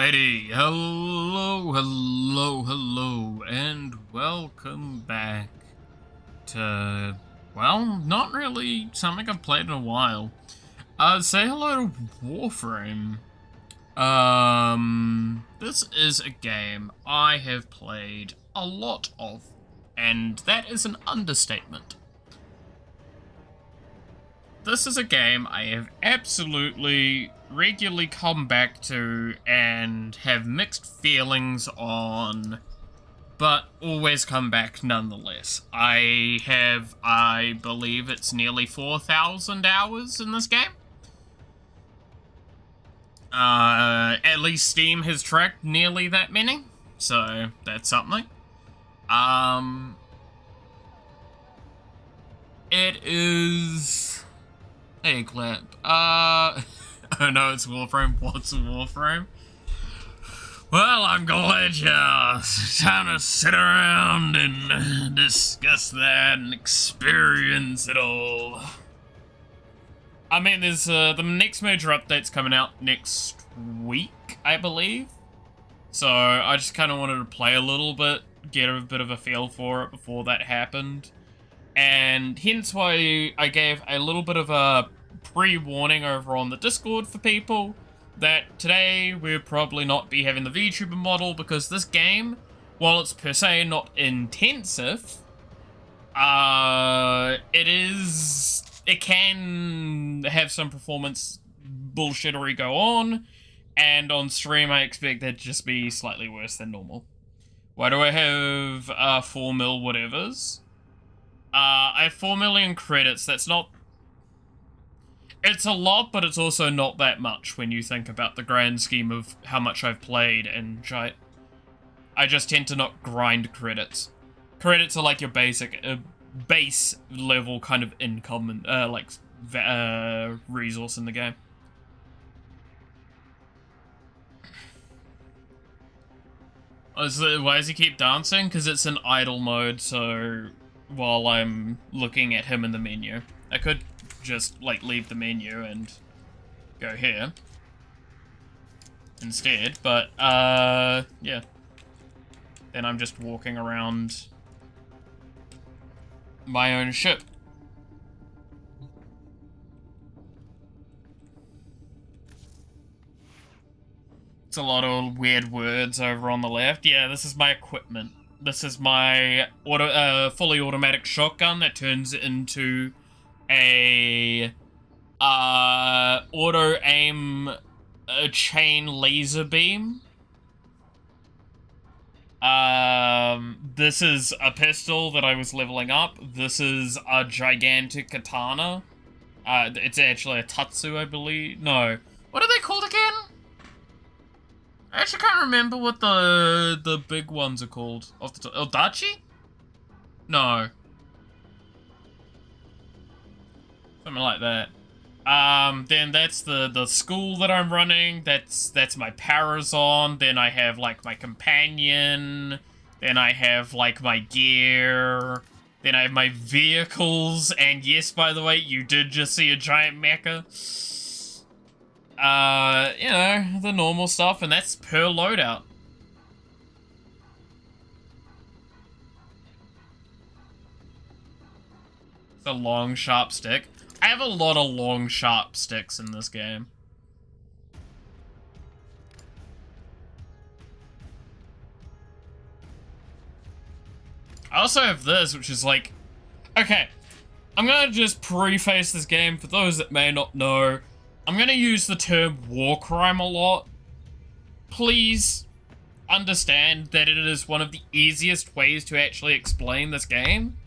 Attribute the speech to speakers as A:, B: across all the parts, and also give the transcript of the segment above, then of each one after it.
A: Alrighty, hello, and welcome back to, well, not really something I've played in a while. Say hello to Warframe. This is a game I have played a lot of, and that is an understatement. This is a game I have absolutely regularly come back to and have mixed feelings on, but always come back nonetheless. I believe it's nearly 4,000 hours in this game. At least Steam has tracked nearly that many, so that's something. It is... Hey, clap. Oh no, it's Warframe. What's a Warframe? Well, I'm glad you're time to sit around and discuss that and experience it all. I mean, there's the next major update's coming out next week, I believe. So I just kind of wanted to play a little bit, get a bit of a feel for it before that happened. And hence why I gave a little bit of a pre-warning over on the Discord for people that today we'll probably not be having the VTuber model because this game, while it's per se not intensive, it can have some performance bullshittery go on, and on stream I expect that to just be slightly worse than normal. Why do I have 4 mil whatevers? I have 4 million credits. That's not... It's a lot, but it's also not that much when you think about the grand scheme of how much I've played, and I just tend to not grind credits. Credits are like your basic, base level kind of income and, resource in the game. Why does he keep dancing? Because it's in idle mode, so... while I'm looking at him in the menu. I could just, like, leave the menu and go here instead, but, yeah. Then I'm just walking around my own ship. It's a lot of weird words over on the left. Yeah, this is my equipment. This is my fully automatic shotgun that turns into a auto aim chain laser beam. This is a pistol that I was leveling up. This is a gigantic katana. It's actually a tatsu, I believe. No, what are they called again? I actually can't remember what the big ones are called. Off the top. Eldachi? No. Something like that. Then that's the school that I'm running. That's my Parazon. Then I have like my companion. Then I have like my gear. Then I have my vehicles. And yes, by the way, you did just see a giant mecha. You know, the normal stuff, and that's per loadout. It's a long, sharp stick. I have a lot of long, sharp sticks in this game. I also have this, which is like... Okay, I'm gonna just preface this game for those that may not know. I'm gonna use the term war crime a lot. Please understand that it is one of the easiest ways to actually explain this game.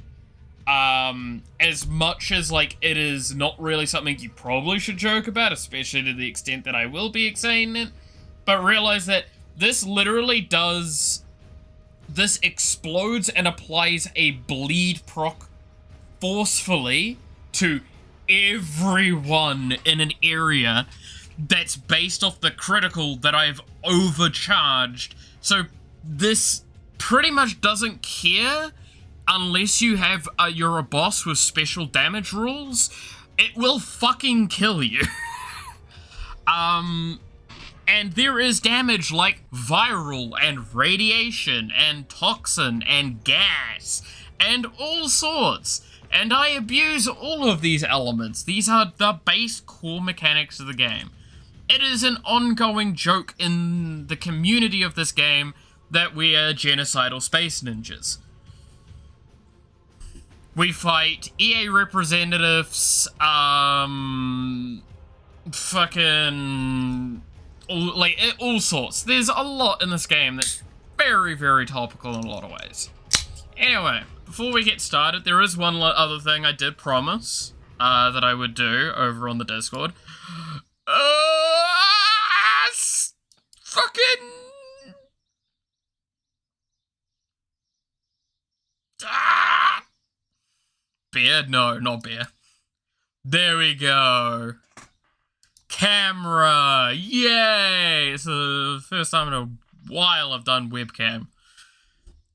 A: As much as, like, it is not really something you probably should joke about, especially to the extent that I will be saying it, but realize that this literally does... This explodes and applies a bleed proc forcefully to everyone in an area that's based off the critical that I've overcharged. So this pretty much doesn't care unless you have you're a boss with special damage rules. It will fucking kill you. And there is damage like viral and radiation and toxin and gas and all sorts. And I abuse all of these elements. These are the base core mechanics of the game. It is an ongoing joke in the community of this game that we are genocidal space ninjas. We fight EA representatives, fucking, like, all sorts. There's a lot in this game that's very, very topical in a lot of ways. Anyway, before we get started, there is one other thing I did promise that I would do over on the Discord. Fucking... Beer? No, not beer. There we go. Camera! Yay! It's the first time in a while I've done webcam.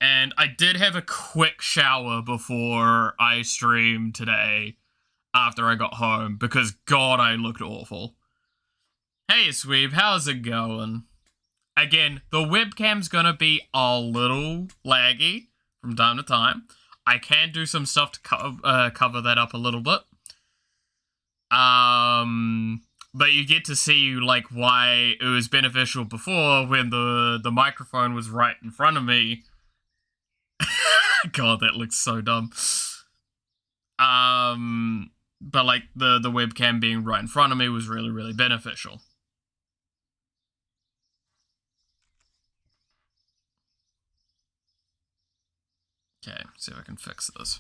A: And I did have a quick shower before I streamed today after I got home because, God, I looked awful. Hey, Sweeb, how's it going? Again, the webcam's gonna be a little laggy from time to time. I can do some stuff to cover that up a little bit. But you get to see, like, why it was beneficial before when the microphone was right in front of me. God, that looks so dumb. But, like, the webcam being right in front of me was really, really beneficial. Okay, see if I can fix this.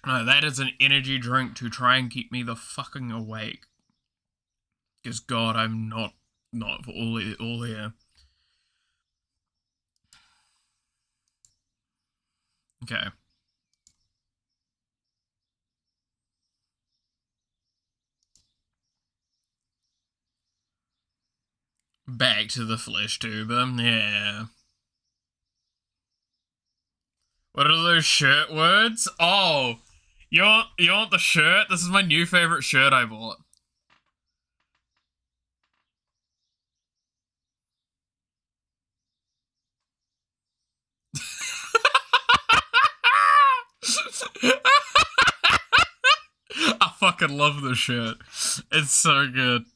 A: No, that is an energy drink to try and keep me the fucking awake. Because, God, I'm not all here. Okay. Back to the flesh tuber, yeah. What are those shirt words? Oh, you want the shirt? This is my new favorite shirt I bought. I fucking love this shirt. It's so good.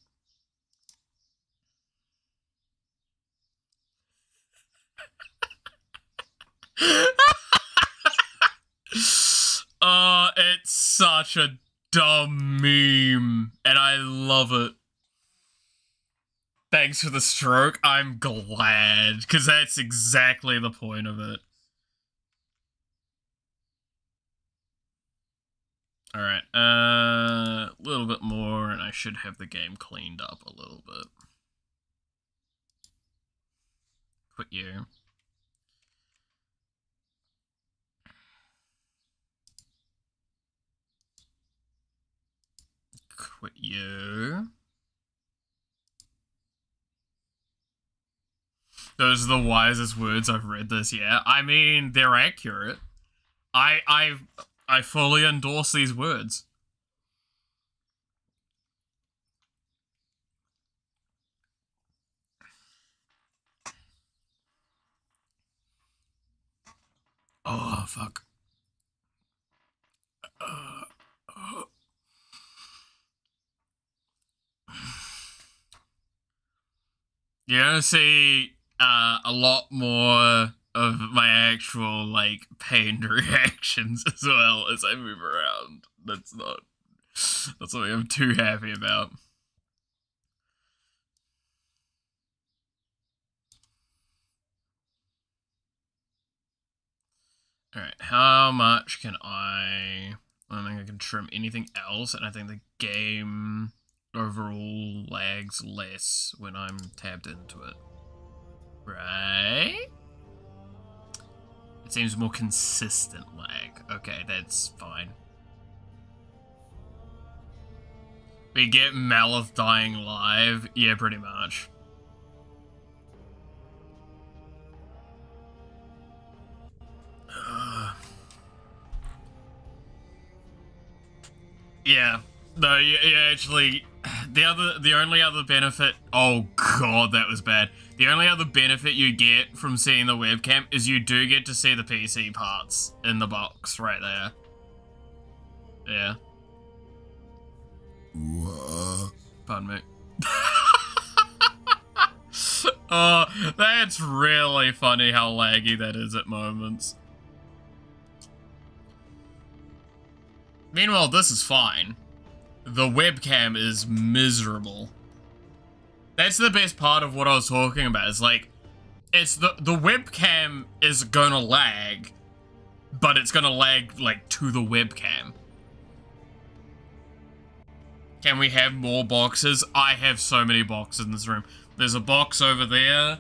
A: It's such a dumb meme, and I love it. Thanks for the stroke. I'm glad, because that's exactly the point of it. Alright, a little bit more, and I should have the game cleaned up a little bit. Quit you. Quit you. Those are the wisest words I've read this year. I mean, they're accurate. I fully endorse these words. Oh, fuck. You're gonna see a lot more of my actual, like, pained reactions as well as I move around. That's something I'm too happy about. Alright, how much can I don't think I can trim anything else, and I think the game overall lags less when I'm tabbed into it. Right? It seems more consistent lag. Okay, that's fine. We get Malith dying live? Yeah, pretty much. Yeah. No, yeah, actually, the only other benefit, oh god, that was bad. The only other benefit you get from seeing the webcam is you do get to see the PC parts in the box right there. Yeah. Pardon me. Oh, that's really funny how laggy that is at moments. Meanwhile, this is fine. The webcam is miserable. That's the best part of what I was talking about. Is like, it's the webcam is gonna lag, but it's gonna lag like to the webcam. Can we have more boxes? I have so many boxes in this room. There's a box over there.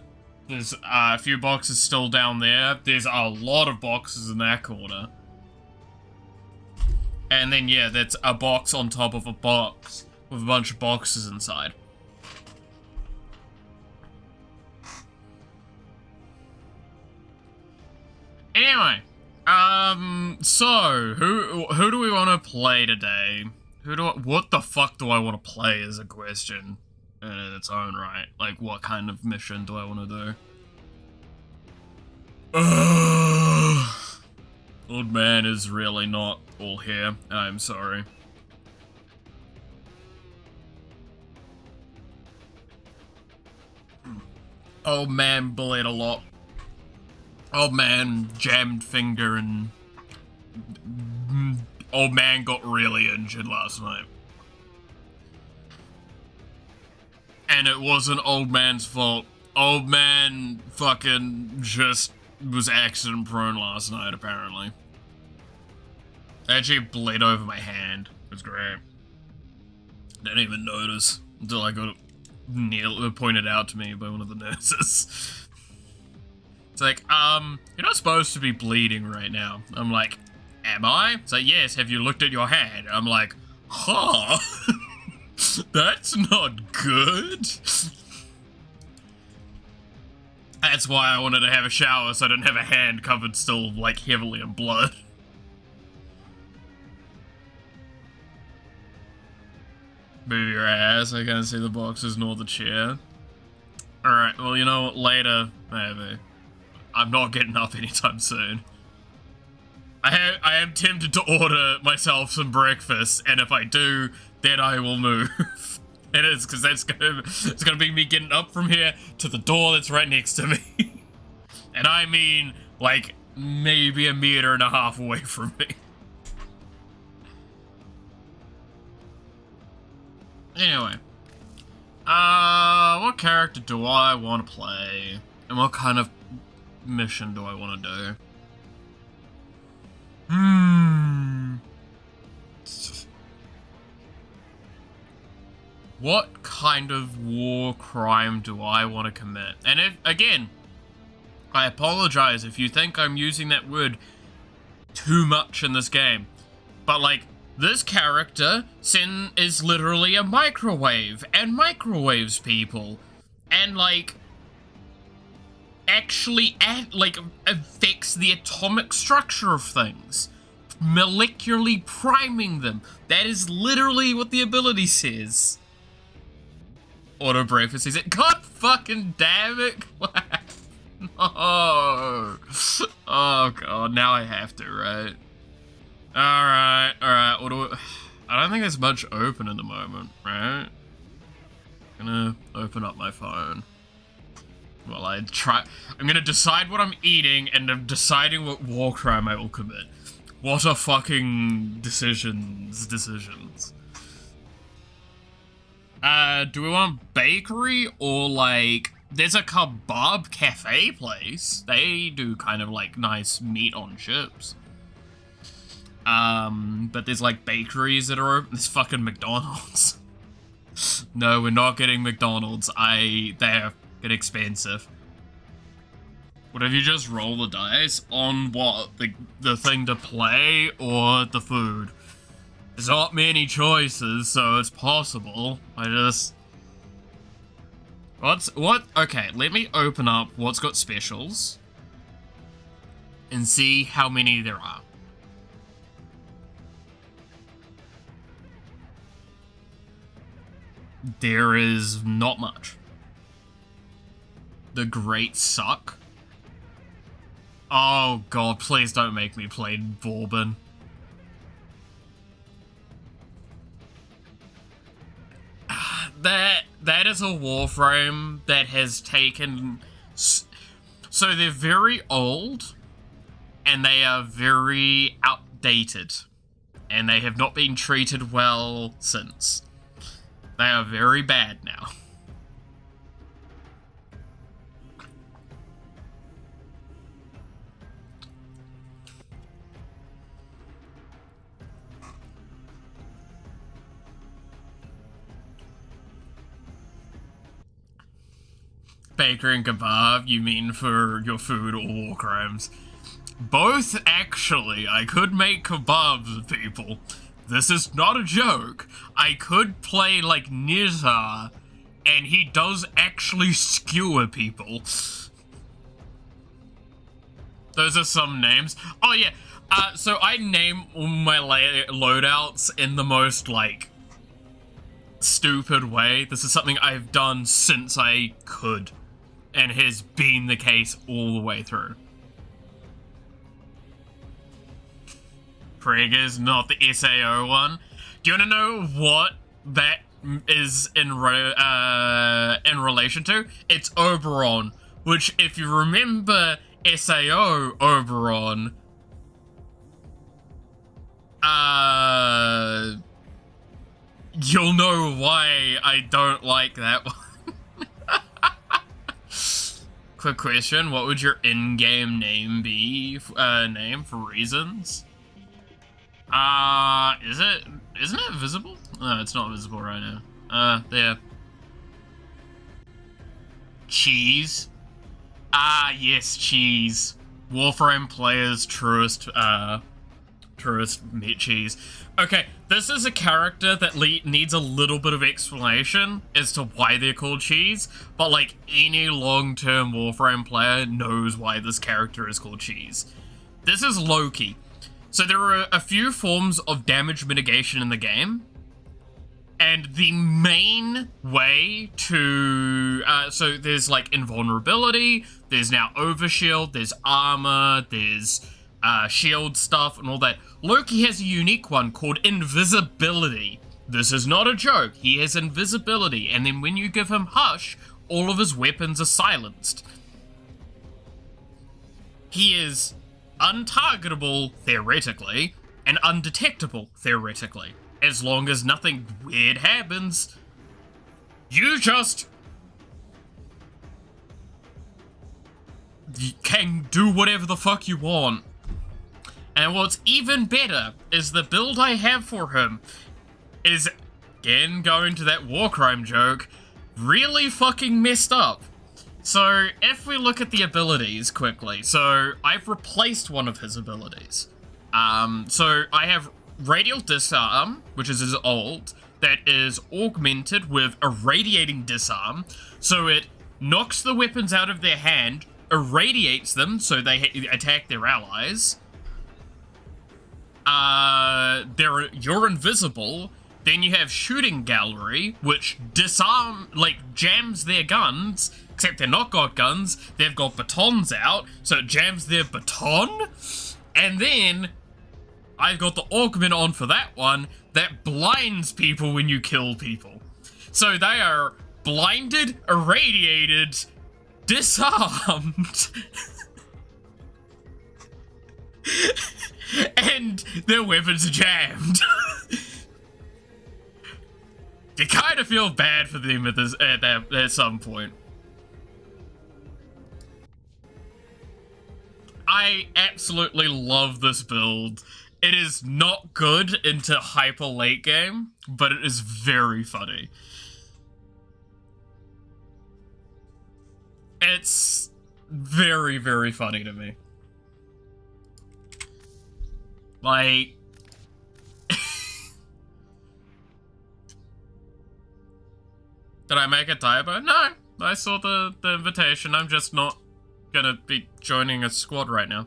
A: There's a few boxes still down there. There's a lot of boxes in that corner. And then, yeah, that's a box on top of a box with a bunch of boxes inside. Anyway, so who do we want to play today? What the fuck do I want to play is a question in its own right. Like, what kind of mission do I want to do? Old man is really not all here. I'm sorry. Old man bullied a lot. Old man jammed finger and old man got really injured last night. And it wasn't old man's fault. Old man fucking just was accident prone last night, apparently. I actually bled over my hand. It was great. Didn't even notice until I got it pointed out to me by one of the nurses. It's like, you're not supposed to be bleeding right now. I'm like, am I? It's like, yes, have you looked at your hand? I'm like, huh? That's not good. That's why I wanted to have a shower so I didn't have a hand covered still, like, heavily in blood. Move your ass, I can't see the boxes nor the chair. Alright, well, you know what, later, maybe. I'm not getting up anytime soon. I am tempted to order myself some breakfast, and if I do, then I will move. It is, because it's gonna be me getting up from here to the door that's right next to me. And I mean, like, maybe 1.5 meters away from me. Anyway. What character do I want to play? And what kind of mission do I want to do? What kind of war crime do I want to commit? And if, again, I apologize if you think I'm using that word too much in this game. But, like, this character, Sin, is literally a microwave and microwaves people. And, like, actually, affects the atomic structure of things. Molecularly priming them. That is literally what the ability says. Auto breakfast says it. God fucking damn it. No. Oh god, now I have to, right? Alright. I don't think there's much open at the moment, right? I'm gonna open up my phone. Well, I'm gonna decide what I'm eating, and I'm deciding what war crime I will commit. What are fucking decisions. Do we want bakery or, like, there's a kebab cafe place. They do kind of, like, nice meat on chips. But there's, like, bakeries that are open. There's fucking McDonald's. No, we're not getting McDonald's. They're getting expensive. What if you just roll the dice on what? The thing to play or the food? There's not many choices, so it's possible. Okay, let me open up what's got specials and see how many there are. there is not much. The Great Suck. Oh god, please don't make me play Bourbon. That is a warframe that has taken... So they're very old, and they are very outdated, and they have not been treated well since. They are very bad now. Baker and kebab, you mean for your food or war crimes? Both, actually. I could make kebabs with people. This is not a joke. I could play like Nizar, and he does actually skewer people. Those are some names. Oh yeah, so I name all my loadouts in the most, like, stupid way. This is something I've done since I could, and has been the case all the way through. Prager's not the SAO one. Do you want to know what that is in relation to? It's Oberon, which, if you remember SAO Oberon, you'll know why I don't like that one. Quick question, what would your in-game name be, name for reasons? Isn't it visible? No, it's not visible right now. There. Cheese. Ah, yes, cheese. Warframe players' truest meat cheese. Okay, this is a character that needs a little bit of explanation as to why they're called cheese, but like any long-term Warframe player knows why this character is called cheese. This is Loki. So there are a few forms of damage mitigation in the game, and the main way to, so there's like invulnerability, there's now overshield, there's armor, there's shield stuff and all that. Loki has a unique one called invisibility. This is not a joke, he has invisibility, and then when you give him Hush, all of his weapons are silenced. He is untargetable, theoretically, and undetectable, theoretically. As long as nothing weird happens, you just can do whatever the fuck you want. And what's even better is the build I have for him is, again, going to that war crime joke, really fucking messed up. So, if we look at the abilities quickly, so I've replaced one of his abilities. So I have Radial Disarm, which is his ult, that is augmented with Irradiating Disarm, so it knocks the weapons out of their hand, irradiates them so they attack their allies. You're invisible. Then you have Shooting Gallery, which jams their guns, except they're not got guns, they've got batons out, so it jams their baton. And then I've got the augment on for that one that blinds people when you kill people. So they are blinded, irradiated, disarmed, and their weapons are jammed. You kind of feel bad for them at some point. I absolutely love this build. It is not good into hyper late game, but it is very funny. It's very, very funny to me. Like... Did I make a typo? No, I saw the invitation. I'm just not gonna be joining a squad right now.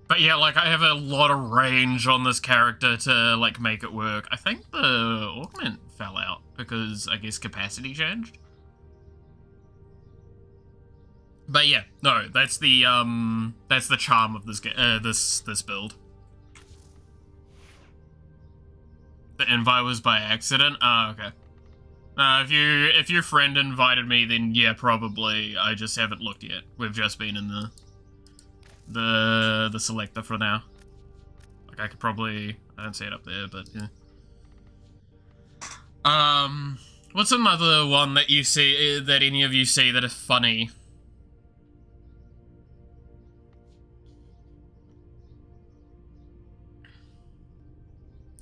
A: But yeah, like, I have a lot of range on this character to, like, make it work. I think the augment fell out because, I guess, capacity changed. But yeah, no, that's the charm of this this build. The invite was by accident? Oh, okay. If your friend invited me, then yeah, probably. I just haven't looked yet. We've just been in the selector for now. Like, I could probably, I don't see it up there, but yeah. What's another one that you see, that any of you see that is funny?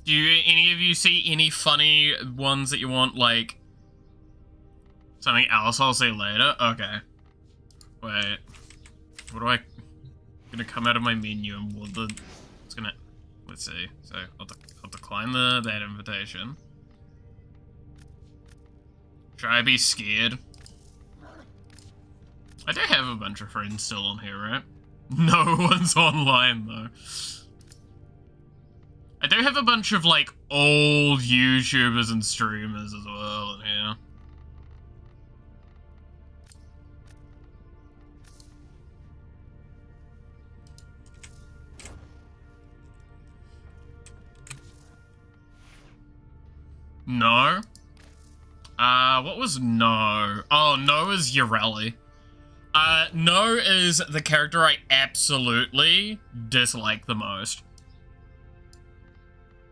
A: Do any of you see any funny ones that you want, like, something else I'll say later? Okay. Wait. What do I... gonna come out of my menu and what the... It's gonna... Let's see. So, I'll decline that invitation. Should I be scared? I do have a bunch of friends still on here, right? No one's online, though. I do have a bunch of, like, old YouTubers and streamers as well in here. No? What was No? Oh, No is Urelli. No is the character I absolutely dislike the most.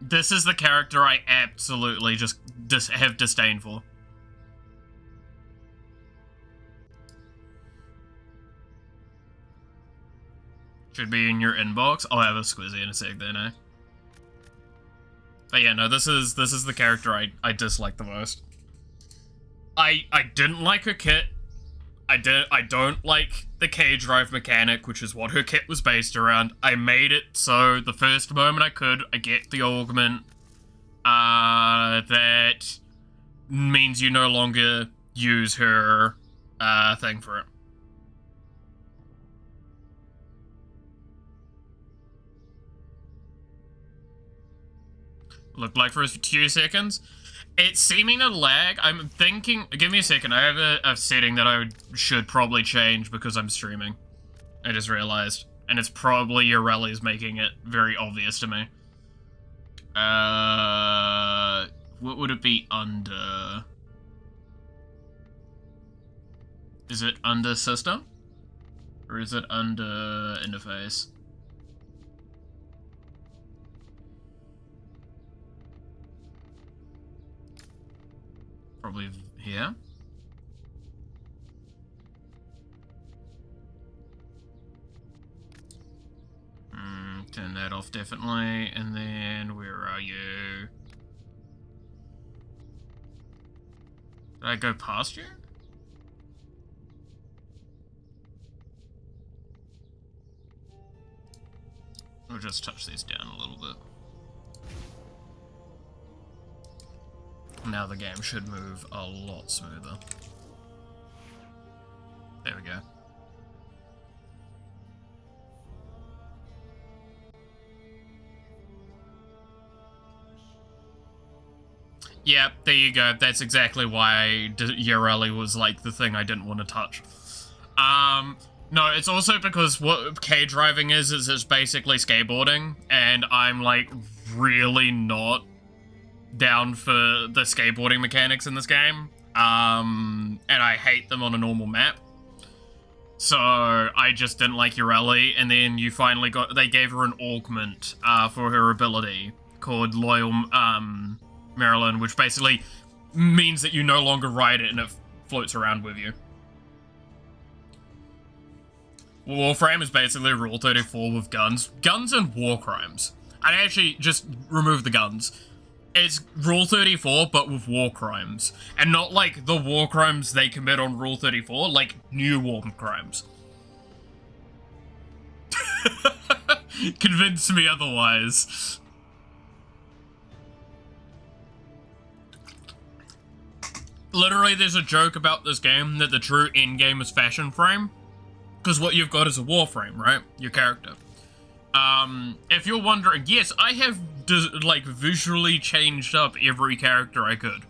A: This is the character I absolutely just have disdain for. Should be in your inbox. I'll have a squizzy in a sec then, eh? But yeah, no, this is the character I dislike the most. I didn't like her kit. I don't like the K-Drive mechanic, which is what her kit was based around. I made it so the first moment I could, I get the augment. That means you no longer use her thing for it. Looked like for a few seconds. It's seeming to lag. I'm thinking... Give me a second. I have a setting that I should probably change because I'm streaming. I just realized. And it's probably Urelli's making it very obvious to me. What would it be under? Is it under system? Or is it under interface? Probably here. Turn that off definitely. And then where are you? Did I go past you? We'll just touch these down a little bit. Now the game should move a lot smoother. There we go. Yeah, there you go. That's exactly why Urelli was like the thing I didn't want to touch. No, it's also because what K-driving is it's basically skateboarding, and I'm like really not down for the skateboarding mechanics in this game, and I hate them on a normal map. So I just didn't like Urelli, and then you finally they gave her an augment for her ability called Loyal Marilyn, which basically means that you no longer ride it and it floats around with you. Warframe is basically Rule 34 with guns. Guns and war crimes. I'd actually just remove the guns. It's Rule 34, but with war crimes. And not like the war crimes they commit on Rule 34, like new war crimes. Convince me otherwise. Literally, there's a joke about this game that the true endgame is fashion frame. Because what you've got is a war frame, right? Your character. If you're wondering, yes, I have, like, visually changed up every character I could.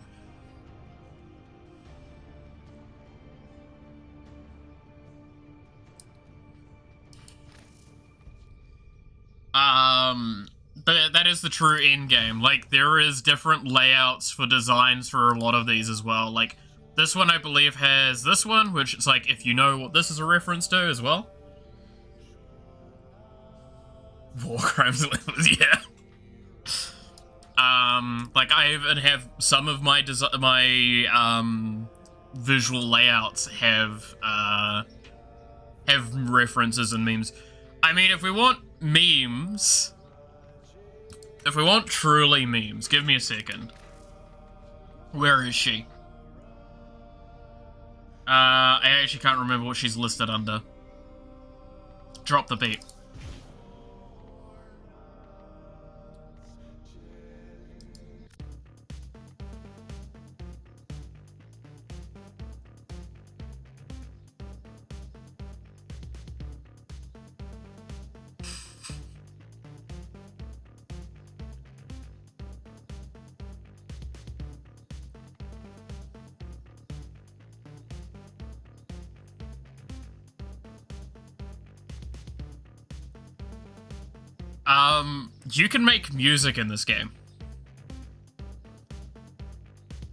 A: But that is the true end game. Like, there is different layouts for designs for a lot of these as well. Like, this one, I believe, has this one, which is like, if you know what this is a reference to as well. War crimes levels, yeah. Like, I even have some of my visual layouts have references and memes. I mean, if we want memes, if we want truly memes, give me a second. Where is she? I actually can't remember what she's listed under. Drop the beat. You can make music in this game.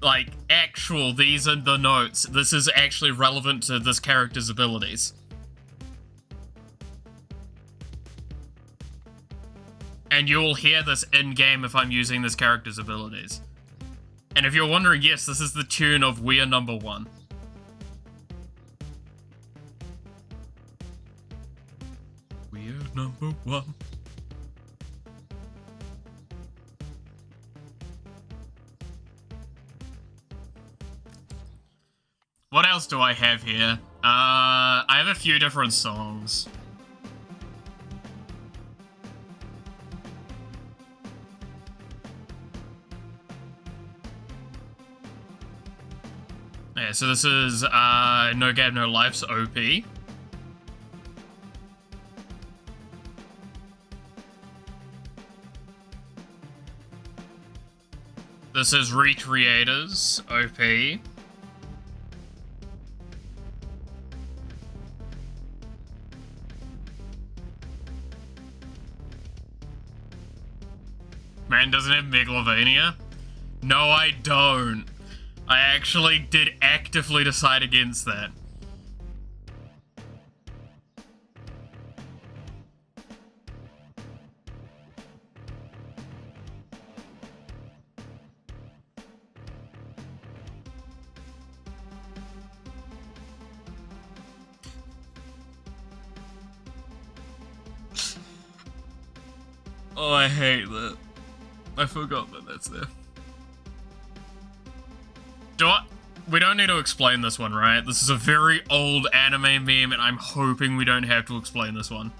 A: Like, these are the notes. This is actually relevant to this character's abilities. And you'll hear this in-game if I'm using this character's abilities. And if you're wondering, yes, this is the tune of We Are Number One. We are number one. What else do I have here? I have a few different songs. Yeah, so this is No Game No Life's OP. This is Recreators OP. Man doesn't have Megalovania? No, I don't. I actually did actively decide against that. Oh, I hate that. I forgot that that's there. We don't need to explain this one, right? This is a very old anime meme, and I'm hoping we don't have to explain this one.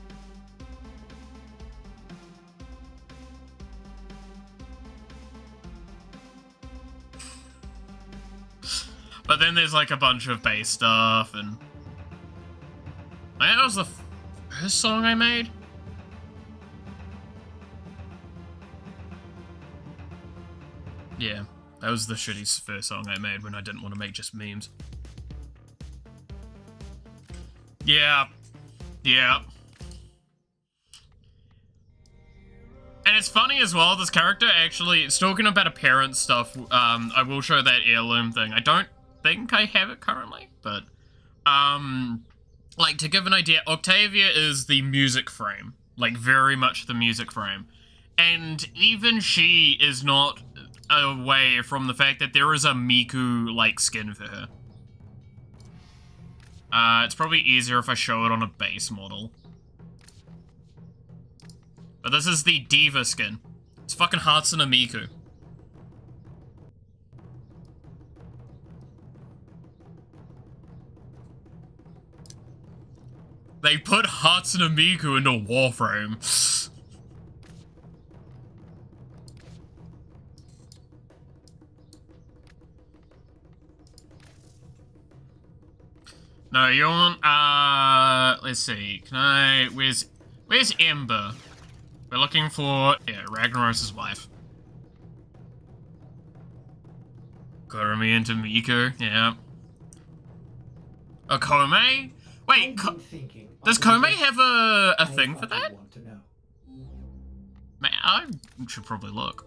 A: But then there's like a bunch of bass stuff, and I think that was the first song I made. Yeah, that was the shitty first song I made when I didn't want to make just memes. Yeah. Yeah. And it's funny as well, this character actually, it's talking about appearance stuff, I will show that heirloom thing. I don't think I have it currently, but, like, to give an idea, Octavia is the music frame. Like, very much the music frame. And even she is not away from the fact that there is a Miku-like skin for her. It's probably easier if I show it on a base model. But this is the Diva skin. It's fucking Hatsune Miku. They put Hatsune Miku into Warframe. No, you want, let's see, can I, where's Ember? We're looking for, yeah, Ragnaros' wife. Kurumi into Miko, yeah. A Kome? Wait, does Kome have a thing for that? Man, I should probably look.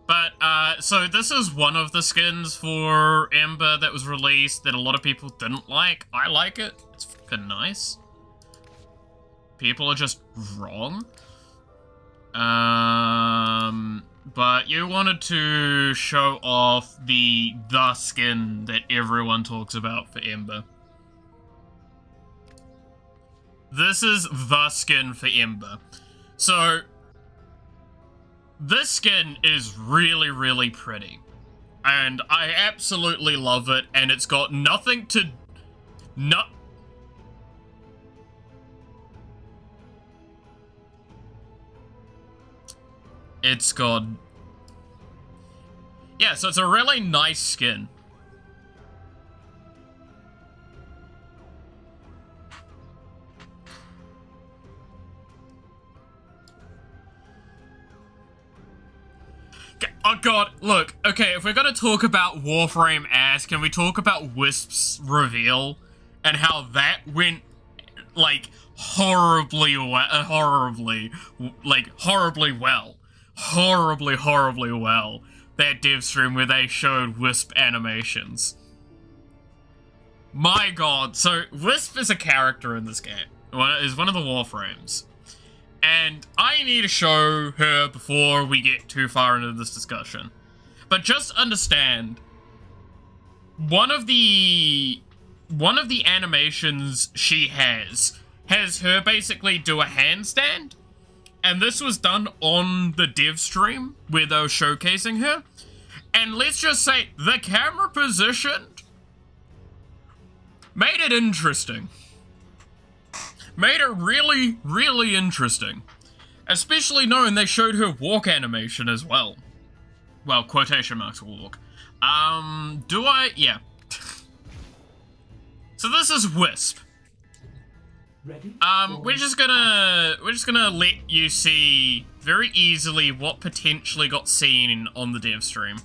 A: But, so this is one of the skins for Ember that was released that a lot of people didn't like. I like it. It's fucking nice. People are just wrong. But you wanted to show off the skin that everyone talks about for Ember. This is the skin for Ember. So, this skin is really, really pretty. And I absolutely love it, and it's got nothing to... It's got... Yeah, so it's a really nice skin. Oh god, look, okay, if we're gonna talk about Warframe ass, can we talk about Wisp's reveal? And how that went, like, horribly well. Horribly well. That dev stream where they showed Wisp animations. My god, so Wisp is a character in this game. Is one of the Warframes. And I need to show her before we get too far into this discussion. But just understand, one of the animations she has her basically do a handstand. And this was done on the dev stream where they were showcasing her. And let's just say, the camera positioned made it interesting. Made it really, really interesting. Especially knowing they showed her walk animation as well. Well, quotation marks walk. Yeah. So this is Wisp.
B: Ready?
A: We're just gonna let you see very easily what potentially got seen on the dev stream.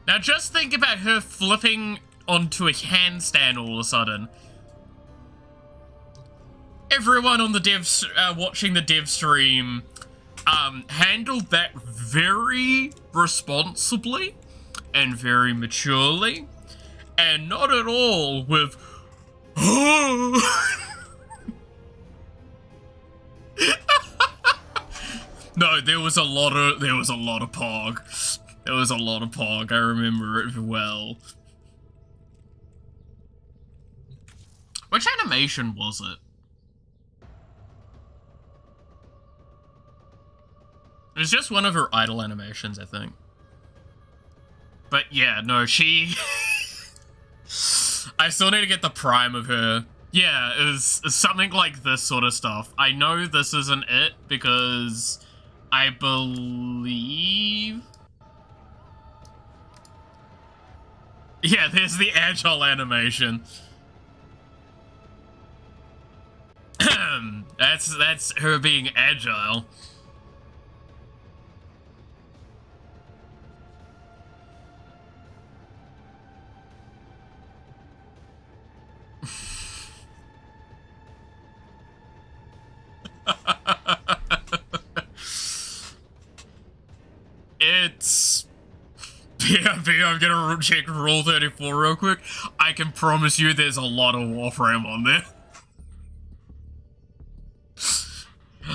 A: Now just think about her flipping onto a handstand all of a sudden. Everyone on the watching the dev stream handled that very responsibly and very maturely, and not at all with No, there was a lot of pog. There was a lot of pog, I remember it well. Which animation was it? It was just one of her idle animations, I think. But yeah, no, she... I still need to get the prime of her. Yeah, it was something like this sort of stuff. I know this isn't it, because I believe... Yeah, there's the agile animation. That's her being agile. It's... Yeah, I'm gonna check Rule 34 real quick. I can promise you there's a lot of Warframe on there.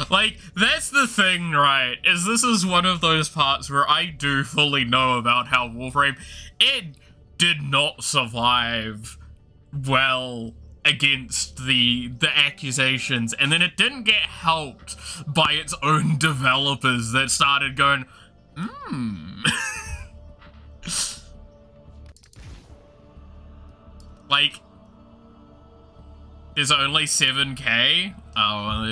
A: Like, that's the thing, right? Is this is one of those parts where I do fully know about how Warframe, it did not survive well against the accusations, and then it didn't get helped by its own developers that started going, like, there's only 7K? Oh,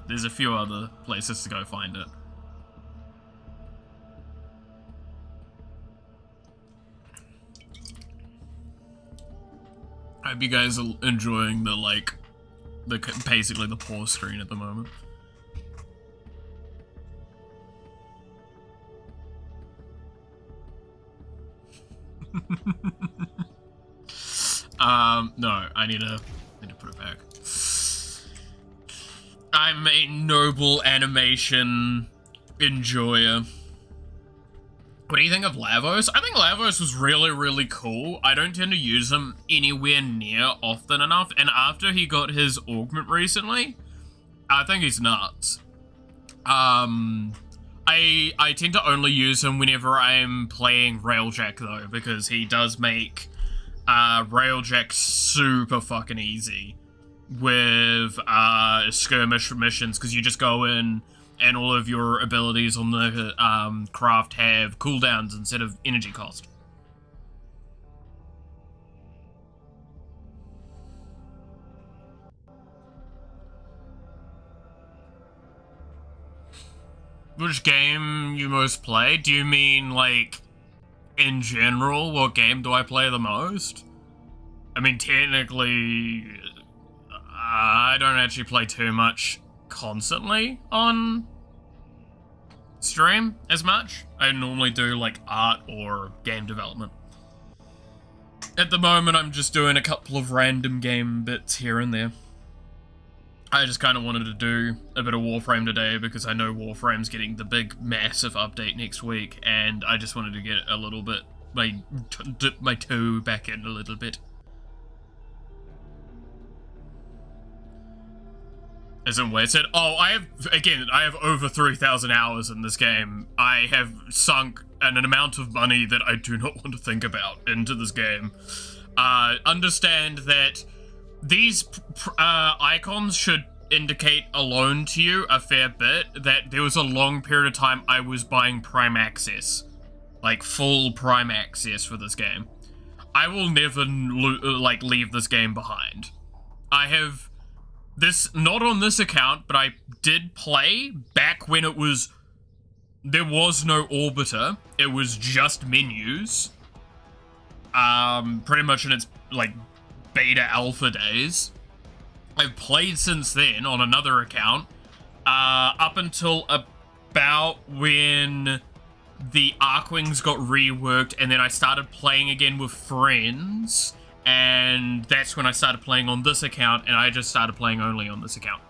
A: there's a few other places to go find it. I hope you guys are enjoying the, like, basically the pause screen at the moment. No, I need to put it back. I'm a noble animation enjoyer. What do you think of Lavos? I think Lavos was really, really cool. I don't tend to use him anywhere near often enough, and after he got his augment recently, I think he's nuts. I tend to only use him whenever I'm playing Railjack though, because he does make Railjack super fucking easy with skirmish missions, because you just go in and all of your abilities on the craft have cooldowns instead of energy cost. Which game you most play? Do you mean, like, in general, what game do I play the most? I mean, technically, I don't actually play too much constantly on stream as much. I normally do, like, art or game development. At the moment, I'm just doing a couple of random game bits here and there. I just kind of wanted to do a bit of Warframe today because I know Warframe's getting the big, massive update next week, and I just wanted to get a little bit, dip my toe back in a little bit. As in wasted? Oh, I have over 3,000 hours in this game. I have sunk an amount of money that I do not want to think about into this game. Understand that these icons should indicate alone to you a fair bit that there was a long period of time I was buying Prime Access. Like, full Prime Access for this game. I will never, like, leave this game behind. I have this, not on this account, but I did play back when there was no Orbiter. It was just menus. Pretty much in its, like, beta alpha days. I've played since then on another account, up until about when the Arkwings got reworked, and then I started playing again with friends, and that's when I started playing on this account, and I just started playing only on this account.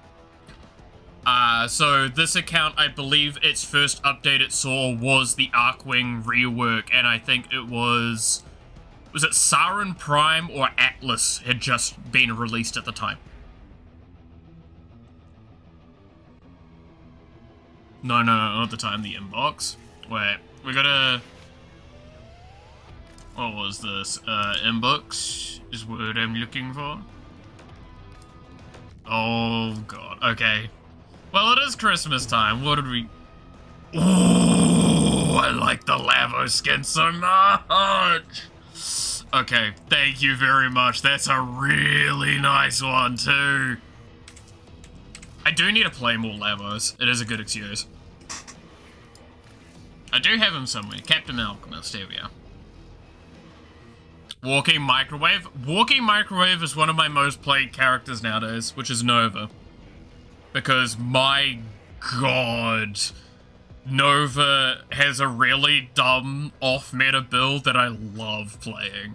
A: So this account, I believe its first update it saw was the Arkwing rework, and I think it was it Sarin Prime or Atlas had just been released at the time? No, not at the time, the inbox. Wait, we gotta... What was this? Inbox is what I'm looking for. Oh, God. Okay. Well, it is Christmas time. What did we... Ooh, I like the Lavo skin so much! Okay, thank you very much. That's a really nice one, too. I do need to play more Lavos. It is a good excuse. I do have him somewhere. Captain Alchemist, here we are. Walking Microwave. Walking Microwave is one of my most played characters nowadays, which is Nova. Because, my God, Nova has a really dumb off-meta build that I love playing.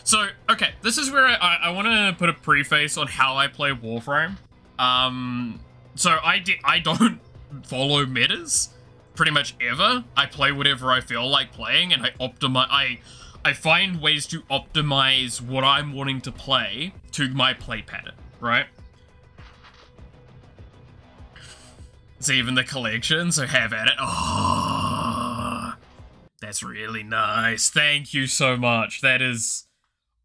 A: So, okay, this is where I want to put a preface on how I play Warframe. So I don't follow metas pretty much ever. I play whatever I feel like playing, and I optimize. I find ways to optimize what I'm wanting to play to my play pattern, right? It's even the collection, so have at it. Oh, that's really nice. Thank you so much. That is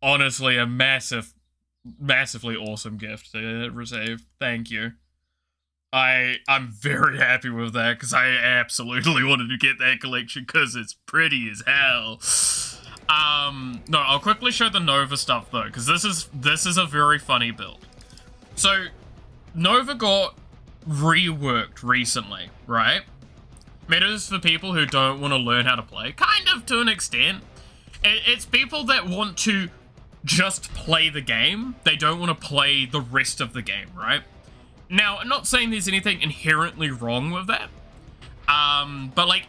A: honestly a massively awesome gift to receive. Thank you. I'm very happy with that, because I absolutely wanted to get that collection, because it's pretty as hell. No, I'll quickly show the Nova stuff, though, because this is a very funny build. So, Nova got reworked recently, right? Metas for people who don't want to learn how to play, kind of to an extent. It's people that want to just play the game. They don't want to play the rest of the game, right? Now, I'm not saying there's anything inherently wrong with that. But like,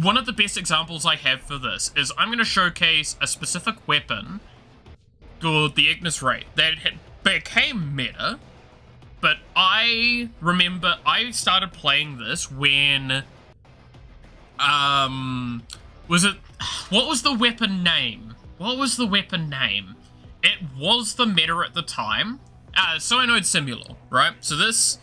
A: one of the best examples I have for this is I'm going to showcase a specific weapon called the Ignis Ray that became meta. But I remember I started playing this when, what was the weapon name? What was the weapon name? It was the meta at the time. Cyanide Simulor, right? So this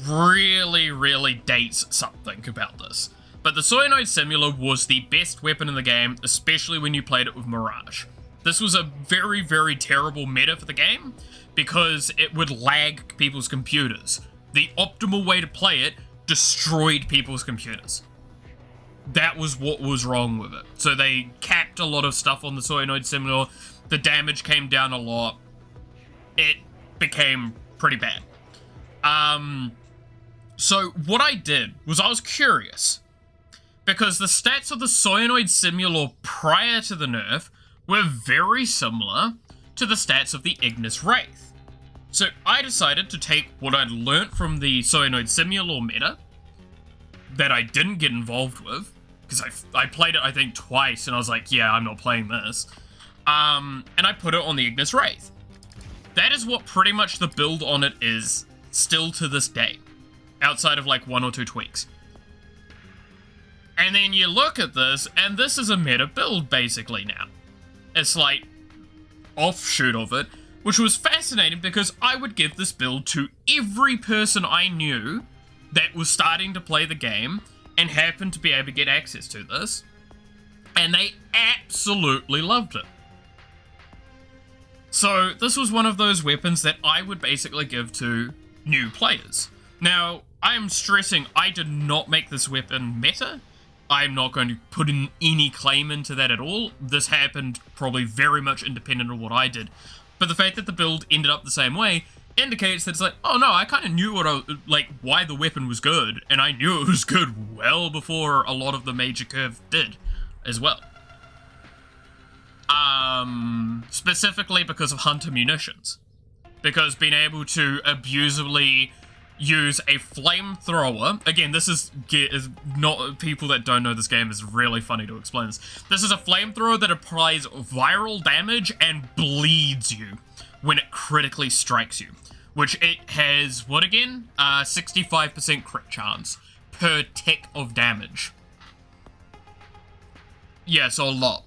A: really dates something about this. But the Cyanide Simulor was the best weapon in the game, especially when you played it with Mirage. This was a very terrible meta for the game because it would lag people's computers. The optimal way to play it destroyed people's computers. That was what was wrong with it. So they capped a lot of stuff on the Cyanide Simulor. The damage came down a lot. It became pretty bad. So what I did was I was curious because the stats of the Cyanide Simulor prior to the nerf were very similar to the stats of the Ignis Wraith. So I decided to take what I'd learnt from the Cyanide Simulor meta that I didn't get involved with, because I played it I think twice and I was like, yeah, I'm not playing this. And I put it on the Ignis Wraith. That is what pretty much the build on it is still to this day, outside of like 1 or 2 tweaks. And then you look at this, and this is a meta build basically now. A slight offshoot of it, which was fascinating because I would give this build to every person I knew that was starting to play the game and happened to be able to get access to this, and they absolutely loved it. So this was one of those weapons that I would basically give to new players. Now, I am stressing I did not make this weapon meta. I'm not going to put in any claim into that at all. This happened probably very much independent of what I did. But the fact that the build ended up the same way indicates that it's like, oh no, I kind of knew why the weapon was good, and I knew it was good well before a lot of the major curve did as well. Specifically because of hunter munitions. Because being able to abusively use a flamethrower, again, this is not, people that don't know this game is really funny to explain this. This is a flamethrower that applies viral damage and bleeds you when it critically strikes you. Which it has, what again? 65% crit chance per tick of damage. Yeah, so a lot.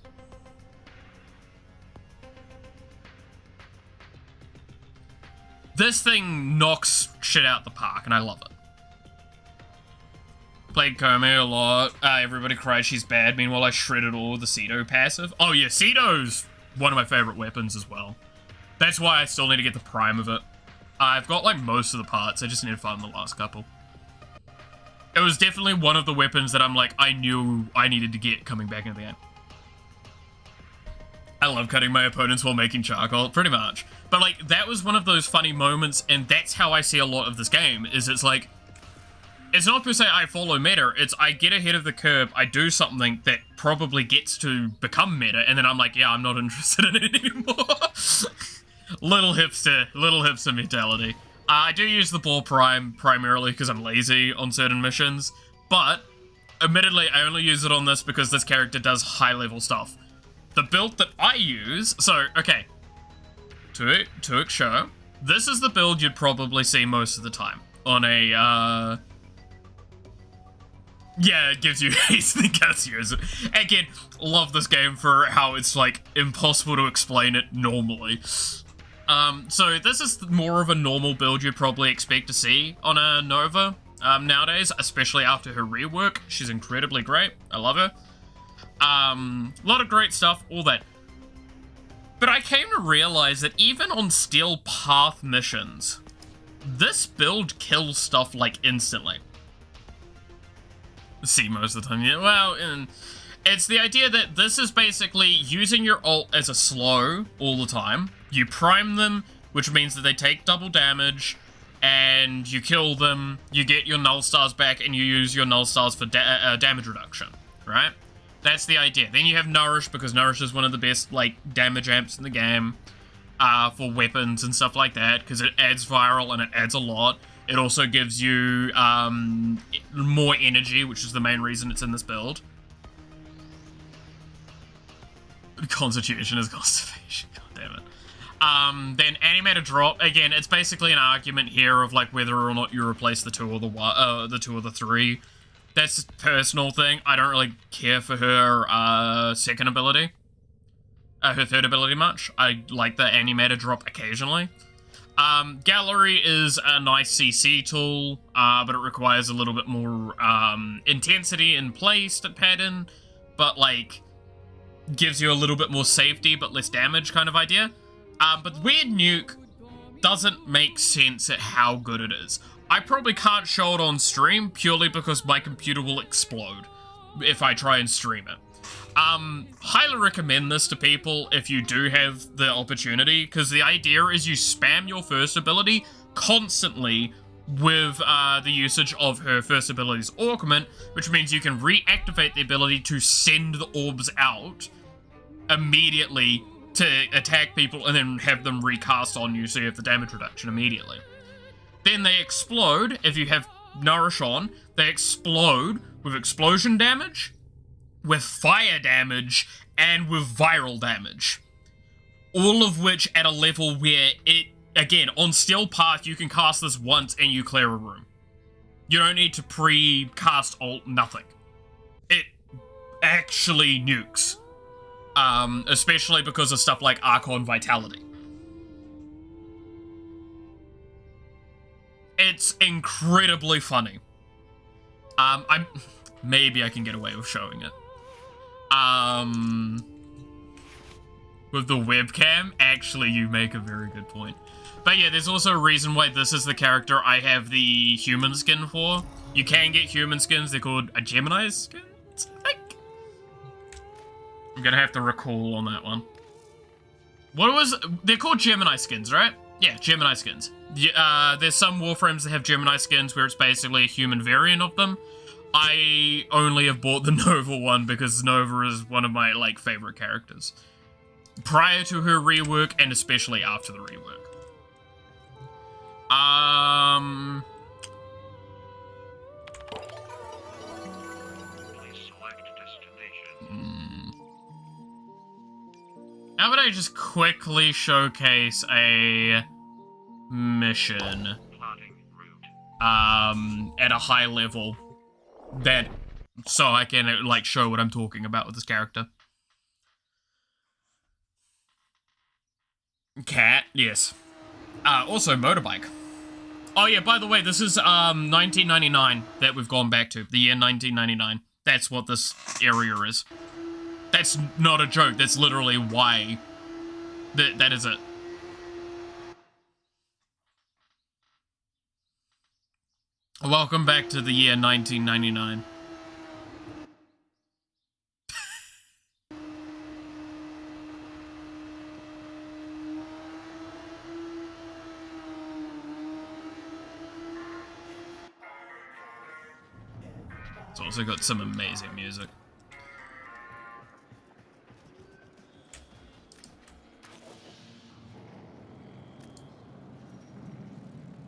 A: This thing knocks shit out the park, and I love it. Played Kome a lot. Everybody cries she's bad. Meanwhile, I shredded all the Cedo passive. Oh yeah, Cedo's one of my favorite weapons as well. That's why I still need to get the prime of it. I've got like most of the parts. I just need to find the last couple. It was definitely one of the weapons that I'm like, I knew I needed to get coming back into the game. I love cutting my opponents while making charcoal, pretty much. But like, that was one of those funny moments, and that's how I see a lot of this game, is it's like, it's not per se I follow meta, it's I get ahead of the curve, I do something that probably gets to become meta, and then I'm like, yeah, I'm not interested in it anymore. Little hipster mentality. I do use the ball prime primarily because I'm lazy on certain missions, but admittedly, I only use it on this because this character does high-level stuff. The build that I use, so, okay, to show, this is the build you'd probably see most of the time on a, yeah, it gives you haste and gas use. Again, love this game for how it's, like, impossible to explain it normally. So this is more of a normal build you'd probably expect to see on a Nova, nowadays, especially after her rework. She's incredibly great. I love her. A lot of great stuff, all that. But I came to realize that even on Steel Path missions, this build kills stuff, like, instantly. See, most of the time, yeah, well, and it's the idea that this is basically using your ult as a slow all the time. You prime them, which means that they take double damage, and you kill them, you get your null stars back, and you use your null stars for damage reduction, right? That's the idea. Then you have Nourish, because Nourish is one of the best, like, damage amps in the game for weapons and stuff like that, because it adds viral and it adds a lot. It also gives you more energy, which is the main reason it's in this build. Constitution is conservation. God damn it. Then animated drop. Again, it's basically an argument here of like whether or not you replace the 2 or the 2 or the 3. That's a personal thing. I don't really care for her second ability. Her third ability much. I like the animated drop occasionally. Gallery is a nice CC tool, but it requires a little bit more intensity in play pattern, but like gives you a little bit more safety but less damage kind of idea. But Weird Nuke doesn't make sense at how good it is. I probably can't show it on stream purely because my computer will explode if I try and stream it. Highly recommend this to people if you do have the opportunity, because the idea is you spam your first ability constantly with the usage of her first ability's augment, which means you can reactivate the ability to send the orbs out immediately to attack people and then have them recast on you so you have the damage reduction immediately. Then they explode. If you have Nourish on, they explode with explosion damage, with fire damage, and with viral damage. All of which at a level where it, again, on Steel Path, you can cast this once and you clear a room. You don't need to pre-cast ult, nothing. It actually nukes. Especially because of stuff like Archon Vitality. It's incredibly funny. Maybe I can get away with showing it. With the webcam, actually, you make a very good point. But yeah, there's also a reason why this is the character I have the human skin for. You can get human skins, they're called a Gemini skins, I think? I'm gonna have to recall on that one. They're called Gemini skins, right? Yeah, Gemini skins. There's some Warframes that have Gemini skins where it's basically a human variant of them. I only have bought the Nova one because Nova is one of my, like, favorite characters. Prior to her rework, and especially after the rework.
C: Please select destination.
A: How about I just quickly showcase a mission
C: Plotting route.
A: at a high level that so I can like show what I'm talking about with this character. Cat, yes. Also motorbike. Oh yeah, by the way, this is 1999 that we've gone back to, the year 1999. That's what this area is. That's not a joke, that's literally why that is it. Welcome back to the year 1999. It's also got some amazing music.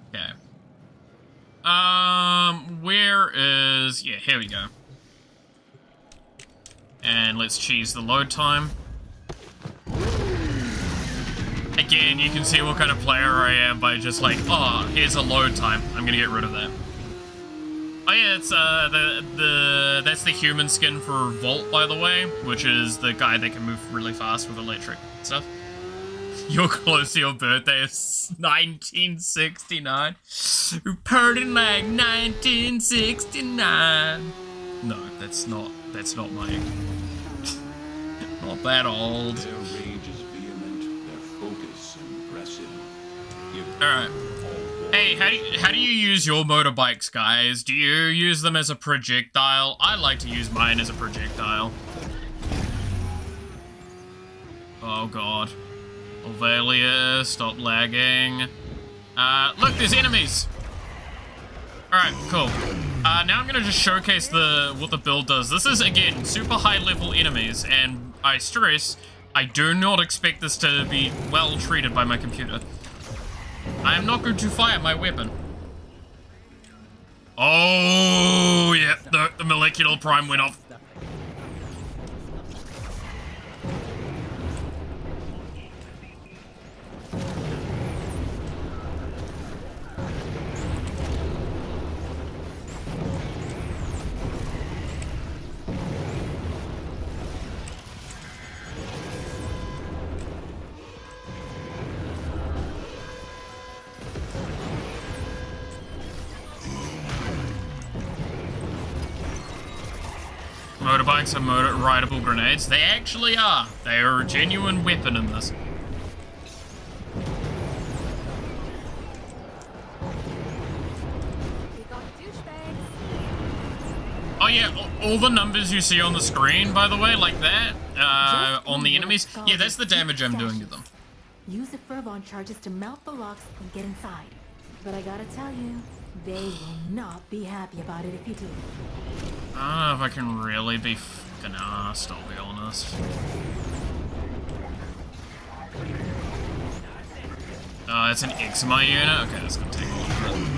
A: Okay. Where is... Yeah, here we go. And let's cheese the load time. Again, you can see what kind of player I am by just like, oh, here's a load time. I'm gonna get rid of that. Oh yeah, it's that's the human skin for Volt, by the way, which is the guy that can move really fast with electric stuff. You're close to your birthday is 1969. Party like 1969. No, that's not my... not that old.
D: Their rage is vehement, their focus impressive.
A: Alright. Hey, how do you use your motorbikes, guys? Do you use them as a projectile? I like to use mine as a projectile. Oh god. Alvalia, stop lagging. Look, there's enemies! Alright, cool. Now I'm gonna just showcase what the build does. This is, again, super high level enemies, and I stress, I do not expect this to be well treated by my computer. I am not going to fire my weapon. Oh, yeah, the molecular prime went off. Motorbikes are rideable grenades. They actually are. They are a genuine weapon in this. Oh yeah, all the numbers you see on the screen, by the way, like that, on the enemies, yeah, that's the damage I'm doing to them.
E: Use the fervon charges to melt the locks and get inside. But I gotta tell you, they will not be happy about it if you do.
A: I don't know if I can really be fucking arsed, I'll be honest. Oh, it's an eczema unit? Okay, that's gonna take a little bit.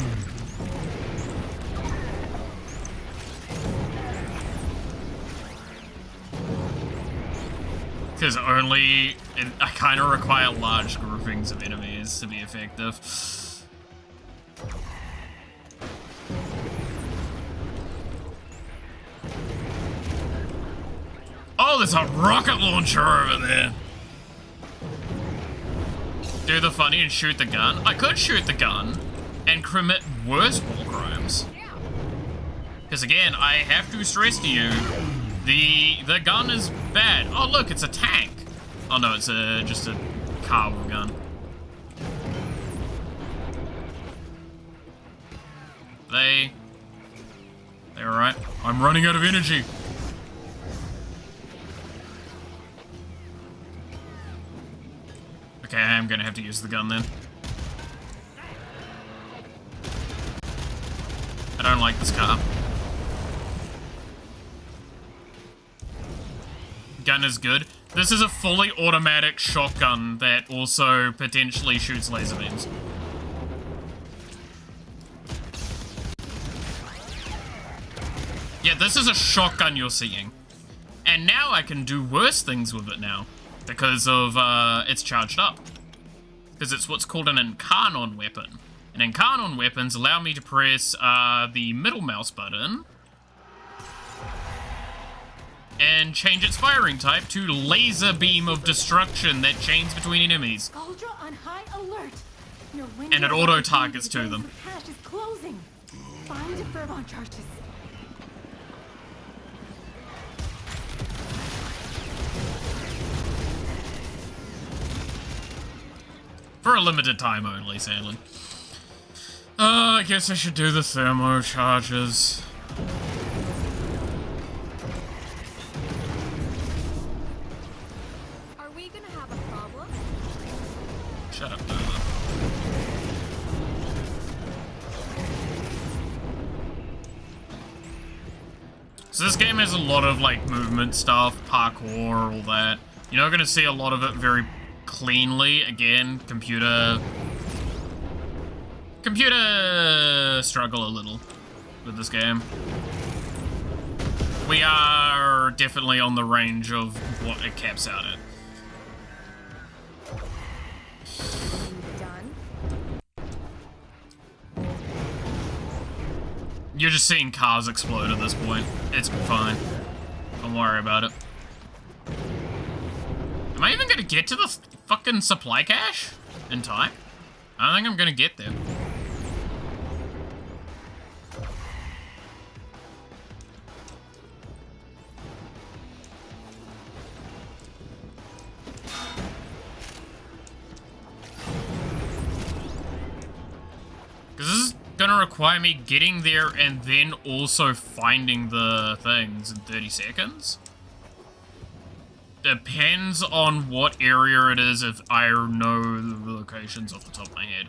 A: Because I kind of require large groupings of enemies to be effective. Oh, there's a rocket launcher over there. Do the funny and shoot the gun. I could shoot the gun and commit worse war crimes. Because again, I have to stress to you, the gun is bad. Oh look, it's a tank. Oh no, it's just a car gun. They're alright. I'm running out of energy. Okay, I'm gonna have to use the gun then. I don't like this car. Gun is good. This is a fully automatic shotgun that also potentially shoots laser beams. Yeah, this is a shotgun you're seeing. And now I can do worse things with it now. Because of, it's charged up. Because it's what's called an incarnon weapon. And incarnon weapons allow me to press, the middle mouse button and change its firing type to laser beam of destruction that chains between enemies.
E: Cauldron on high alert. Your
A: And it auto-targets to them.
E: Cache is closing. Find the fervon charges.
A: For a limited time only, sadly. I guess I should do the thermo charges.
E: Are we gonna have a problem?
A: Shut up, Nova. So this game has a lot of, like, movement stuff, parkour, all that. You're not gonna see a lot of it very cleanly. Again, computer struggle a little with this game. We are definitely on the range of what it caps out at.
E: Done.
A: You're just seeing cars explode at this point. It's fine. Don't worry about it. Am I even gonna get to the fucking supply cache in time? I don't think I'm gonna get there. Because this is gonna require me getting there and then also finding the things in 30 seconds. Depends on what area it is if I know the locations off the top of my head.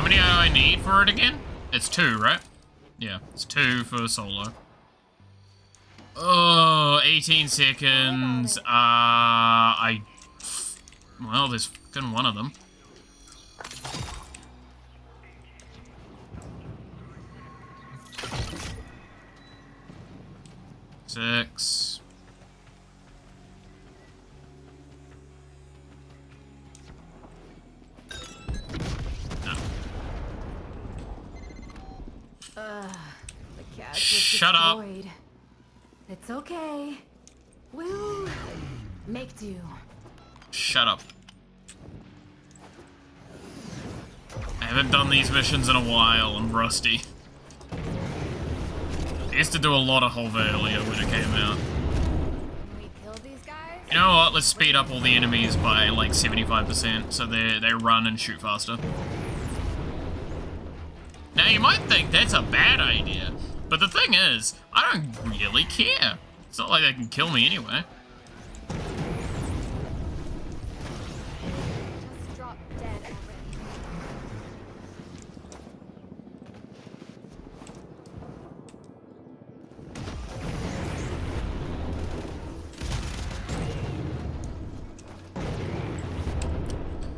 A: many do I need for it again? It's 2, right? Yeah, it's 2 for solo. Oh, 18 seconds. Well, there's fucking one of them. Six. No.
E: The cat was
A: Shut up.
E: destroyed. It's okay. We'll make do.
A: Shut up. I haven't done these missions in a while. I'm rusty. I used to do a lot of Hove earlier when it came out.
E: Can we kill these guys?
A: You know what? Let's speed up all the enemies by like 75% so they run and shoot faster. Now you might think that's a bad idea, but the thing is, I don't really care. It's not like they can kill me anyway.
E: Just drop dead already.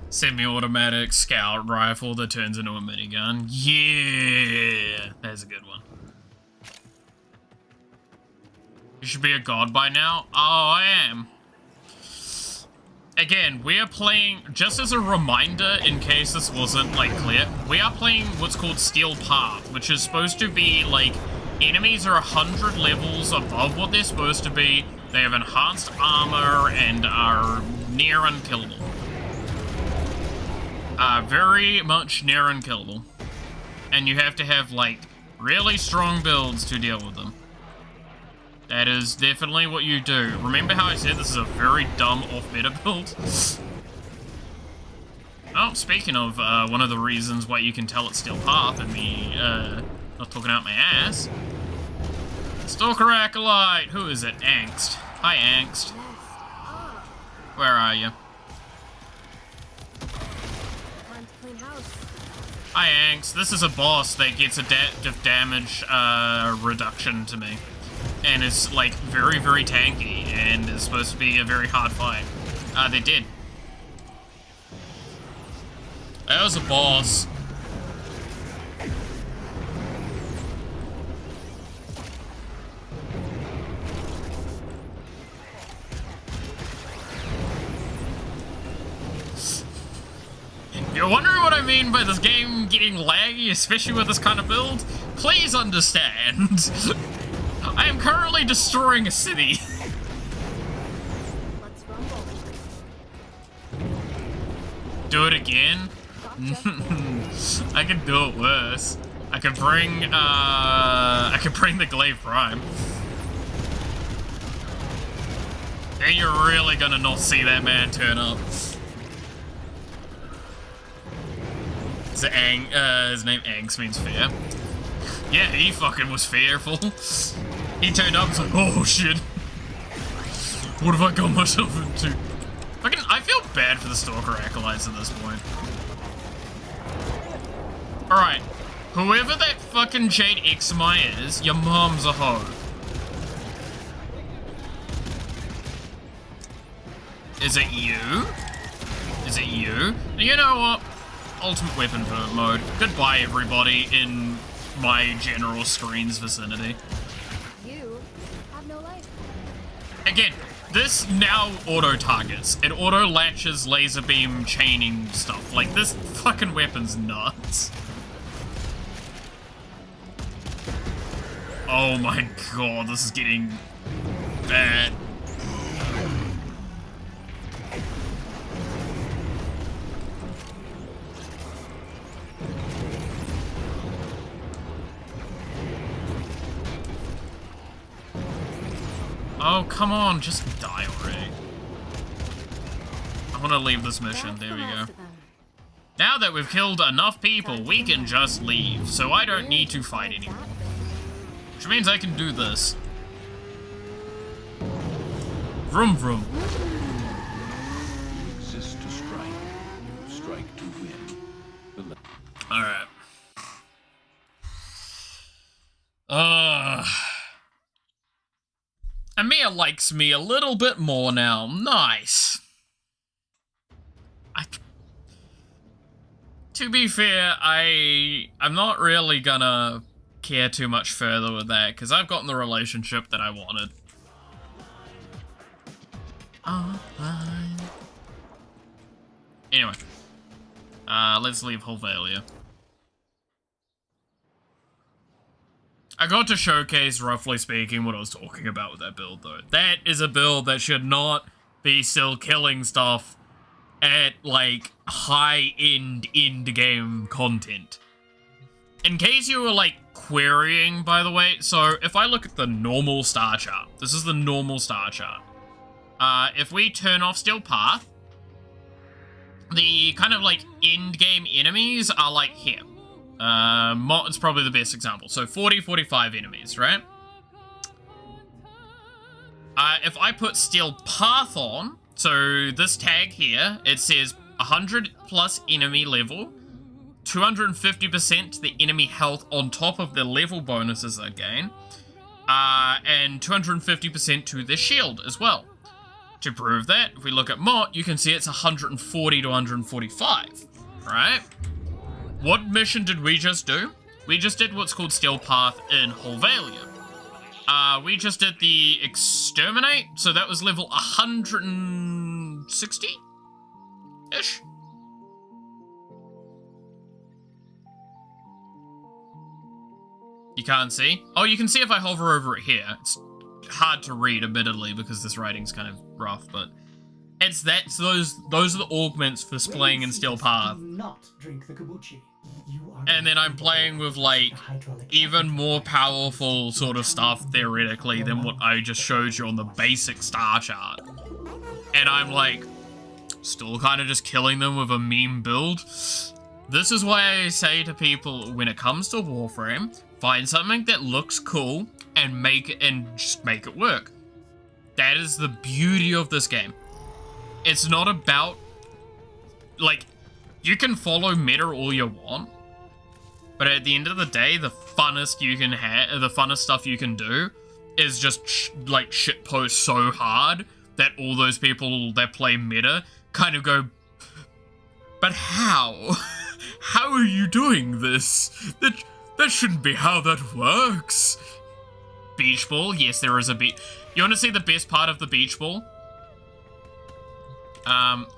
A: Semi-automatic scout rifle that turns into a minigun. Yeah, that's a good one. You should be a god by now. Oh, I am. Again, we are playing, just as a reminder, in case this wasn't, like, clear, we are playing what's called Steel Path, which is supposed to be, like, enemies are 100 levels above what they're supposed to be. They have enhanced armor and are near unkillable. Very much near unkillable. And you have to have, like, really strong builds to deal with them. That is definitely what you do. Remember how I said this is a very dumb off-meta build? Oh, speaking of, one of the reasons why you can tell it's Steel Path and me, not talking out my ass. Stalker Acolyte! Who is it? Angst. Hi, Angst. Where are you? Hi, Angst. This is a boss that gets a damage reduction to me. And is, like, very, very tanky, and is supposed to be a very hard fight. They did. That was a boss. You're wondering what I mean by this game getting laggy, especially with this kind of build? Please understand. I am currently destroying a city.
E: Let's rumble.
A: Do it again? I could do it worse. I could bring the Glaive Prime. Then you're really gonna not see that man turn up. His name Angst means fear. Yeah, he fucking was fearful. He turned up and was like, oh shit. What have I got myself into? Fucking, I feel bad for the Stalker Acolytes at this point. Alright, whoever that fucking Jade Exmai is, your mom's a hoe. Is it you? Is it you? You know what? Ultimate Weapon mode. Goodbye, everybody in my general screen's vicinity.
E: You have no life.
A: Again, this now auto-targets. It auto-latches laser beam chaining stuff. Like, this fucking weapon's nuts. Oh my god, this is getting bad. Oh, come on, just die already. I want to leave this mission. There we go. Now that we've killed enough people, we can just leave, so I don't need to fight anymore. Which means I can do this. Vroom vroom.
D: You exist to strike. You strike to win.
A: Alright. Amir likes me a little bit more now. Nice. To be fair, I'm not really gonna care too much further with that, because I've gotten the relationship that I wanted. Anyway. Let's leave Holvalia. I got to showcase, roughly speaking, what I was talking about with that build, though. That is a build that should not be still killing stuff at, like, high-end end-game content. In case you were, like, querying, by the way, so if I look at the normal star chart, this is the normal star chart. If we turn off Steel Path, the kind of, like, end-game enemies are, like, here. Mott is probably the best example. So 40, 45 enemies, right? If I put Steel Path on, so this tag here, it says 100 plus enemy level, 250% to the enemy health on top of the level bonuses I gain, and 250% to the shield as well. To prove that, if we look at Mott, you can see it's 140 to 145, right? What mission did we just do? We just did what's called Steel Path in Holvalia. We just did the Exterminate, so that was level 160-ish? You can't see? Oh, you can see if I hover over it here. It's hard to read, admittedly, because this writing's kind of rough, but it's that. So those are the augments for displaying in Steel Path.
B: Do not drink the kombucha.
A: And then I'm playing with, like, even more powerful sort of stuff, theoretically, than what I just showed you on the basic star chart. And I'm, like, still kind of just killing them with a meme build. This is why I say to people, when it comes to Warframe, find something that looks cool and just make it work. That is the beauty of this game. It's not about, like, you can follow meta all you want, but at the end of the day, the funnest you can have, the funnest stuff you can do is just like shitpost so hard that all those people that play meta kind of go, but how? How are you doing this? That shouldn't be how that works. Beach ball, yes, there is a beach. You want to see the best part of the beach ball?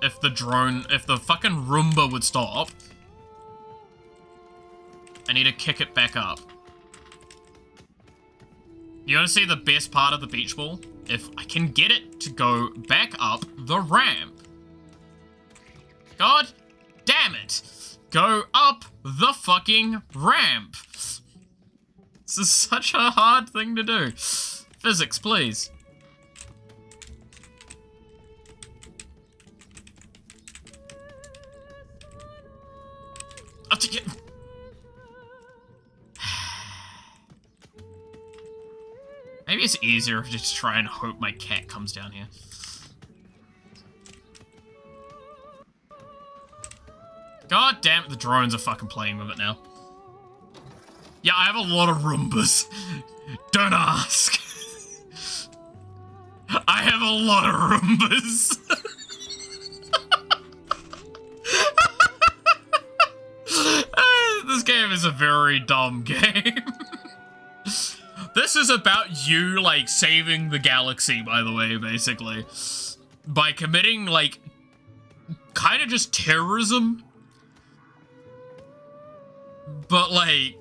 A: If the fucking Roomba would stop. I need to kick it back up. You want to see the best part of the beach ball? If I can get it to go back up the ramp. God damn it. Go up the fucking ramp. This is such a hard thing to do. Physics, please. Maybe it's easier to just try and hope my cat comes down here. God damn it, the drones are fucking playing with it now. Yeah, I have a lot of Roombas. Don't ask. I have a lot of Roombas. This game is a very dumb game. This is about you, like, saving the galaxy, by the way, basically. By committing, like, kind of just terrorism. But, like,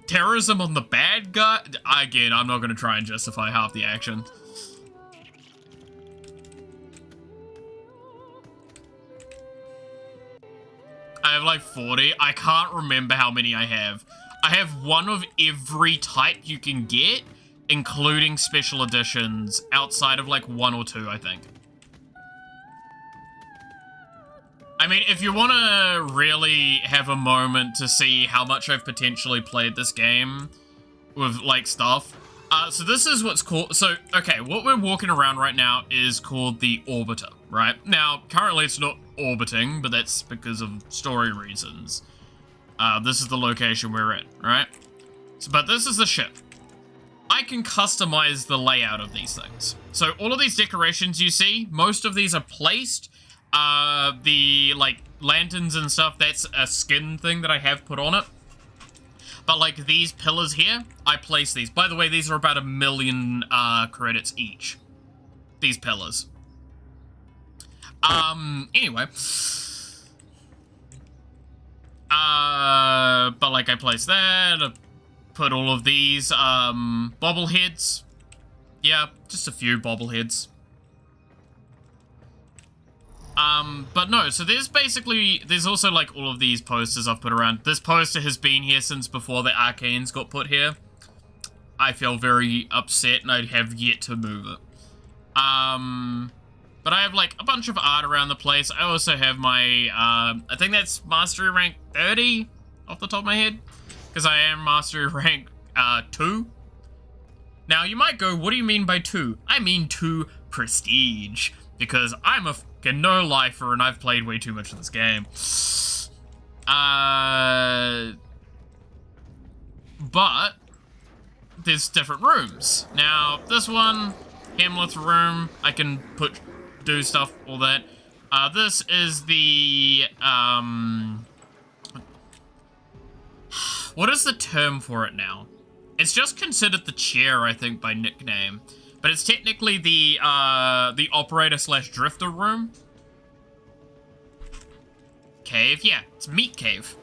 A: terrorism on the bad guy? Again, I'm not going to try and justify half the action. I have like 40. I can't remember how many I have. I have one of every type you can get, including special editions, outside of like 1 or 2, I think. I mean, if you want to really have a moment to see how much I've potentially played this game with, like, stuff. So this is what's called... So, okay, what we're walking around right now is called the Orbiter, right? Now, currently it's not orbiting, but that's because of story reasons. This is the location we're at, right? So, but this is the ship. I can customize the layout of these things. So all of these decorations you see, most of these are placed. The, like, lanterns and stuff, that's a skin thing that I have put on it. But, like, these pillars here, I place these. By the way, these are about 1 million credits each. These pillars. Anyway. But, like, I place that, put all of these, bobbleheads. Yeah, just a few bobbleheads. But no, so there's also, like, all of these posters I've put around. This poster has been here since before the arcanes got put here. I feel very upset and I have yet to move it. But I have, like, a bunch of art around the place. I also have my, I think that's Mastery Rank 30 off the top of my head. Because I am Mastery Rank, 2. Now, you might go, what do you mean by 2? I mean 2 Prestige. Because I'm a fucking no-lifer and I've played way too much of this game. But there's different rooms. Now, this one, Hamlet's room, I can do stuff, all that. This is the, what is the term for it now? It's just considered the chair, I think, by nickname. But it's technically the operator/drifter room. Cave, yeah, it's Meat Cave.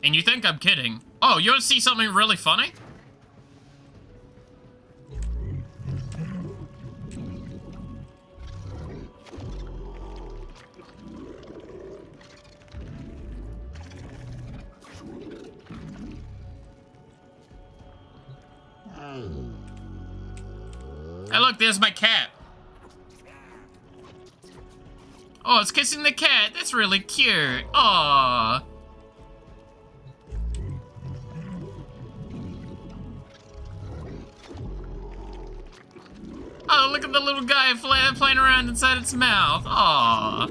A: And you think I'm kidding. Oh, you want to see something really funny? Hey, look, there's my cat. Oh, it's kissing the cat. That's really cute. Aww. Oh, look at the little guy playing around inside its mouth. Aww.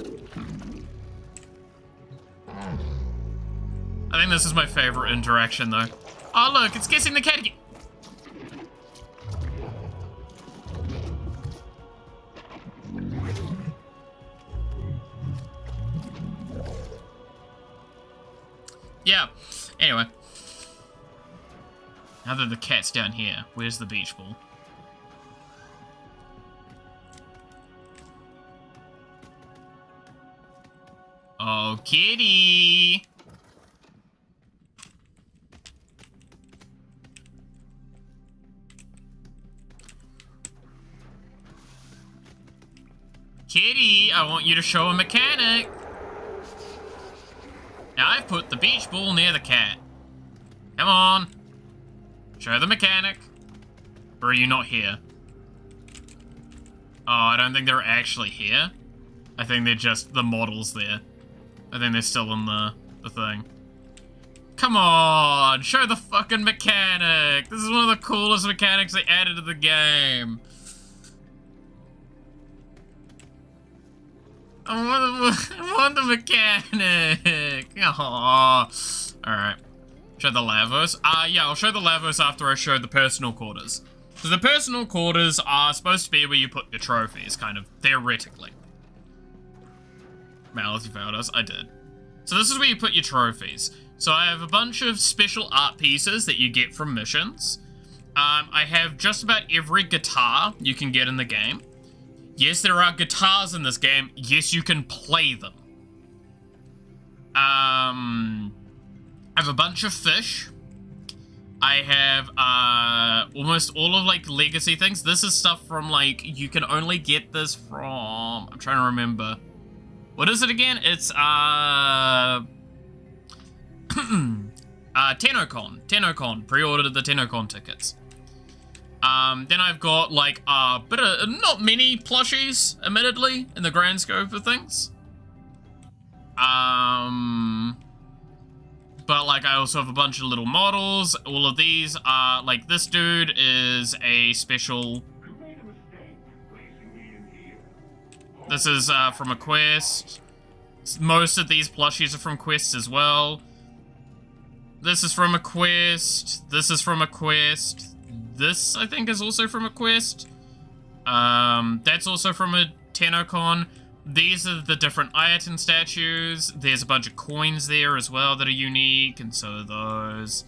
A: I think this is my favorite interaction, though. Oh, look, it's kissing the cat again. Yeah, anyway. Now that the cat's down here, where's the beach ball? Oh, kitty! Kitty, I want you to show a mechanic! Now I've put the beach ball near the cat. Come on. Show the mechanic. Or are you not here? Oh, I don't think they're actually here. I think they're just the models there. I think they're still in the thing. Come on, show the fucking mechanic. This is one of the coolest mechanics they added to the game. I want the mechanic. Aww. Alright. Show the Lavos. Yeah, I'll show the Lavos after I show the personal quarters. So the personal quarters are supposed to be where you put your trophies, kind of, theoretically. Malice, you failed us. I did. So this is where you put your trophies. So I have a bunch of special art pieces that you get from missions. I have just about every guitar you can get in the game. Yes, there are guitars in this game. Yes, you can play them. I have a bunch of fish. I have almost all of, like, legacy things. This is stuff from, like, you can only get this from... I'm trying to remember. What is it again? It's, TennoCon. TennoCon. Pre-ordered the TennoCon tickets. Then I've got, like, but not many plushies, admittedly, in the grand scope of things. But, like, I also have a bunch of little models. All of these are, like, this dude is a special... This is, from a quest. Most of these plushies are from quests as well. This is from a quest. This is from a quest. this, I think, is also from a quest. That's also from a Tenocon. These are the different Ayatan statues. There's a bunch of coins there as well that are unique, and so are those.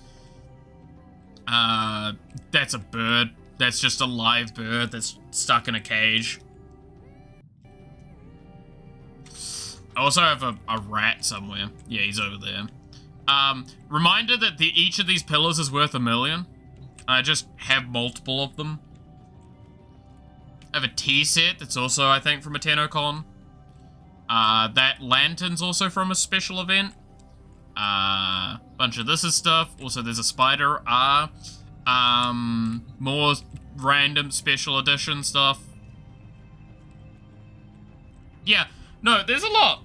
A: That's a bird. That's just a live bird that's stuck in a cage. I also have a rat somewhere. Yeah, he's over there. Reminder that each of these pillars is worth $1 million. I just have multiple of them. I have a tea set that's also, I think, from a Tenocon. That lantern's also from a special event. Bunch of this is stuff. Also, there's a spider. More random special edition stuff. Yeah, no, there's a lot.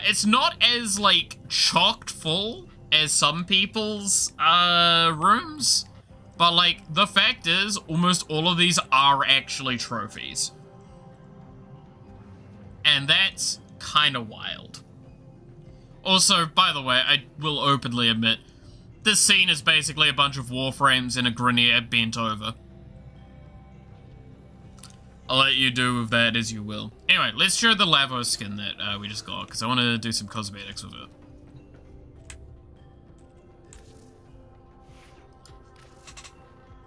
A: It's not as, like, chocked full as some people's, rooms. But, like, the fact is, almost all of these are actually trophies. And that's kind of wild. Also, by the way, I will openly admit, this scene is basically a bunch of warframes and a Grineer bent over. I'll let you do with that as you will. Anyway, let's show the Lavo skin that we just got, because I want to do some cosmetics with it.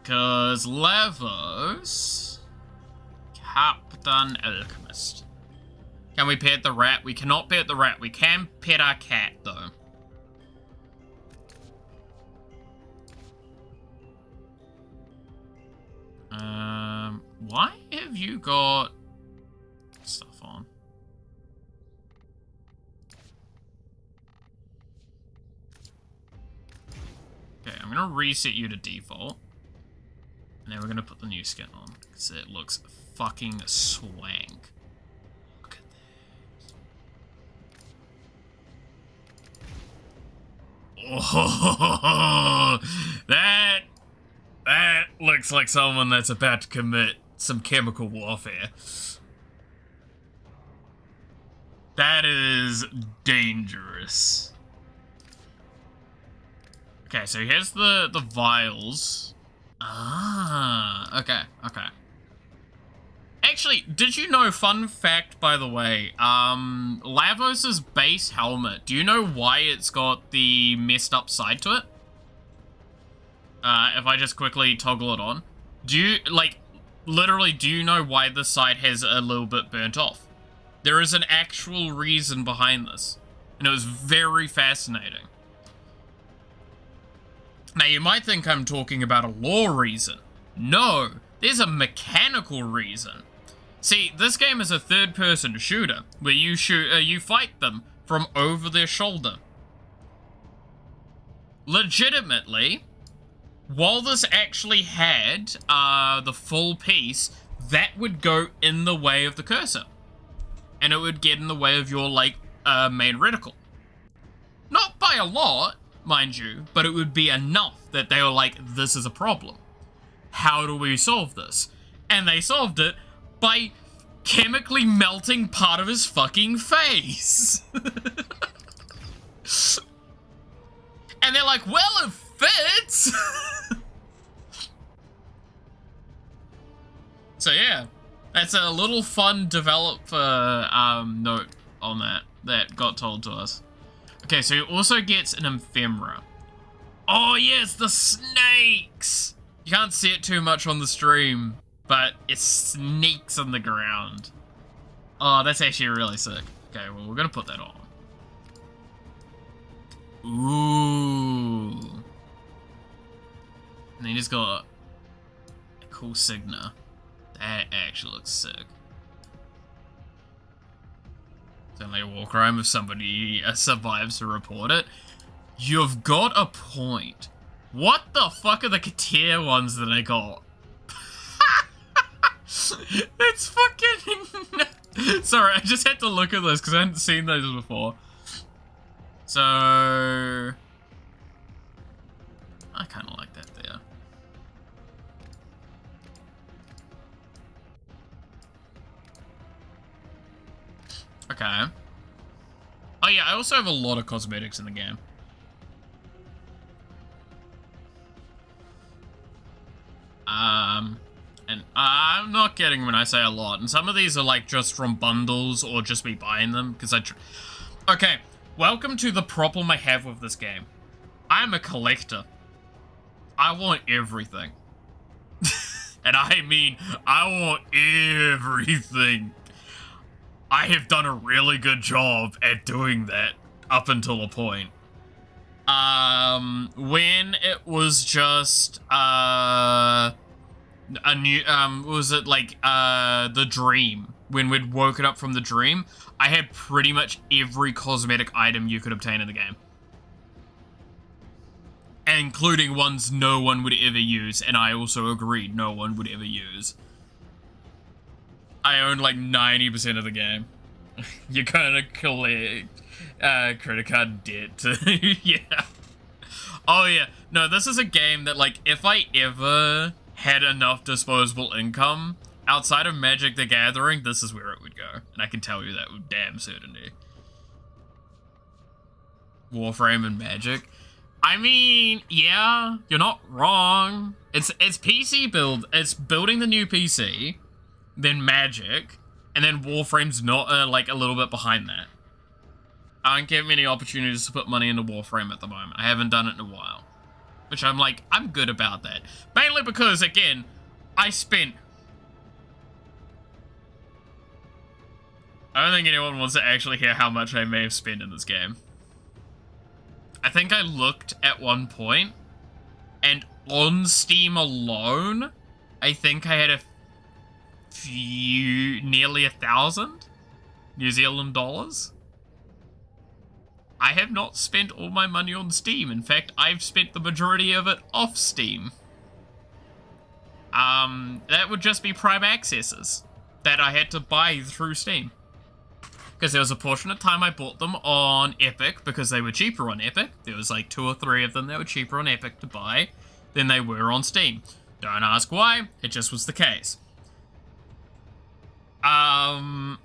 A: Because Lavos... Captain Alchemist. Can we pet the rat? We cannot pet the rat. We can pet our cat, though. Why have you got stuff on? Okay, I'm gonna reset you to default. And then we're gonna put the new skin on, because it looks fucking swank. Look at that. Oh, that looks like someone that's about to commit some chemical warfare. That is dangerous. Okay, so here's the vials. Ah, okay. Actually, did you know, fun fact, by the way, Lavos's base helmet, do you know why it's got the messed up side to it? If I just quickly toggle it on. Do you, like, literally, do you know why this side has a little bit burnt off? There is an actual reason behind this. And it was very fascinating. Now, you might think I'm talking about a lore reason. No, there's a mechanical reason. See, this game is a third-person shooter, where you fight them from over their shoulder. Legitimately, while this actually had the full piece, that would go in the way of the cursor. And it would get in the way of your, like, main reticle. Not by a lot, mind you, but it would be enough that they were like, this is a problem. How do we solve this? And they solved it by chemically melting part of his fucking face. And they're like, well, it fits. So yeah, that's a little fun developer note on that got told to us. Okay, so he also gets an ephemera. Oh yes, the snakes! You can't see it too much on the stream, but it sneaks on the ground. Oh, that's actually really sick. Okay, well, we're gonna put that on. Ooh. And then he's got a cool Signa. That actually looks sick. It's only a war crime if somebody survives to report it. You've got a point. What the fuck are the Katir ones that I got? It's fucking... Sorry, I just had to look at this because I hadn't seen those before. So... I kind of like that there. Okay. Oh yeah, I also have a lot of cosmetics in the game. And I'm not kidding when I say a lot. And some of these are like just from bundles or just me buying them because okay, welcome to the problem I have with this game. I'm a collector. I want everything. And I mean, I want everything. I have done a really good job at doing that up until a point. When it was just, a new, was it like, the dream? When we'd woken up from the dream, I had pretty much every cosmetic item you could obtain in the game. Including ones no one would ever use, and I also agreed no one would ever use. I own like 90% of the game. You're gonna collect credit card debt. Yeah. Oh yeah. No, this is a game that like if I ever had enough disposable income outside of Magic the Gathering, this is where it would go. And I can tell you that with damn certainty. Warframe and Magic. I mean, yeah, you're not wrong. It's PC build. It's building the new PC, then Magic, and then Warframe's not like a little bit behind that. I don't get many opportunities to put money into Warframe at the moment. I haven't done it in a while, which I'm like, I'm good about that. Mainly because, again, I don't think anyone wants to actually hear how much I may have spent in this game. I think I looked at one point, and on Steam alone, I think I had nearly 1,000 New Zealand dollars. I have not spent all my money on Steam. In fact, I've spent the majority of it off Steam. That would just be Prime Accesses that I had to buy through Steam. Because there was a portion of time I bought them on Epic because they were cheaper on Epic. There was like 2 or 3 of them that were cheaper on Epic to buy than they were on Steam. Don't ask why, it just was the case. Try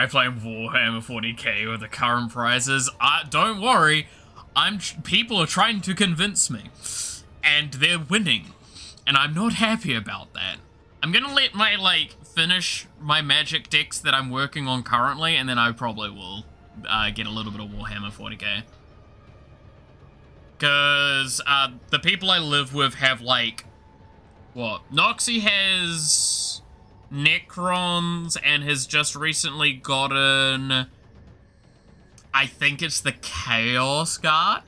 A: playing Warhammer 40k with the current prices. Don't worry, people are trying to convince me. And they're winning. And I'm not happy about that. I'm gonna let my, finish my Magic decks that I'm working on currently, and then I probably will get a little bit of Warhammer 40k. Because the people I live with have, what? Noxie has Necrons and has just recently gotten, I think it's the Chaos Guard.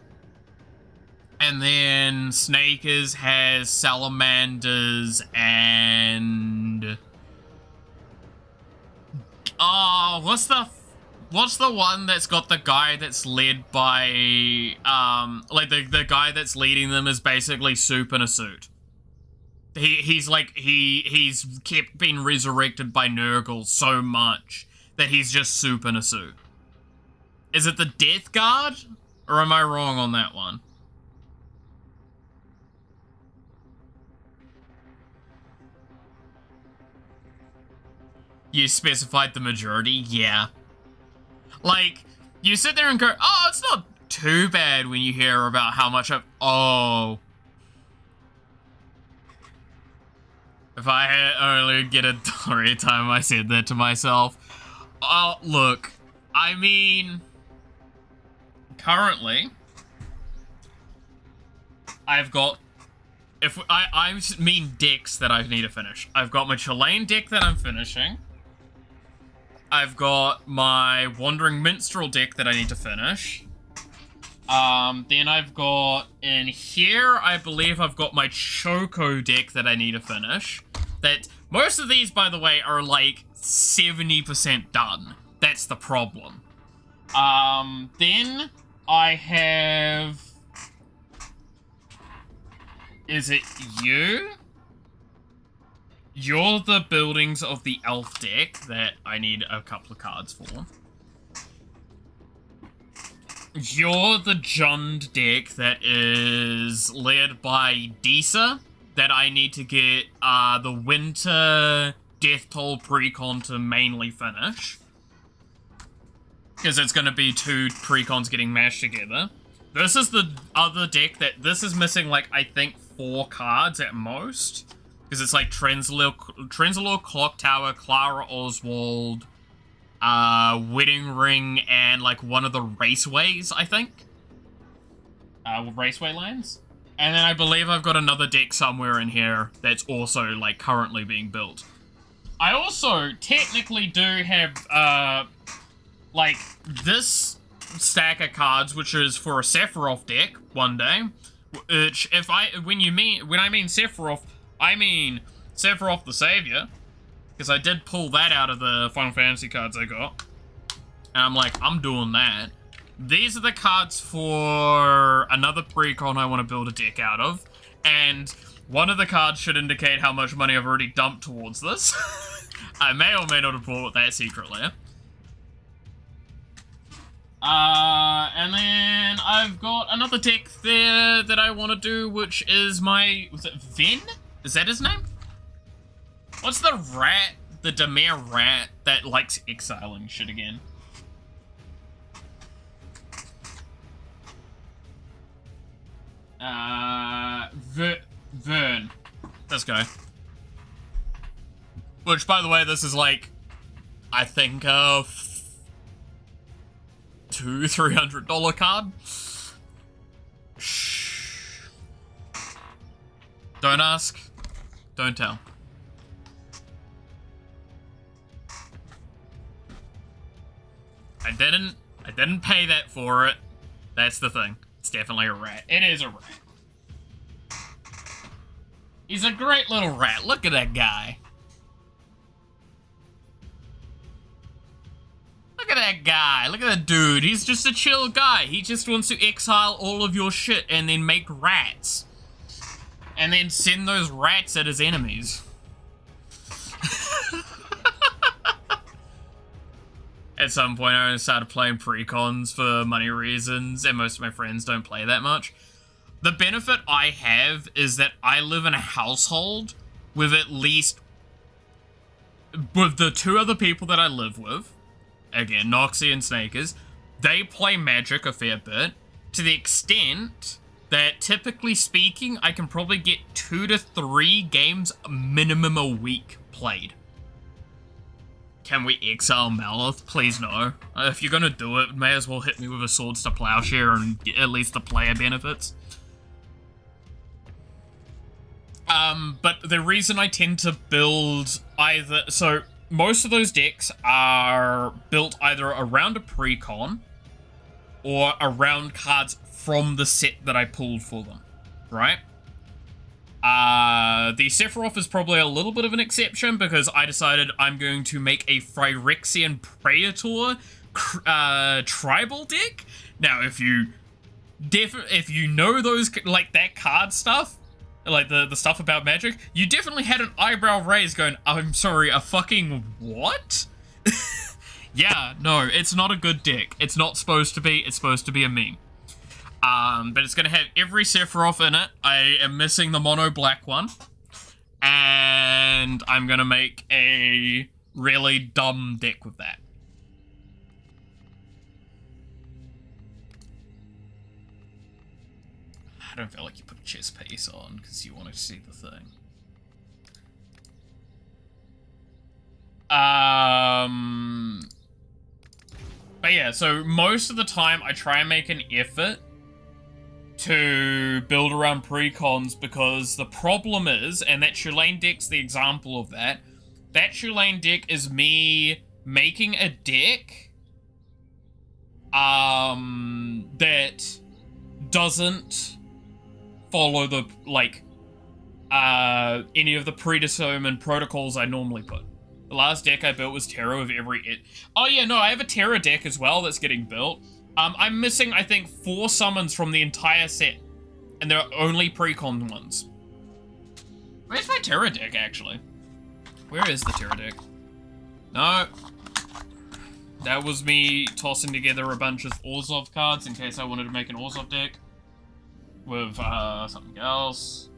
A: And then Snakers has Salamanders and... Oh, what's the one that's got the guy that's led by, the guy that's leading them is basically Soup in a suit. He's been resurrected by Nurgle so much that he's just Soup in a suit. Is it the Death Guard? Or am I wrong on that one? You specified the majority? Yeah. You sit there and go, oh, it's not too bad when you hear about how much oh. If I had only get a dollar every time I said that to myself. Oh, look. I mean, currently, I've got, I mean decks that I need to finish. I've got my Chilean deck that I'm finishing. I've got my Wandering Minstrel deck that I need to finish. Then I've got, in here, I believe I've got my Choco deck that I need to finish. That, most of these, by the way, are 70% done. That's the problem. Then I have... Is it you? You're the buildings of the elf deck that I need a couple of cards for. You're the Jund deck that is led by Disa that I need to get the Winter Death Toll precon to mainly finish. Because it's going to be 2 precons getting mashed together. This is the other deck that, this is missing I think 4 cards at most. Because it's like Trenzalore, Clock Tower, Clara Oswald, Wedding Ring, and like one of the raceways, I think. Raceway lands. And then I believe I've got another deck somewhere in here that's also like currently being built. I also technically do have like this stack of cards, which is for a Sephiroth deck one day. Which when I mean Sephiroth, I mean Sephiroth the Savior, because I did pull that out of the Final Fantasy cards I got. And I'm like, I'm doing that. These are the cards for another precon I want to build a deck out of. And one of the cards should indicate how much money I've already dumped towards this. I may or may not have bought that secretly. And then I've got another deck there that I want to do, which is was it Ven? Is that his name? What's the rat, the Demir rat that likes exiling shit again? Vern. This guy. Which, by the way, this is like, I think, $200-300 card. Shh. Don't ask. Don't tell. I didn't pay that for it. That's the thing. It's definitely a rat. It is a rat. He's a great little rat. Look at that guy. Look at that guy. Look at that dude. He's just a chill guy. He just wants to exile all of your shit and then make rats. And then send those rats at his enemies. At some point, I started playing precons for money reasons, and most of my friends don't play that much. The benefit I have is that I live in a household with with the 2 other people that I live with, again, Noxie and Snakers, they play Magic a fair bit, to the extent that, typically speaking, I can probably get 2 to 3 games minimum a week played. Can we exile Malith? Please no. If you're gonna do it, may as well hit me with a Swords to Plowshare and get at least the player benefits. But the reason I tend to build so most of those decks are built either around a precon or around cards from the set that I pulled for them, right? The Sephiroth is probably a little bit of an exception because I decided I'm going to make a Phyrexian Praetor tribal deck. Now, if you know those, like, that card stuff, like the stuff about Magic, you definitely had an eyebrow raised going, I'm sorry, a fucking what? Yeah, no, it's not a good deck. It's not supposed to be. It's supposed to be a meme. But it's gonna have every Sephiroth in it. I am missing the mono black one. And I'm gonna make a really dumb deck with that. I don't feel like you put a chess piece on because you want to see the thing. But yeah, so most of the time I try and make an effort to build around precons because the problem is, and that Tulane deck's the example of that, that Tulane deck is me making a deck that doesn't follow the, like, any of the predetermined protocols I normally put. The last deck I built was Terror of every... Oh yeah, no, I have a Terror deck as well that's getting built. I'm missing, I think, 4 summons from the entire set. And they're only precon ones. Where's my Terror deck, actually? Where is the Terror deck? No. That was me tossing together a bunch of Orzhov cards in case I wanted to make an Orzhov deck. With, something else.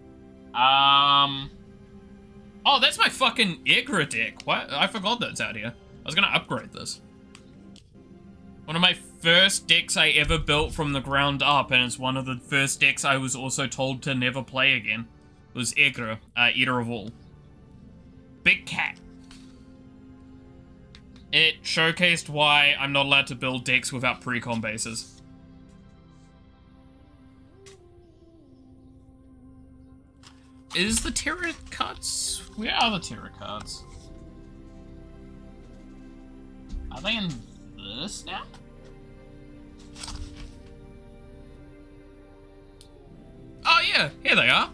A: Oh, that's my fucking Igra deck. What? I forgot that's out here. I was gonna upgrade this. One of my first decks I ever built from the ground up, and it's one of the first decks I was also told to never play again. It was Egra, Eater of All. Big cat. It showcased why I'm not allowed to build decks without pre-con bases. Is the Terra cards? Where are the Terra cards? Are they in this now? Oh yeah, here they are.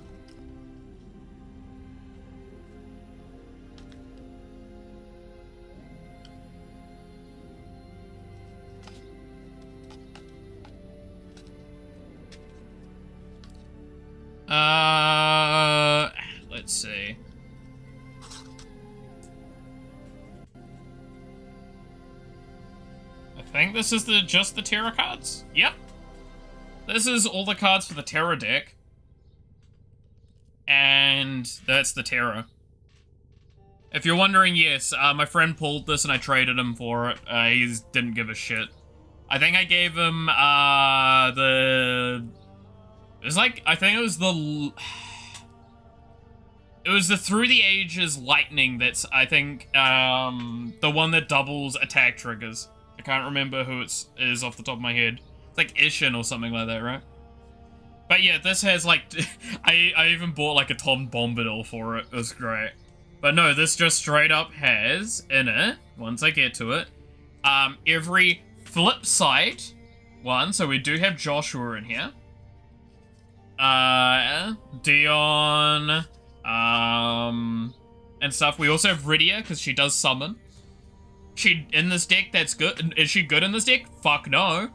A: Let's see. I think this is just the Terra cards. Yep. This is all the cards for the Terra deck. And that's the Terra. If you're wondering, yes, my friend pulled this and I traded him for it. He didn't give a shit. I think I gave him, it was like, I think it was the... It was the Through the Ages Lightning that's, I think, the one that doubles attack triggers. I can't remember who it is off the top of my head. It's like Ishin or something like that, right? But yeah, this has like, I even bought like a Tom Bombadil for it. It was great. But no, this just straight up has in it, once I get to it, every flip side one. So we do have Joshua in here. Dion, and stuff. We also have Rydia, because she does summon. She, in this deck, that's good. Is she good in this deck? Fuck no.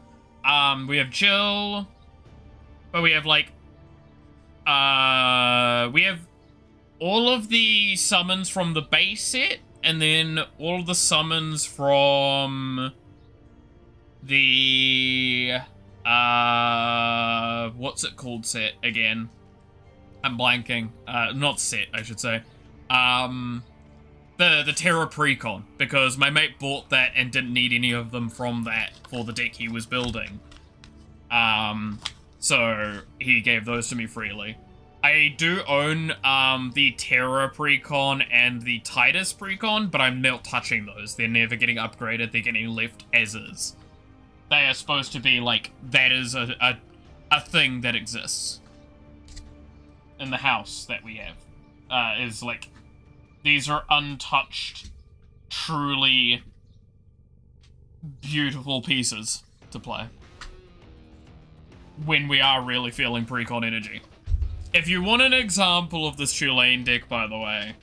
A: We have Jill. But we have, like, we have all of the summons from the base set, and then all of the summons from the, what's it called set again? I'm blanking. Not set, I should say. The Terra Precon, because my mate bought that and didn't need any of them from that for the deck he was building. So he gave those to me freely. I do own the Terra Precon and the Titus Precon, but I'm not touching those. They're never getting upgraded. They're getting left as is. They are supposed to be like, that is a thing that exists in the house that we have. Is like, these are untouched, truly beautiful pieces to play when we are really feeling precon energy. If you want an example of this Tulane deck, by the way,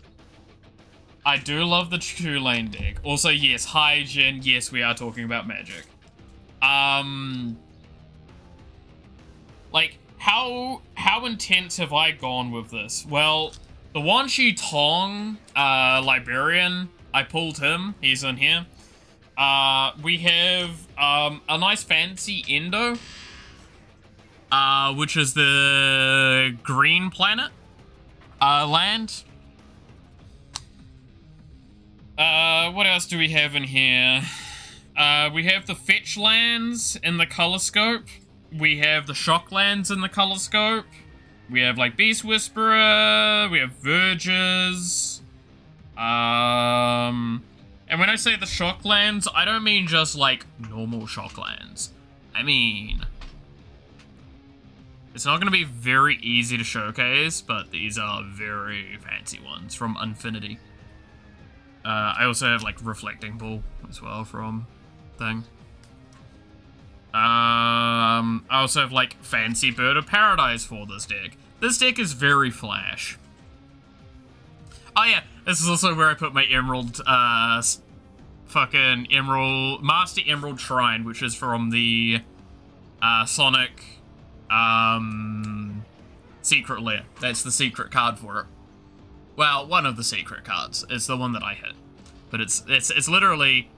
A: I do love the Tulane deck. Also, yes, Hygiene, yes, we are talking about magic. Like, how intense have I gone with this? Well, the Wan Shi Tong Librarian, I pulled him. He's in here. We have a nice fancy Endo, which is the green planet land. What else do we have in here? We have the fetch lands in the color scope. We have the shock lands in the color scope. We have like Beast Whisperer. We have Verges. And when I say the shock lands, I don't mean just like normal shock lands. I mean, it's not going to be very easy to showcase, but these are very fancy ones from Infinity. I also have like Reflecting Ball as well from thing. I also have like fancy Bird of Paradise for this deck. This deck is very flash. Oh yeah, this is also where I put my Emerald, fucking Emerald, Master Emerald Shrine, which is from the, Sonic, Secret Lair. That's the secret card for it. Well, one of the secret cards. It's the one that I hit. But it's literally,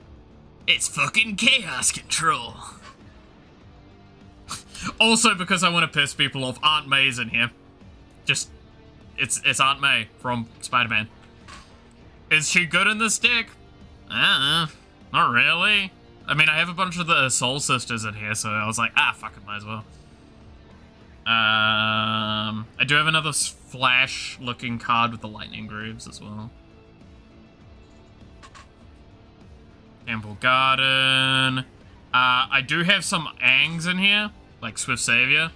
A: it's fucking Chaos Control. Also, because I want to piss people off, Aunt May's in here. Just, it's Aunt May from Spider-Man. Is she good in this deck? Not really. I mean, I have a bunch of the Soul Sisters in here, so I was like, fuck it, might as well. I do have another Flash-looking card with the lightning grooves as well. Temple Garden. I do have some Angs in here, like Swift Savior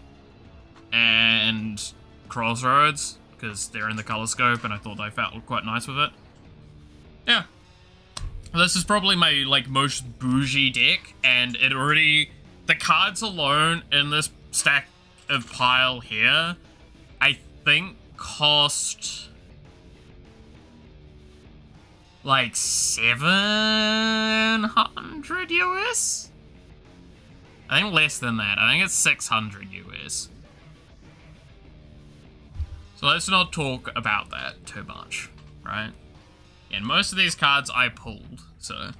A: and Crossroads, because they're in the color scope, and I thought they felt quite nice with it. Yeah. This is probably my, like, most bougie deck, and it already... The cards alone in this stack of pile here, I think cost... like 700 US? I think less than that. I think it's 600 US. So let's not talk about that too much, right? And most of these cards I pulled, so...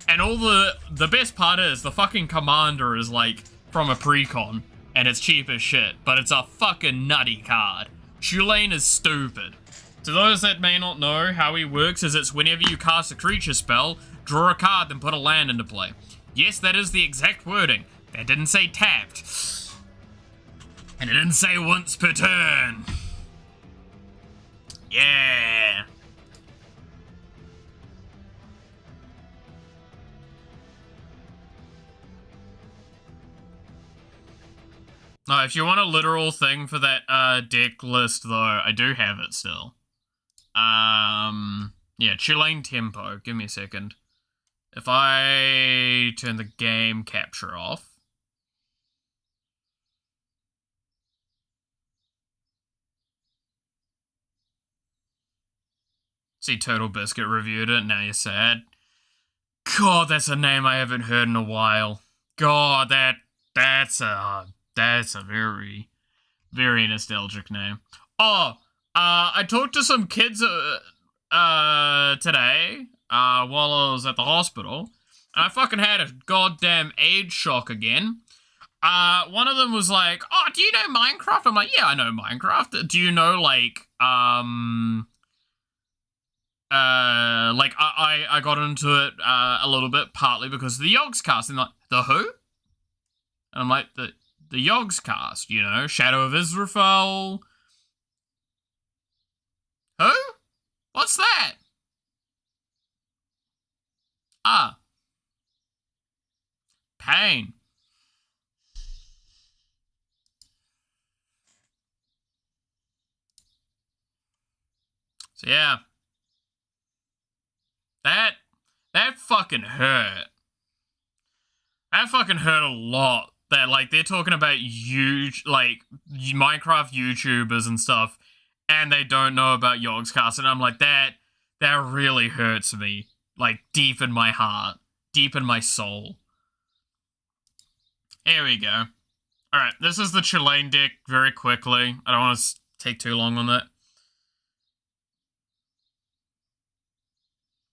A: And all the best part is, the fucking commander is like, from a precon, and it's cheap as shit, but it's a fucking nutty card. Tulane is stupid. To those that may not know, how he works is it's whenever you cast a creature spell, draw a card, then put a land into play. Yes, that is the exact wording. That didn't say tapped. And it didn't say once per turn. Yeah. No, if you want a literal thing for that deck list, though, I do have it still. Yeah, Tulane Tempo. Give me a second. If I turn the game capture off. See, Total Biscuit reviewed it, now you're sad. God, that's a name I haven't heard in a while. God, that's a very, very nostalgic name. Oh, I talked to some kids today while I was at the hospital, and I fucking had a goddamn age shock again. One of them was like, "Oh, do you know Minecraft?" I'm like, "Yeah, I know Minecraft. Do you know, like, I got into it a little bit partly because of the Yogs cast." And like, the who? And I'm like, the Yogs cast, you know, Shadow of Israfel. Who? What's that? Pain. So yeah. That fucking hurt. That fucking hurt a lot. That, like, they're talking about huge, like, Minecraft YouTubers and stuff, and they don't know about Yogscast, and I'm like, that really hurts me. Like, deep in my heart. Deep in my soul. Here we go. Alright, this is the Tulane deck very quickly. I don't want to take too long on that.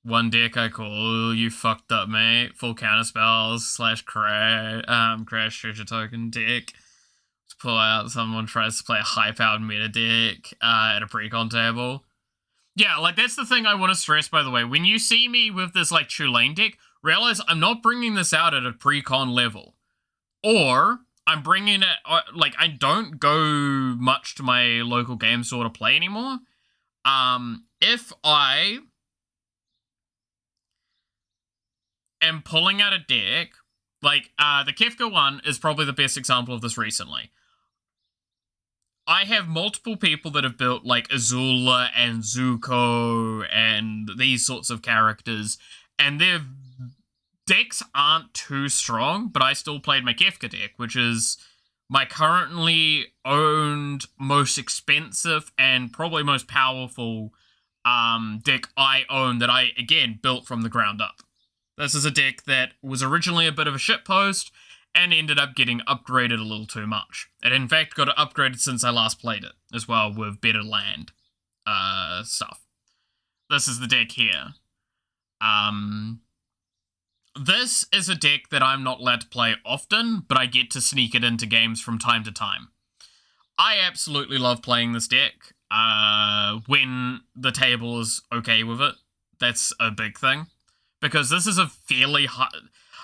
A: One deck I call, you fucked up, mate. Full counterspells / crash treasure token deck. Let's pull out someone tries to play a high-powered meta deck at a precon table. Yeah, like, that's the thing I want to stress, by the way. When you see me with this, like, Tulane deck, realize I'm not bringing this out at a precon level. Or, I'm bringing it, like, I don't go much to my local game store to play anymore. If I am pulling out a deck, like, the Kefka one is probably the best example of this recently. I have multiple people that have built, like, Azula and Zuko and these sorts of characters, and their decks aren't too strong, but I still played my Kefka deck, which is my currently owned most expensive and probably most powerful deck I own that I, again, built from the ground up. This is a deck that was originally a bit of a shitpost and ended up getting upgraded a little too much. It in fact got upgraded since I last played it, as well, with better land stuff. This is the deck here. This is a deck that I'm not allowed to play often, but I get to sneak it into games from time to time. I absolutely love playing this deck. when the table is okay with it. That's a big thing. Because this is a fairly high...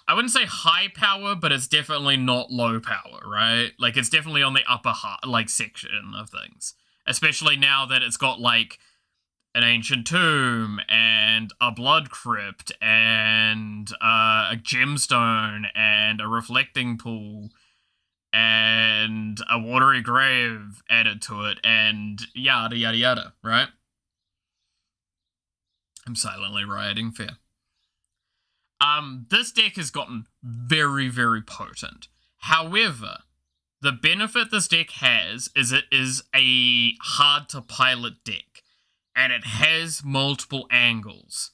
A: I wouldn't say high power, but it's definitely not low power, right? Like, it's definitely on the upper section of things. Especially now that it's got, like, an ancient tomb, and a blood crypt, and a gemstone, and a reflecting pool, and a watery grave added to it, and yada yada yada, right? I'm silently rioting, fair. This deck has gotten very, very potent. However, the benefit this deck has is it is a hard-to-pilot deck, and it has multiple angles.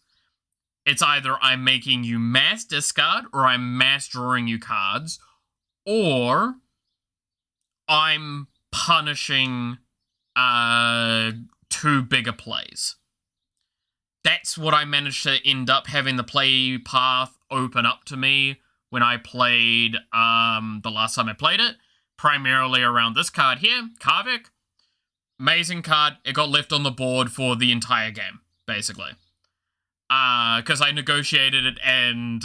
A: It's either I'm making you mass discard, or I'm mass drawing you cards, or I'm punishing two bigger plays. That's what I managed to end up having the play path open up to me when I played the last time I played it. Primarily around this card here, Karvik. Amazing card. It got left on the board for the entire game, basically. Because I negotiated it and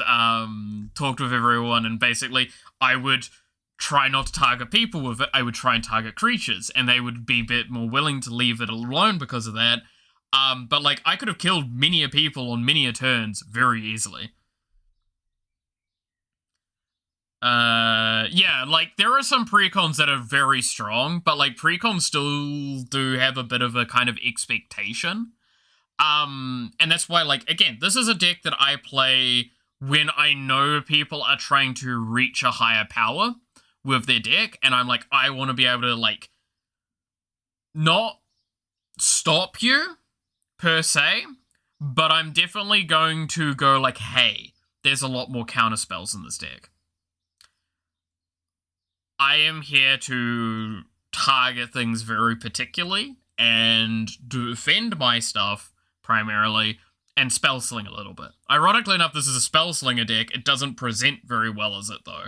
A: talked with everyone, and basically I would try not to target people with it. I would try and target creatures, and they would be a bit more willing to leave it alone because of that. But, like, I could have killed many a people on many a turns very easily. Yeah, like, there are some precons that are very strong, but, like, precons still do have a bit of a kind of expectation. And that's why, like, again, this is a deck that I play when I know people are trying to reach a higher power with their deck, and I'm like, I want to be able to, like, not stop you, per se, but I'm definitely going to go like, hey, there's a lot more counter spells in this deck. I am here to target things very particularly and defend my stuff primarily and spell sling a little bit. Ironically enough, this is a spell slinger deck. It doesn't present very well as it though.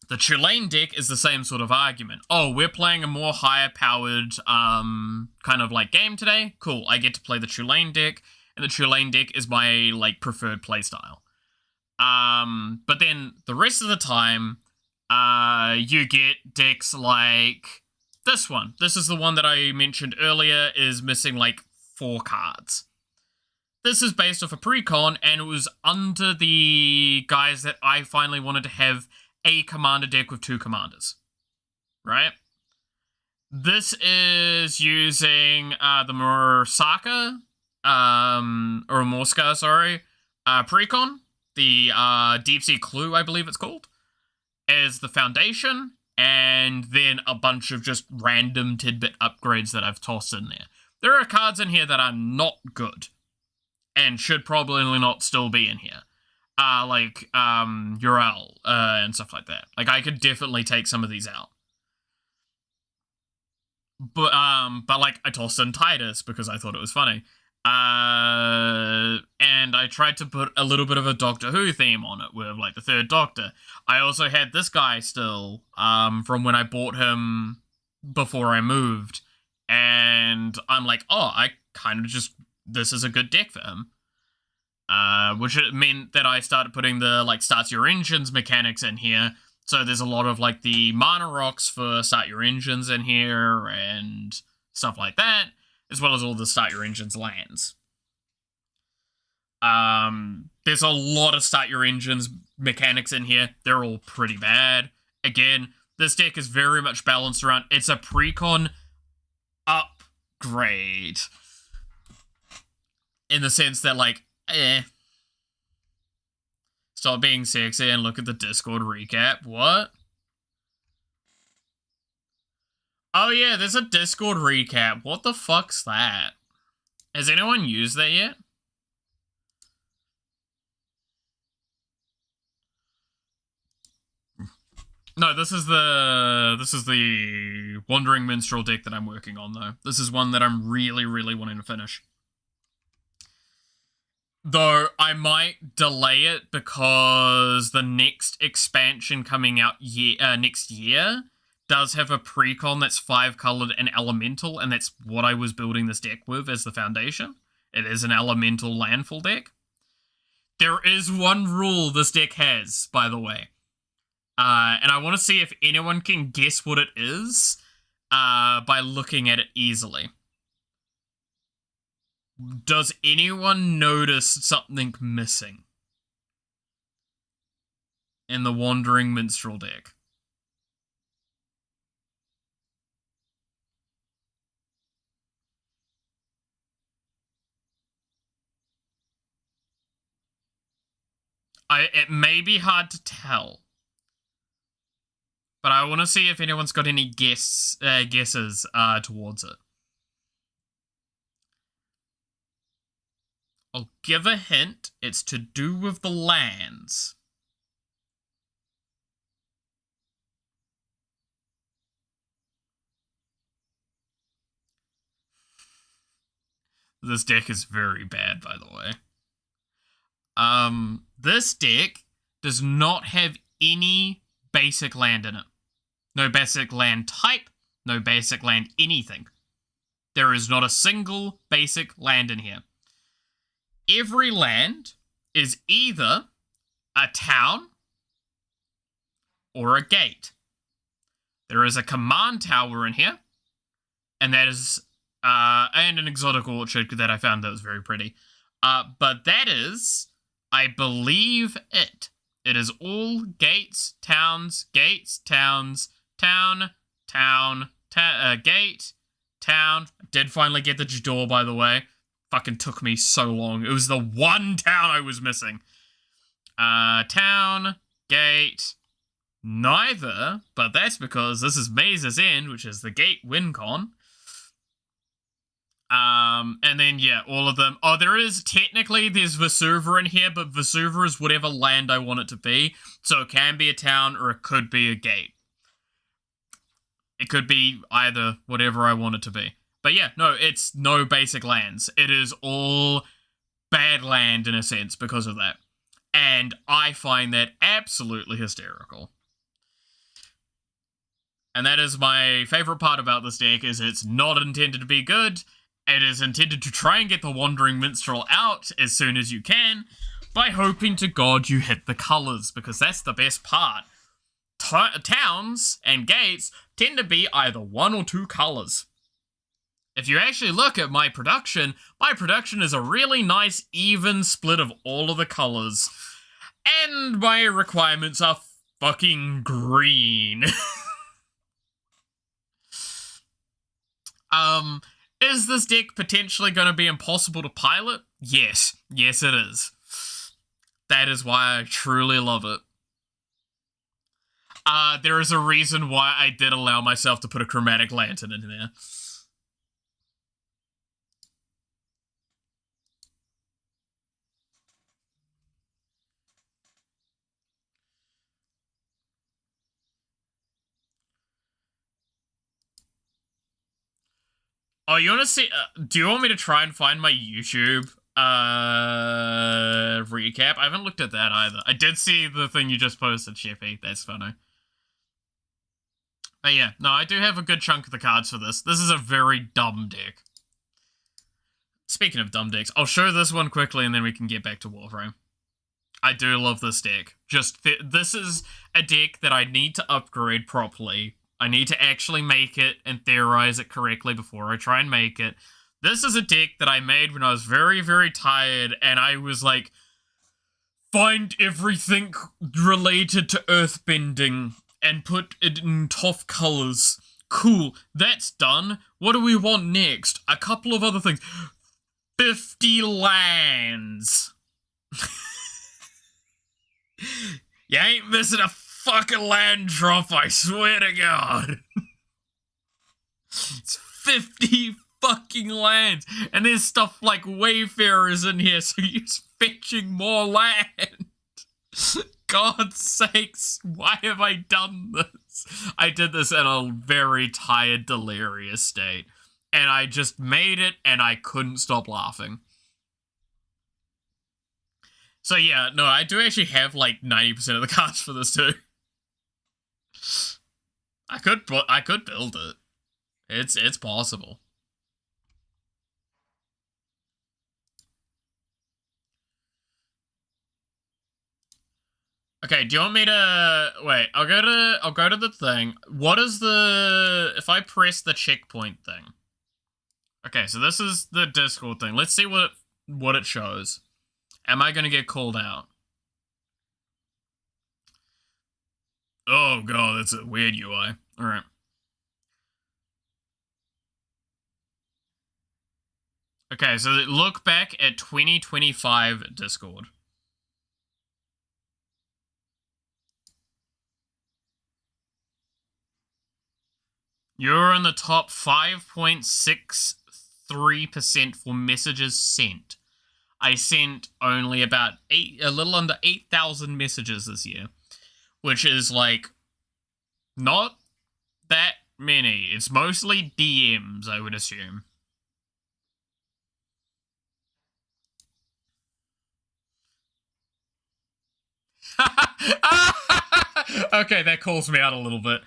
A: The Tulane deck is the same sort of argument. Oh, we're playing a more higher-powered kind of like game today. Cool, I get to play the Tulane deck, and the Tulane deck is my like preferred playstyle. But then the rest of the time, you get decks like this one. This is the one that I mentioned earlier is missing like 4 cards. This is based off a precon, and it was under the guise that I finally wanted to have a commander deck with 2 commanders, right? This is using the Morsaka, or Morska, sorry, precon, the Deep Sea Clue, I believe it's called, as the foundation, and then a bunch of just random tidbit upgrades that I've tossed in there. There are cards in here that are not good, and should probably not still be in here. Like, Urel, and stuff like that. Like, I could definitely take some of these out. But like, I tossed in Titus because I thought it was funny. And I tried to put a little bit of a Doctor Who theme on it with, like, the 3rd Doctor. I also had this guy still, from when I bought him before I moved. And I'm like, oh, I kind of just, this is a good deck for him. Which meant that I started putting the, like, start your engines mechanics in here. So there's a lot of, like, the mana rocks for start your engines in here and stuff like that, as well as all the start your engines lands. There's a lot of start your engines mechanics in here. They're all pretty bad. Again, this deck is very much balanced around, it's a precon upgrade. In the sense that, like, stop being sexy and look at the Discord recap. What? Oh yeah, there's a Discord recap. What the fuck's that? Has anyone used that yet? No, this is the Wandering Minstrel deck that I'm working on though. This is one that I'm really, really wanting to finish. Though I might delay it because the next expansion coming out next year does have a precon that's 5-colored and elemental, and that's what I was building this deck with as the foundation. It is an elemental landfall deck. There is one rule this deck has, by the way. And I want to see if anyone can guess what it is by looking at it easily. Does anyone notice something missing in the Wandering Minstrel deck? It may be hard to tell, but I want to see if anyone's got any guesses towards it. I'll give a hint. It's to do with the lands. This deck is very bad, by the way. This deck does not have any basic land in it. No basic land type, no basic land anything. There is not a single basic land in here. Every land is either a town or a gate. There is a command tower in here, and that is, and an exotic orchard that I found that was very pretty. But that is, I believe it. It is all gates, towns, town, gate, town. Did finally get the door, by the way. Fucking took me so long. It was the one town I was missing. Town, gate, neither, but that's because this is Maze's End, which is the gate win con. And then, yeah, all of them. Oh, there's Vesuva in here, but Vesuva is whatever land I want it to be. So it can be a town or it could be a gate. It could be either, whatever I want it to be. But yeah, no, it's no basic lands. It is all bad land in a sense because of that. And I find that absolutely hysterical. And that is my favorite part about this deck, is it's not intended to be good. It is intended to try and get the Wandering Minstrel out as soon as you can by hoping to God you hit the colors, because that's the best part. Towns and gates tend to be either 1 or 2 colors. If you actually look at my production is a really nice even split of all of the colors. And my requirements are fucking green. Is this deck potentially going to be impossible to pilot? Yes. Yes, it is. That is why I truly love it. There is a reason why I did allow myself to put a chromatic lantern in there. Oh, you want to see? Do you want me to try and find my YouTube recap? I haven't looked at that either. I did see the thing you just posted, Shippy. That's funny. But yeah, no, I do have a good chunk of the cards for this. This is a very dumb deck. Speaking of dumb decks, I'll show this one quickly and then we can get back to Warframe. I do love this deck. This is a deck that I need to upgrade properly. I need to actually make it and theorize it correctly before I try and make it. This is a deck that I made when I was very, very tired, and I was like, find everything related to earthbending and put it in tough colors. Cool, that's done. What do we want next? A couple of other things. 50 lands. You ain't missing a fucking land drop, I swear to God. It's 50 fucking lands. And there's stuff like Wayfarers in here, so you're fetching more land. God's sakes, why have I done this? I did this in a very tired, delirious state. And I just made it, and I couldn't stop laughing. So yeah, no, I do actually have like 90% of the cards for this too. I could build it. It's possible. Okay, do you want me to wait? I'll go to the thing. What is the if I press the checkpoint thing? Okay, so this is the Discord thing. Let's see what it shows. Am I gonna get called out? Oh god, that's a weird UI. Alright. Okay, so look back at 2025 Discord. You're in the top 5.63% for messages sent. I sent only about a little under 8,000 messages this year, which is like not that many. It's mostly DMs, I would assume. Okay, that calls me out a little bit.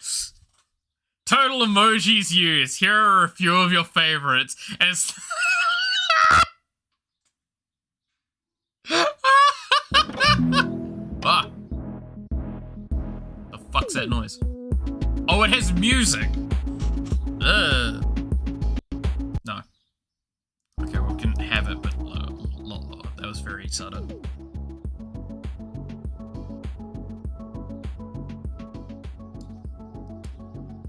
A: Total emojis used. Here are a few of your favorites. As ah. The fuck's that noise? Oh, it has music. No. Okay, we can have it, but not low. That was very sudden.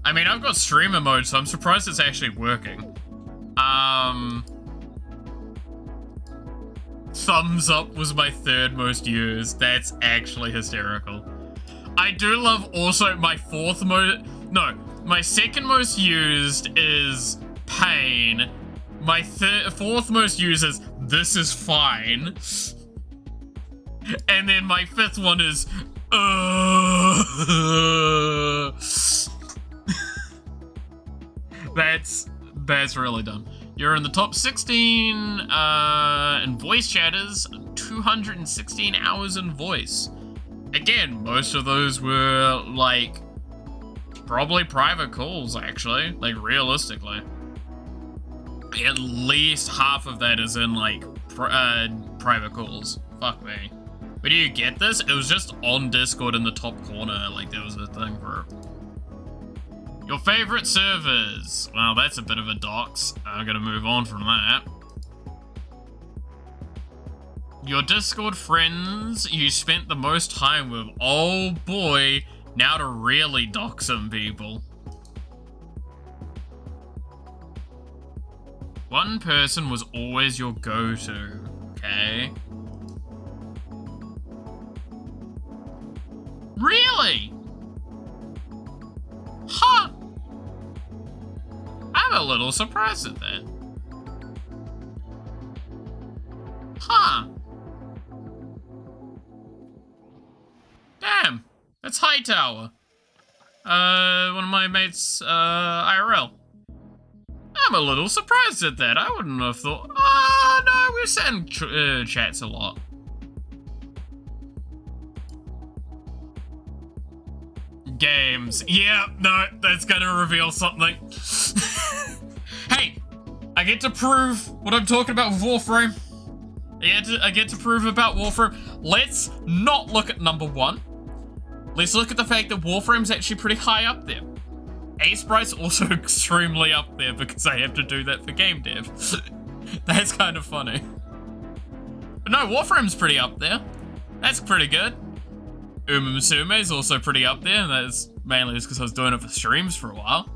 A: I mean, I've got streamer mode, so I'm surprised it's actually working. Thumbs up was my third most used. That's actually hysterical. I do love also my my second most used is pain. My fourth most used is this is fine. And then my fifth one is That's really dumb. You're in the top 16 in voice chatters, 216 hours in voice. Again, most of those were like probably private calls, actually, like realistically. At least half of that is in like private calls. Fuck me. But do you get this? It was just on Discord in the top corner, like there was a thing for it. Your favorite servers. Well, that's a bit of a dox. I'm gonna move on from that. Your Discord friends you spent the most time with. Oh boy, now to really dox some people. One person was always your go-to, okay? Really? Huh. I'm a little surprised at that. Huh. Damn. That's Hightower. One of my mates, IRL. I'm a little surprised at that. I wouldn't have thought. Oh, no, we're sending chats a lot. Games. Yeah, no, that's gonna reveal something. Hey, I get to prove what I'm talking about with Warframe. I get to prove about Warframe. Let's not look at number one. Let's look at the fact that Warframe's actually pretty high up there. A-Sprite's also extremely up there because I have to do that for game dev. That's kind of funny. But no, Warframe's pretty up there. That's pretty good. Musume's also pretty up there, and that's mainly just because I was doing it for streams for a while.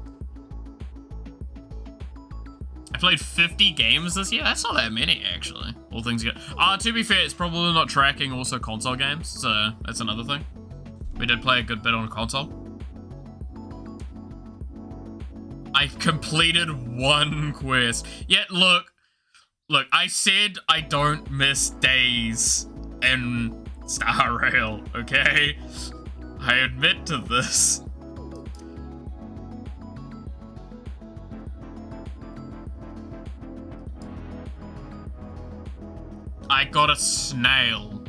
A: I played 50 games this year. That's not that many, actually. All things good. To be fair, it's probably not tracking also console games, so that's another thing. We did play a good bit on console. I've completed one quest. Yet, look, I said I don't miss days in Star Rail, okay? I admit to this. I got a snail.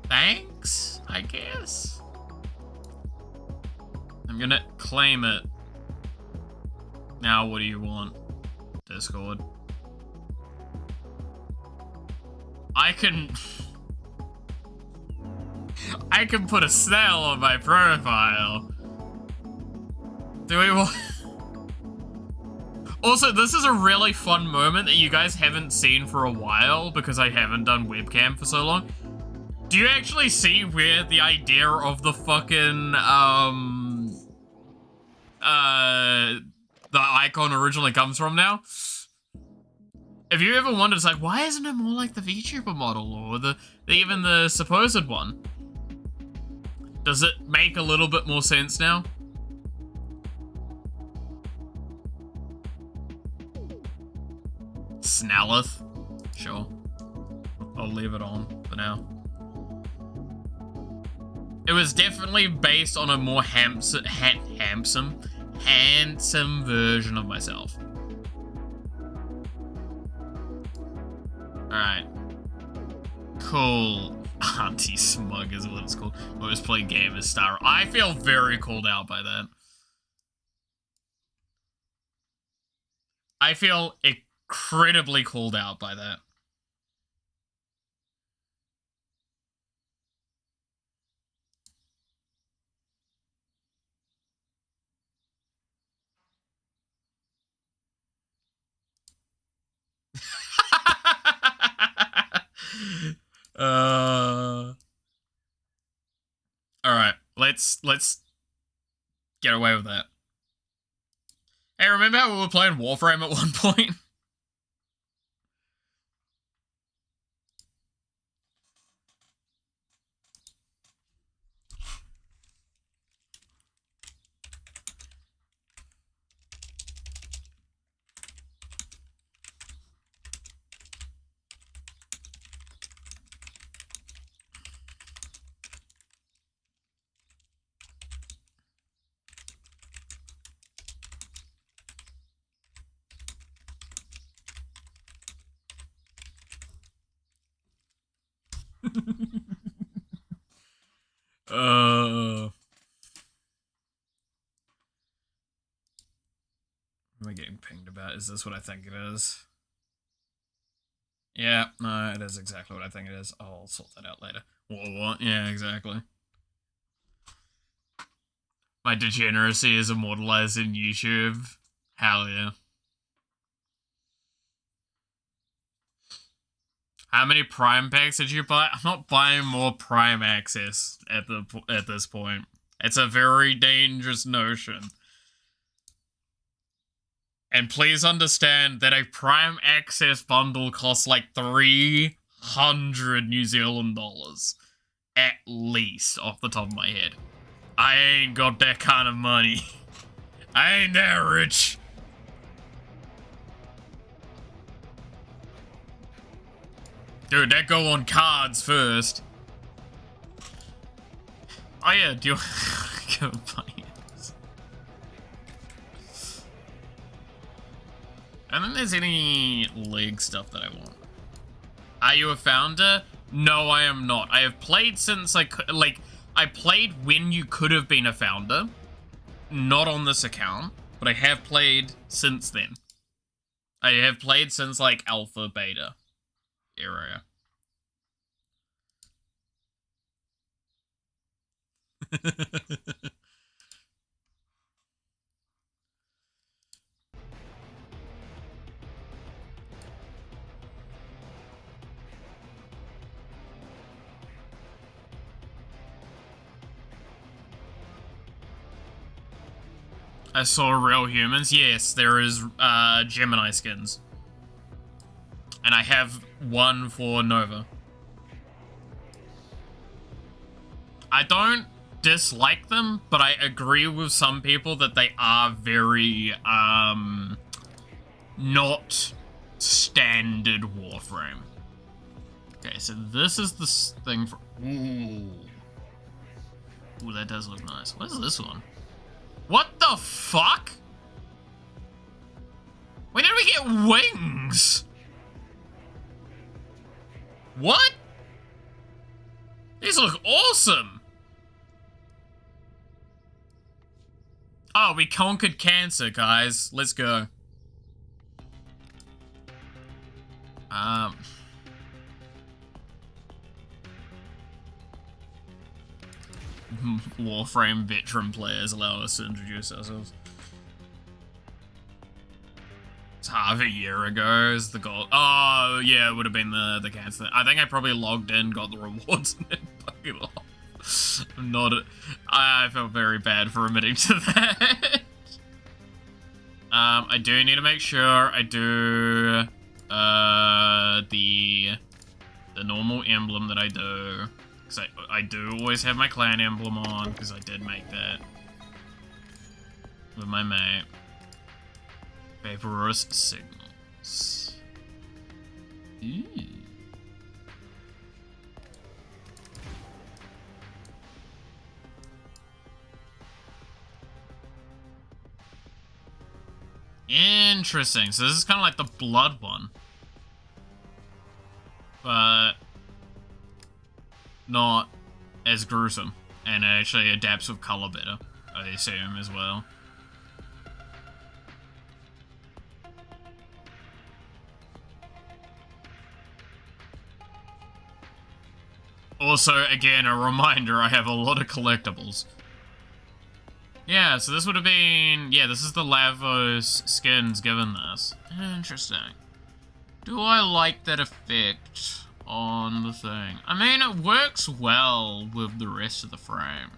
A: Thanks, I I guess. I'm gonna claim it. Now, what do you want? Discord. I can put a snail on my profile. Do we want... Also, this is a really fun moment that you guys haven't seen for a while because I haven't done webcam for so long. Do you actually see where the idea of the fucking, the icon originally comes from now? If you ever wondered, it's like, why isn't it more like the VTuber model or even the supposed one? Does it make a little bit more sense now? Snelleth? Sure. I'll leave it on for now. It was definitely based on a more handsome version of myself. Alright. Cool. Auntie Smug is what it's called. Most played game is Star. I feel very called out by that. I feel incredibly called out by that. Alright, let's get away with that. Hey, remember how we were playing Warframe at one point? What am I getting pinged about? Is this what I think it is? Yeah, no, it is exactly what I think it is. Oh, I'll sort that out later. What? Yeah, exactly. My degeneracy is immortalized in YouTube. Hell yeah. How many Prime packs did you buy? I'm not buying more Prime access at this point. It's a very dangerous notion. And please understand that a Prime access bundle costs like 300 New Zealand dollars. At least, off the top of my head. I ain't got that kind of money. I ain't that rich. Dude, that go on cards first. Oh yeah, do you go buy it? I don't think there's any leg stuff that I want. Are you a founder? No, I am not. I have played since I played when you could have been a founder. Not on this account, but I have played since then. I have played since like alpha, beta area. I saw real humans. Yes, there is Gemini skins. And I have one for Nova. I don't dislike them, but I agree with some people that they are very, not standard Warframe. Okay, so this is the thing for... Ooh. Ooh, that does look nice. What is this one? What the fuck? When did we get wings? What? These look awesome. Oh, we conquered cancer, guys. Let's go. Warframe veteran players allow us to introduce ourselves. It's half a year ago is the goal. Oh, yeah, it would have been the cancer. I think I probably logged in, got the rewards, and then fucked it off. I'm not... I felt very bad for admitting to that. I do need to make sure I do the normal emblem that I do. Because I do always have my clan emblem on, because I did make that with my mate. Vaporous signals. Ooh. Interesting. So this is kind of like the blood one. But not as gruesome. And it actually adapts with color better, I assume, as well. Also, again, a reminder, I have a lot of collectibles. Yeah, so this would have been... Yeah, this is the Lavos skins given this. Interesting. Do I like that effect on the thing? I mean, it works well with the rest of the frame.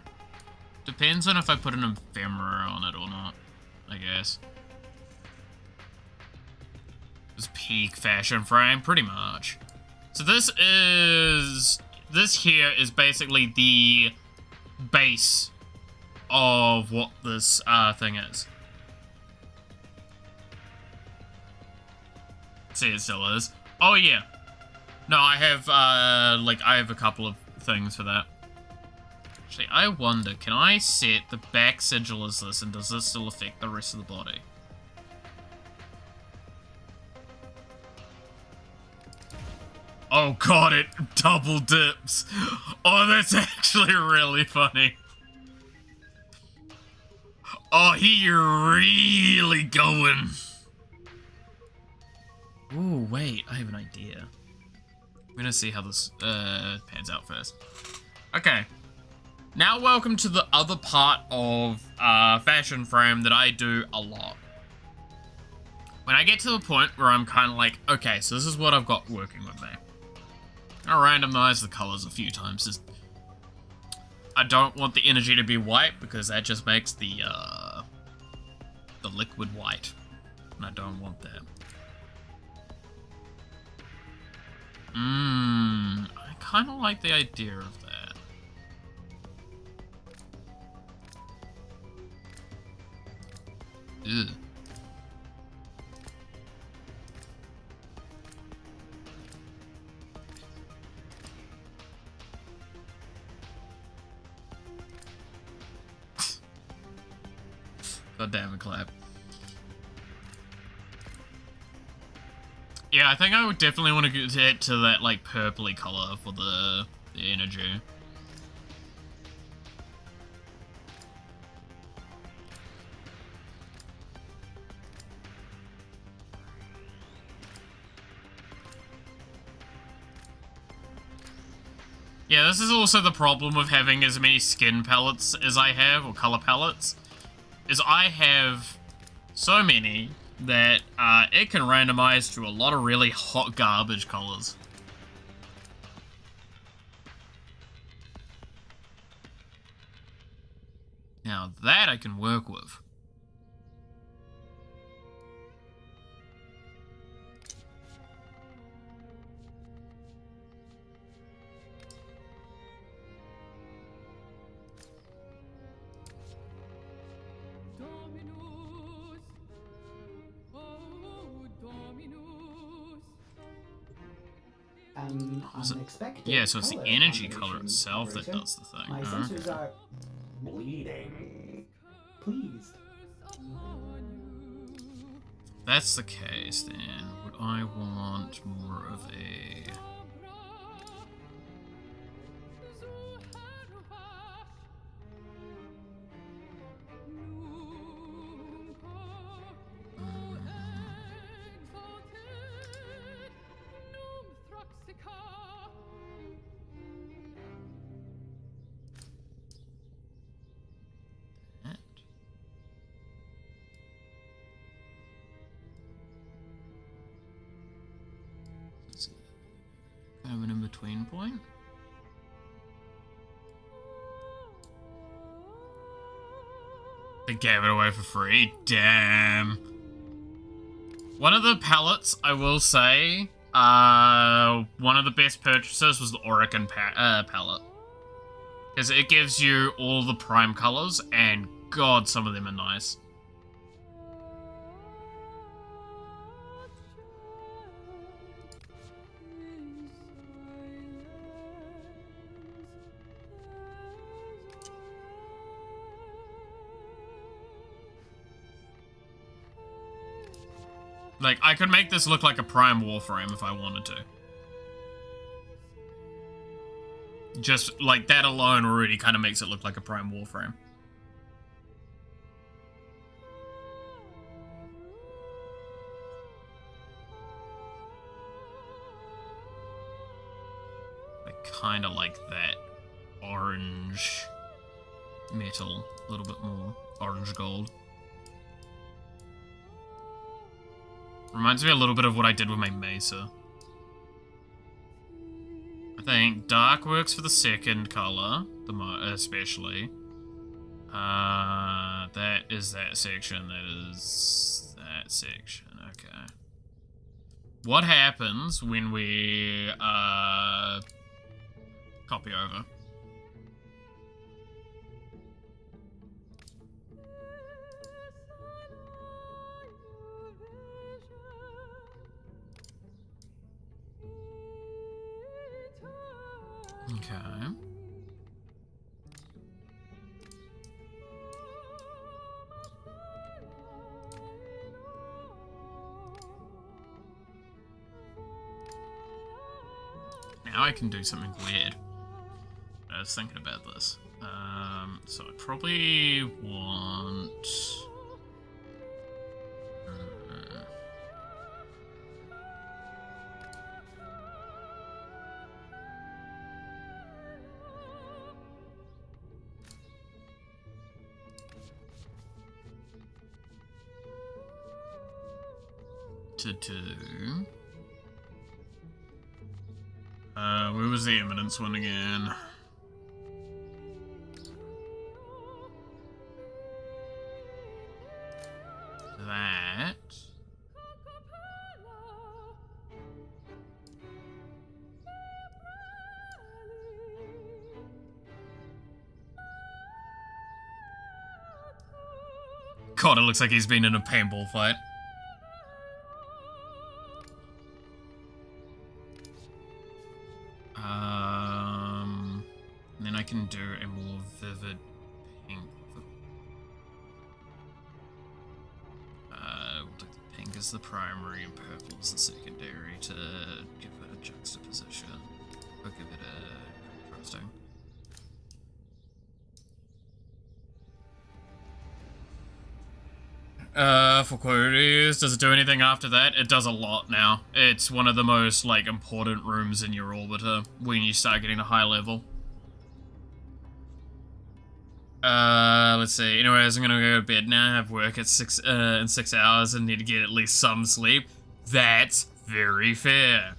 A: Depends on if I put an ephemera on it or not, I guess. This peak fashion frame, pretty much. So this is... This here is basically the base of what this thing is. See, it still is. Oh, yeah. No, I have, I have a couple of things for that. Actually, I wonder, can I set the back sigil as this, and does this still affect the rest of the body? Oh god, it double dips. Oh, that's actually really funny. Oh, he really going. Ooh, wait, I have an idea. I'm gonna see how this pans out first. Okay. Now welcome to the other part of fashion frame that I do a lot. When I get to the point where I'm kind of like, okay, so this is what I've got working with me. I'll randomize the colors a few times. Just, I don't want the energy to be white because that just makes the liquid white, and I don't want that. I kind of like the idea of that. Ugh. God damn it, clap. Yeah, I think I would definitely want to get to that, like, purpley color for the energy. Yeah, this is also the problem with having as many skin palettes as I have, or color palettes, is I have so many that it can randomize to a lot of really hot garbage colors. Now that I can work with.
B: Unexpected
A: Yeah, so it's the energy color
B: combination,
A: itself that
B: operator.
A: does the thing.
B: My
A: Oh,
B: sensors
A: okay.
B: are bleeding. Pleased.
A: If that's the case, then would I want more of a... Kind of an in-between point. They gave it away for free. Damn. One of the palettes, I will say, one of the best purchases was the Oregon palette. Because it gives you all the prime colors, and God, some of them are nice. Like, I could make this look like a prime Warframe if I wanted to. Just, like, that alone already kind of makes it look like a prime Warframe. I kind of like that orange metal a little bit more. Orange gold. Reminds me a little bit of what I did with my Mesa. I think dark works for the second color, especially. That is that section. That is that section. Okay. What happens when we copy over? Okay. Now I can do something weird. I was thinking about this. So I probably want... to do... where was the eminence one again? That... God, it looks like he's been in a paintball fight. Then I can do a more vivid pink. We'll take the pink as the primary and purple as the secondary to give it a juxtaposition. Or give it a contrasting. For queries, does it do anything after that? It does a lot now. It's one of the most, like, important rooms in your orbiter when you start getting to high level. Let's see. Anyways, I'm gonna go to bed now. I have work at in 6 hours and need to get at least some sleep. That's very fair.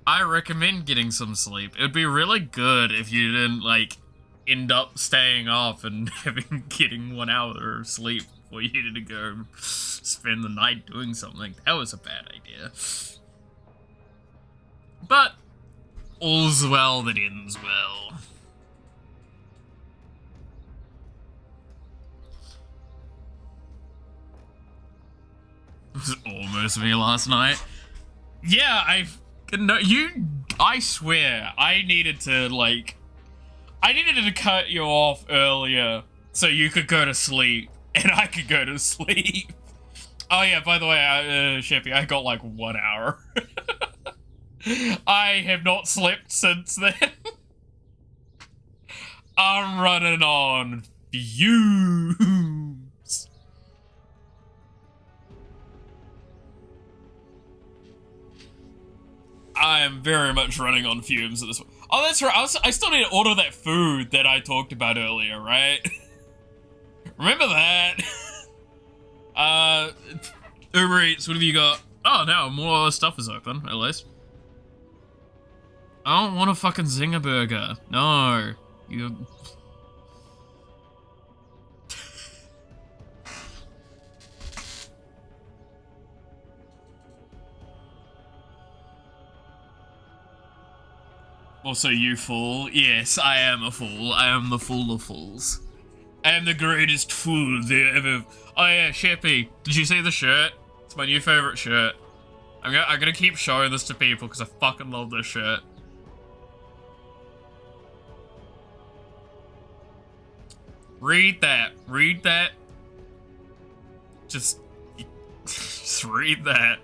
A: I recommend getting some sleep. It'd be really good if you didn't, like, end up staying off and getting 1 hour of sleep before you needed to go spend the night doing something. That was a bad idea. But all's well that ends well. It was almost me last night. Yeah, I swear, I needed to cut you off earlier so you could go to sleep and I could go to sleep. Oh yeah, by the way, Sheppy, I got like 1 hour. I have not slept since then. I'm running on fumes. I am very much running on fumes at this point. Oh, that's right. I still need to order that food that I talked about earlier, right? Remember that? Uber Eats, what have you got? Oh, no, more stuff is open, at least. I don't want a fucking Zinger burger. No. You... Also, you fool. Yes, I am a fool. I am the fool of fools. I am the greatest fool there ever... Oh yeah, Sheppy. Did you see the shirt? It's my new favorite shirt. I'm gonna keep showing this to people because I fucking love this shirt. Read that. Read that. Just read that.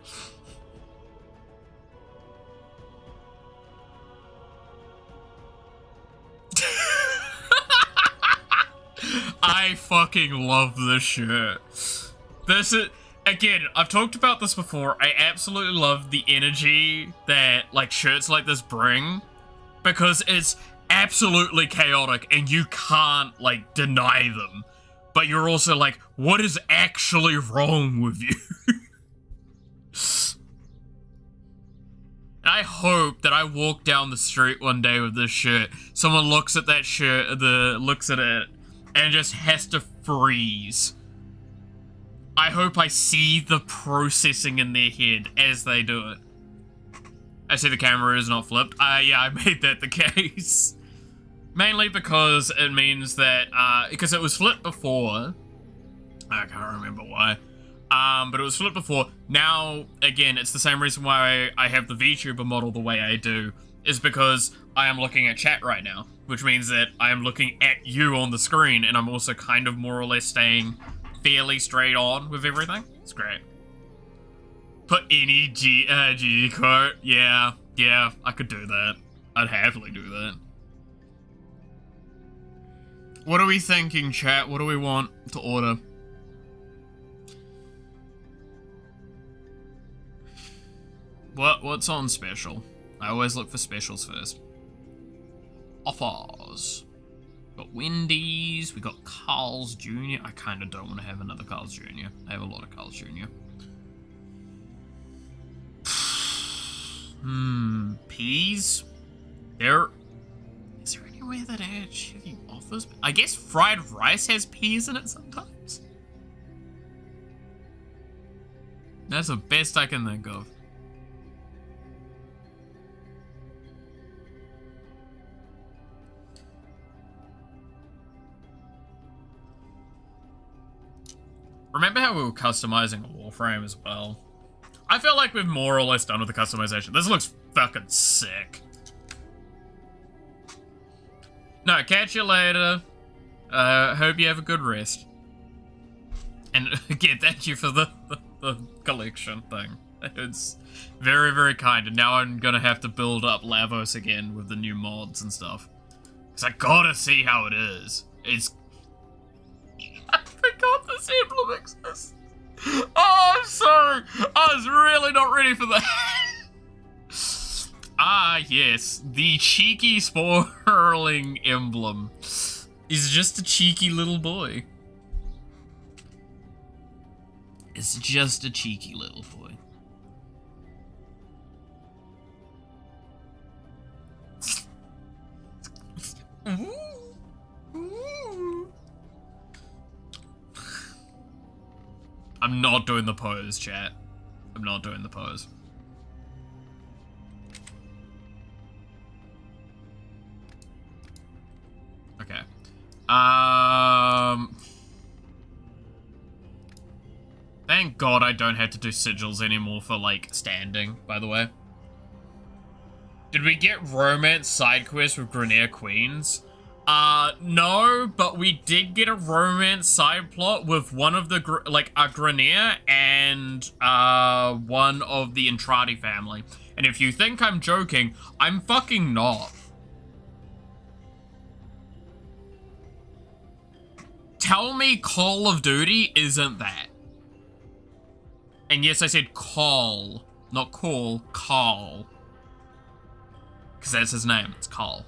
A: I fucking love this shirt. This is, again, I've talked about this before. I absolutely love the energy that like shirts like this bring because it's absolutely chaotic and you can't like deny them. But you're also like, what is actually wrong with you? I hope that I walk down the street one day with this shirt. Someone looks at that shirt, looks at it, and just has to freeze. I hope I see the processing in their head as they do it. I see the camera is not flipped. Yeah, I made that the case. Mainly because it means that, because it was flipped before. I can't remember why. But it was flipped before. Now, again, it's the same reason why I have the VTuber model the way I do, is because I am looking at chat right now, which means that I am looking at you on the screen, and I'm also kind of more or less staying fairly straight on with everything. It's great. Put any GG quote. Yeah, I could do that. I'd happily do that. What are we thinking, chat? What do we want to order? What's on special? I always look for specials first. Offers. Got Wendy's, we got Carl's Jr. I kind of don't want to have another Carl's Jr. I have a lot of Carl's Jr. Peas? Is there anywhere that actually offers? I guess fried rice has peas in it sometimes. That's the best I can think of. Remember how we were customizing a Warframe as well? I feel like we've more or less done with the customization. This looks fucking sick. No, catch you later. Hope you have a good rest. And again, thank you for the collection thing. It's very, very kind. And now I'm gonna have to build up Lavos again with the new mods and stuff. Because I gotta see how it is. I forgot this emblem exists. Oh, I'm sorry. I was really not ready for that. Ah, yes. The cheeky sprawling emblem is just a cheeky little boy. It's just a cheeky little boy. Ooh. Ooh. I'm not doing the pose, chat. I'm not doing the pose. Okay. Thank God I don't have to do sigils anymore for, like, standing, by the way. Did we get romance side quests with Grenier Queens? No, but we did get a romance side plot with one of the, a Grenier and, one of the Entrati family. And if you think I'm joking, I'm fucking not. Tell me Call of Duty isn't that. And yes, I said call, not call, Carl. Because that's his name, it's Carl.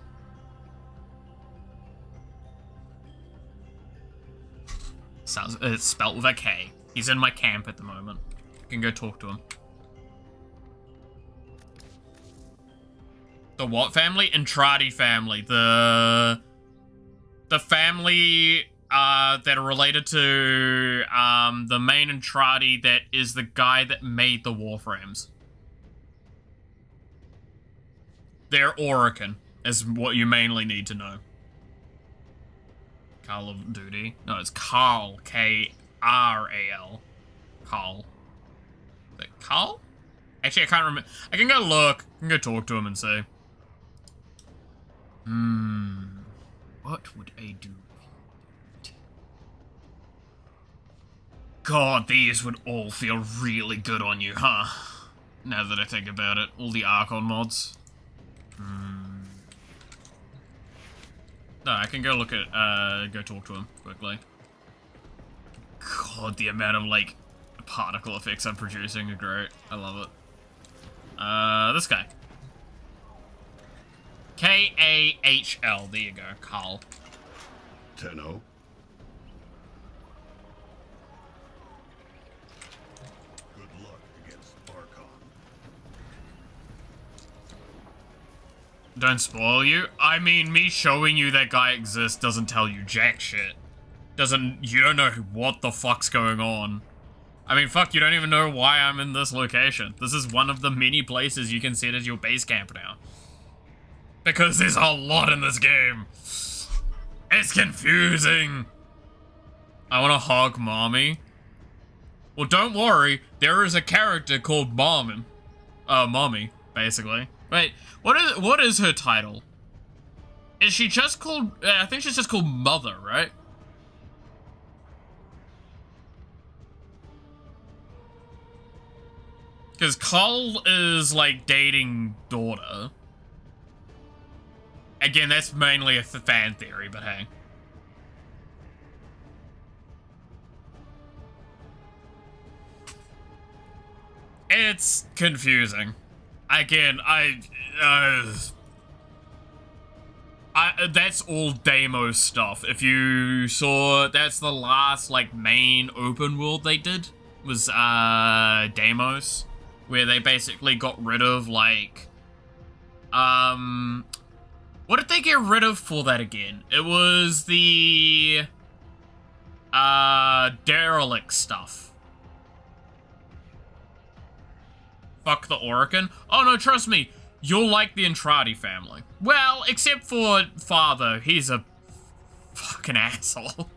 A: It's spelt with a K. He's in my camp at the moment. I can go talk to him. The what family? Entrati family. The family that are related to the main Entrati that is the guy that made the Warframes. They're Orican, is what you mainly need to know. Carl of Duty. No, it's Carl. K-R-A-L. Carl. Is it Carl? Actually, I can't remember. I can go look. I can go talk to him and see. What would I do? God, these would all feel really good on you, huh? Now that I think about it. All the Archon mods. No, I can go look at, go talk to him quickly. God, the amount of, like, particle effects I'm producing are great. I love it. This guy. K-A-H-L. There you go, Carl.
D: Tenno. Good luck against Archon.
A: Don't spoil you? I mean, me showing you that guy exists doesn't tell you jack shit. You don't know what the fuck's going on. I mean, fuck, you don't even know why I'm in this location. This is one of the many places you can set as your base camp now. Because there's a lot in this game. It's confusing. I want to hog Mommy. Well, don't worry. There is a character called Mommy, basically. Wait, what is her title? Is she just called... I think she's just called Mother, right? Because Carl is, like, dating daughter. Again, that's mainly a fan theory, but hey. It's confusing. Again, that's all Deimos stuff. If you saw, that's the last, like, main open world they did, was, Deimos, where they basically got rid of, like, what did they get rid of for that again? It was the, derelict stuff. Fuck the Orican. Oh no, trust me, you'll like the Entrati family. Well, except for Father, he's a fucking asshole.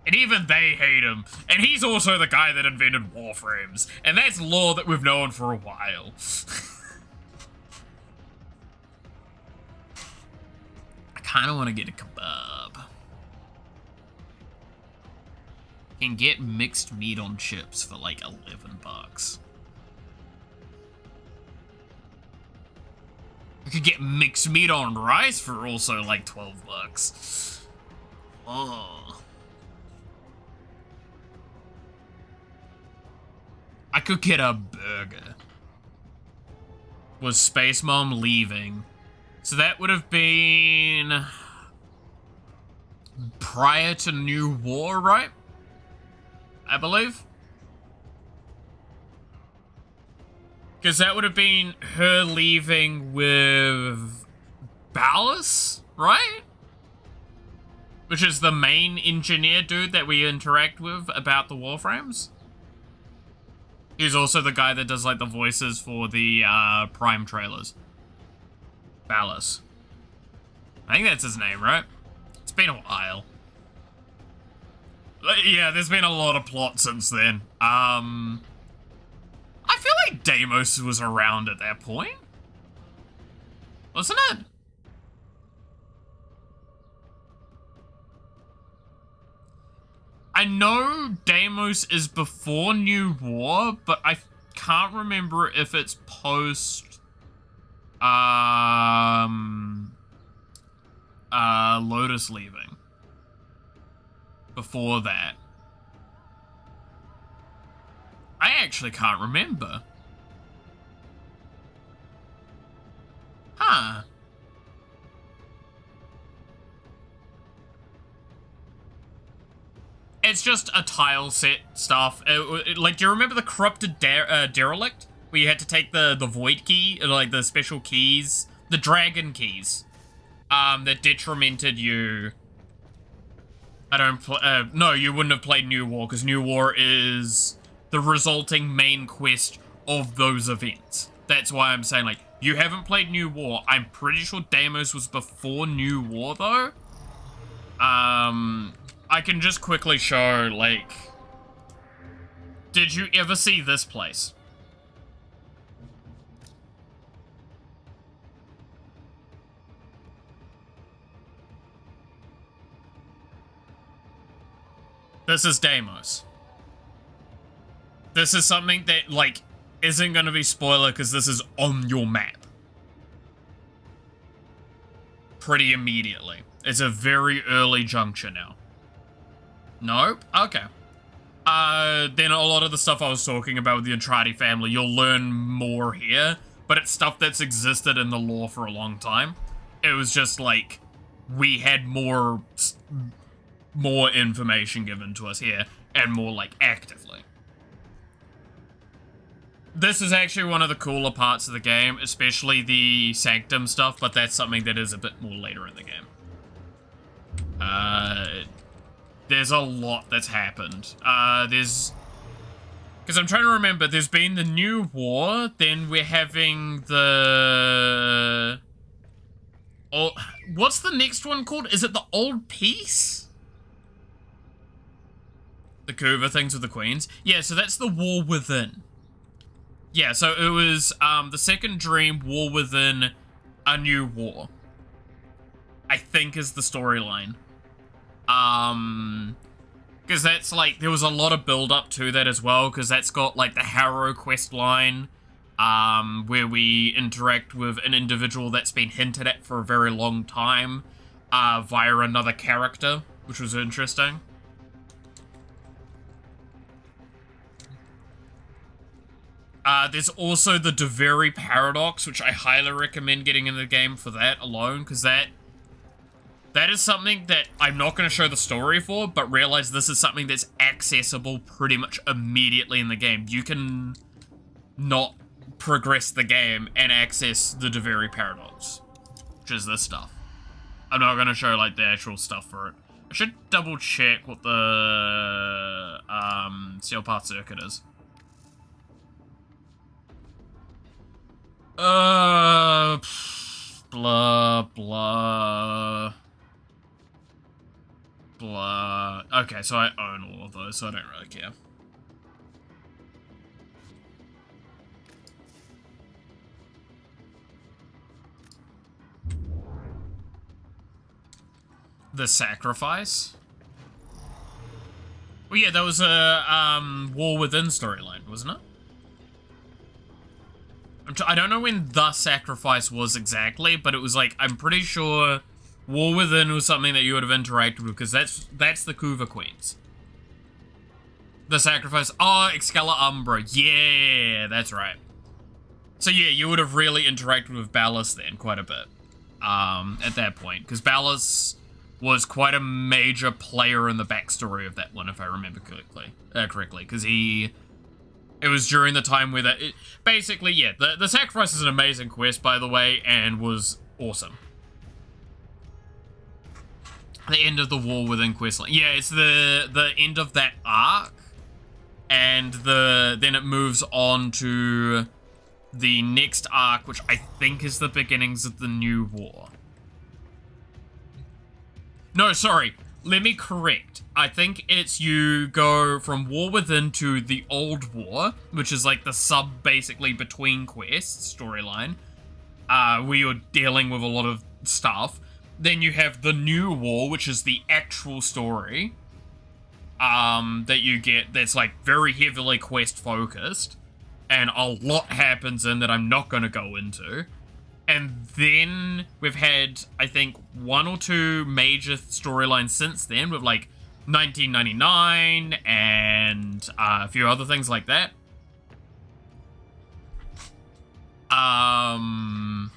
A: And even they hate him. And he's also the guy that invented Warframes. And that's lore that we've known for a while. I kinda wanna get a kebab. Can get mixed meat on chips for like 11 bucks. I could get mixed meat on rice for also like 12 bucks. Oh. I could get a burger. Was Space Mom leaving? So that would have been prior to New War, right? I believe. Because that would have been her leaving with Ballas, right? Which is the main engineer dude that we interact with about the Warframes. He's also the guy that does like the voices for the Prime trailers. Ballas. I think that's his name, right? It's been a while. Yeah, there's been a lot of plot since then. I feel like Deimos was around at that point. Wasn't it? I know Deimos is before New War, but I can't remember if it's post Lotus leaving. Before that. I actually can't remember. Huh. It's just a tile set stuff. Like, do you remember the corrupted derelict? where you had to take the void key, like the special keys, the dragon keys, that detrimented you. No, you wouldn't have played New War, because New War is the resulting main quest of those events. That's why I'm saying, like, you haven't played New War. I'm pretty sure Deimos was before New War, though. I can just quickly show, like... Did you ever see this place? This is Deimos. This is something that, like, isn't going to be spoiler because this is on your map. Pretty immediately. It's a very early juncture now. Nope? Okay. Then a lot of the stuff I was talking about with the Andrade family, you'll learn more here, but it's stuff that's existed in the lore for a long time. It was just like, we had more information given to us here, and more, like, actively. This is actually one of the cooler parts of the game, especially the Sanctum stuff, but that's something that is a bit more later in the game. There's a lot that's happened. Because I'm trying to remember, there's been the New War, then we're having the... Oh, what's the next one called? Is it the Old Peace? The Kuva things with the Queens? Yeah, so that's the War Within. Yeah, so it was the Second Dream, War Within, A New War. I think is the storyline. Because that's like, there was a lot of build up to that as well, because that's got like the Harrow quest line, where we interact with an individual that's been hinted at for a very long time, via another character, which was interesting. There's also the Deveri Paradox, which I highly recommend getting in the game for that alone, because that is something that I'm not going to show the story for, but realize this is something that's accessible pretty much immediately in the game. You can not progress the game and access the Deveri Paradox, which is this stuff. I'm not going to show, like, the actual stuff for it. I should double check what the Seal Path Circuit is. Blah, blah, blah. Okay, so I own all of those, so I don't really care. The Sacrifice? Well, yeah, that was a War Within storyline, wasn't it? I don't know when The Sacrifice was exactly, but it was like, I'm pretty sure War Within was something that you would have interacted with, because that's the Kuva Queens. The Sacrifice, oh, Excala Umbra, yeah, that's right. So yeah, you would have really interacted with Ballas then, quite a bit, at that point, because Ballas was quite a major player in the backstory of that one, if I remember correctly, because it was during the time where basically, yeah, the Sacrifice is an amazing quest, by the way, and was awesome. The end of the War Within questline. Yeah, it's the end of that arc, and then it moves on to the next arc, which I think is the beginnings of the New War. No, sorry. Let me correct. I think it's you go from War Within to the Old War, which is like the basically between quests storyline, where you're dealing with a lot of stuff. Then you have the New War, which is the actual story, that you get that's like very heavily quest focused, and a lot happens in that I'm not going to go into. And then we've had, I think, 1 or 2 major storylines since then, with like 1999 and a few other things like that. And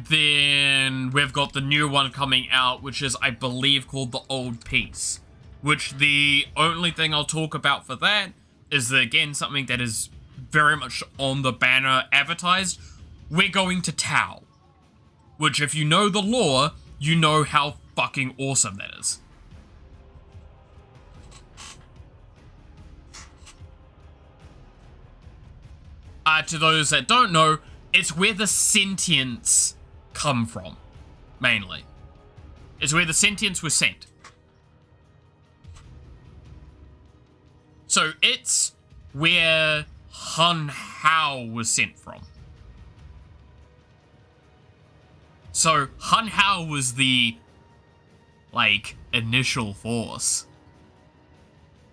A: then we've got the new one coming out, which is, I believe, called The Old Peace. Which the only thing I'll talk about for that is again something that is very much on the banner advertised. We're going to Tau, which if you know the lore, you know how fucking awesome that is. To those that don't know, it's where the sentients come from, mainly. It's where the sentients were sent. So it's where Hun Hao was sent from. So Hun Hao was the, like, initial force.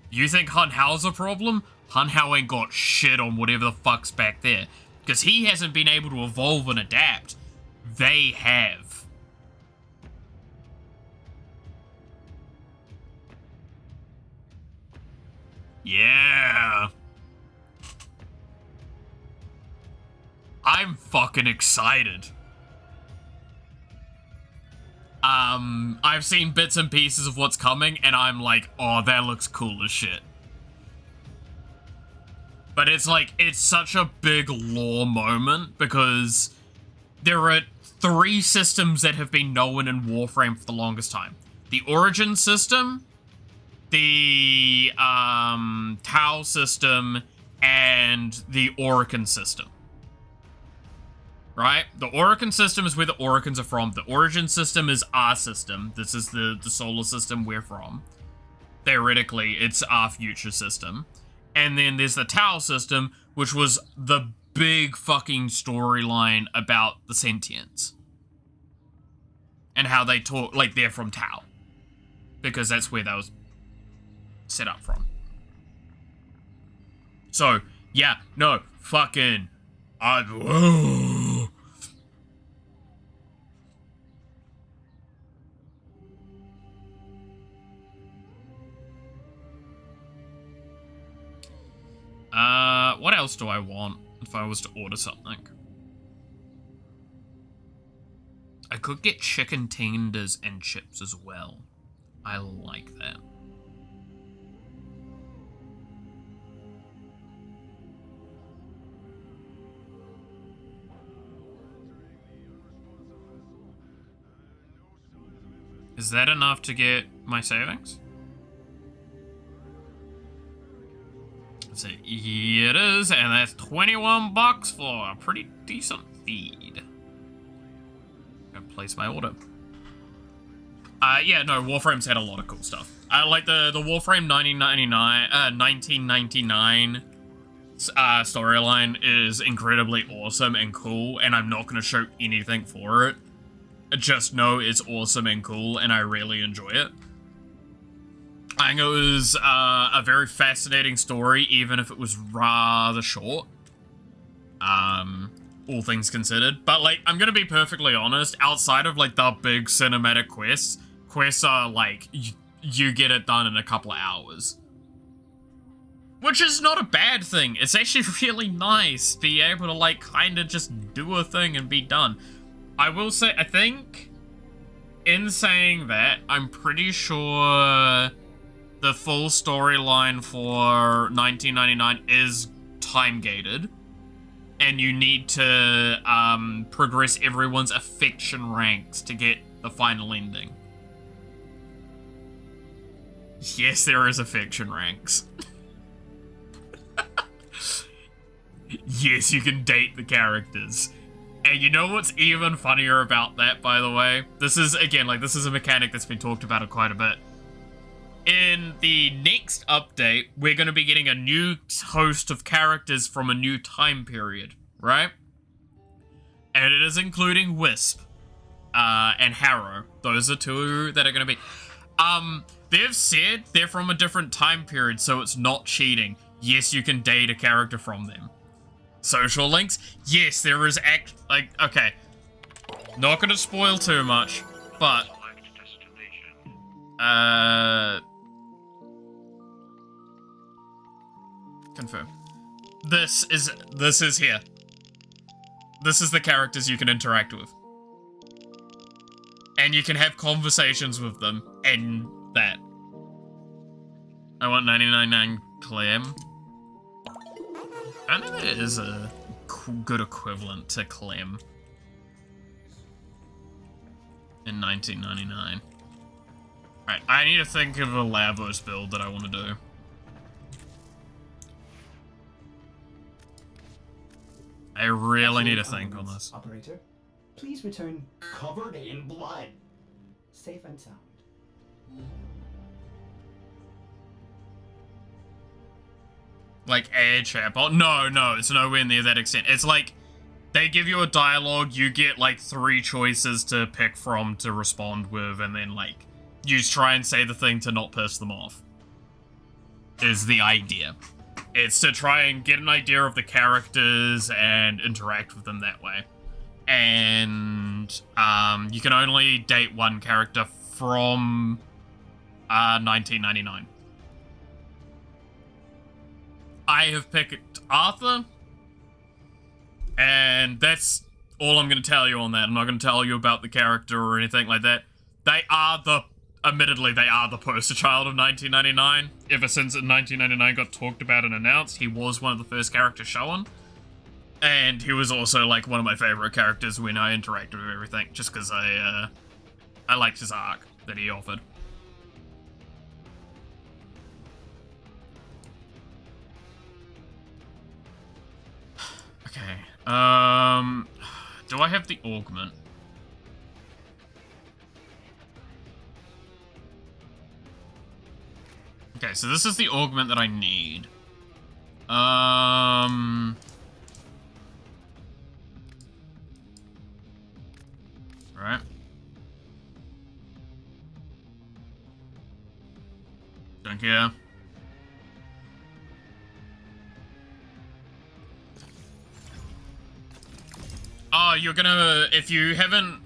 A: You think Hun Hao's a problem? Hun Hao ain't got shit on whatever the fuck's back there. Because he hasn't been able to evolve and adapt. They have. Yeah. I'm fucking excited. I've seen bits and pieces of what's coming, and I'm like, oh, that looks cool as shit. But it's like, it's such a big lore moment, because there are 3 systems that have been known in Warframe for the longest time. The Origin system, the Tau system, and the Orokin system. Right? The Orokin system is where the Orikins are from. The Origin system is our system. This is the solar system we're from. Theoretically, it's our future system. And then there's the Tau system, which was the big fucking storyline about the sentients. And how they talk, like, they're from Tau. Because that's where that was set up from. So, yeah, no, fucking... whoa. What else do I want if I was to order something? I could get chicken tenders and chips as well. I like that. Is that enough to get my savings? So it is, and that's 21 bucks for a pretty decent feed. I'm gonna place my order. Yeah, no, Warframe's had a lot of cool stuff. I like the Warframe 1999 storyline is incredibly awesome and cool, and I'm not gonna show anything for it. Just know it's awesome and cool, and I really enjoy it. I think it was a very fascinating story, even if it was rather short. All things considered. But, like, I'm gonna be perfectly honest, outside of, like, the big cinematic quests are, like, you get it done in a couple of hours. Which is not a bad thing. It's actually really nice to be able to, like, kind of just do a thing and be done. I will say, I think, in saying that, I'm pretty sure the full storyline for 1999 is time-gated, and you need to progress everyone's affection ranks to get the final ending. Yes, there is affection ranks. Yes, you can date the characters. And you know what's even funnier about that, by the way? This is, again, like, this is a mechanic that's been talked about quite a bit. In the next update, we're going to be getting a new host of characters from a new time period, right? And it is including Wisp and Harrow. Those are 2 that are going to be... they've said they're from a different time period, so it's not cheating. Yes, you can date a character from them. Social links? Yes, there is okay. Not going to spoil too much, but... Confirm. This is here. This is the characters you can interact with. And you can have conversations with them, and that. I want 99.9 Clem. I don't think there is a good equivalent to Clem in 1999. Alright, I need to think of a Lavos build that I want to do. I really need to think on this.
B: Operator, please return covered in blood. Safe and sound.
A: Like air chatbot? No, it's nowhere near that extent. It's like, they give you a dialogue, you get like 3 choices to pick from to respond with, and then like, you try and say the thing to not piss them off. Is the idea. It's to try and get an idea of the characters and interact with them that way. And you can only date one character from 1999. I have picked Arthur, and that's all I'm going to tell you on that. I'm not going to tell you about the character or anything like that. Admittedly, they are the poster child of 1999. Ever since 1999 got talked about and announced, he was one of the first characters shown. And he was also, like, one of my favorite characters when I interacted with everything, just because I liked his arc that he offered. Okay, do I have the augment? Okay, so this is the augment that I need. Right. Don't care. Oh, you're gonna, if you haven't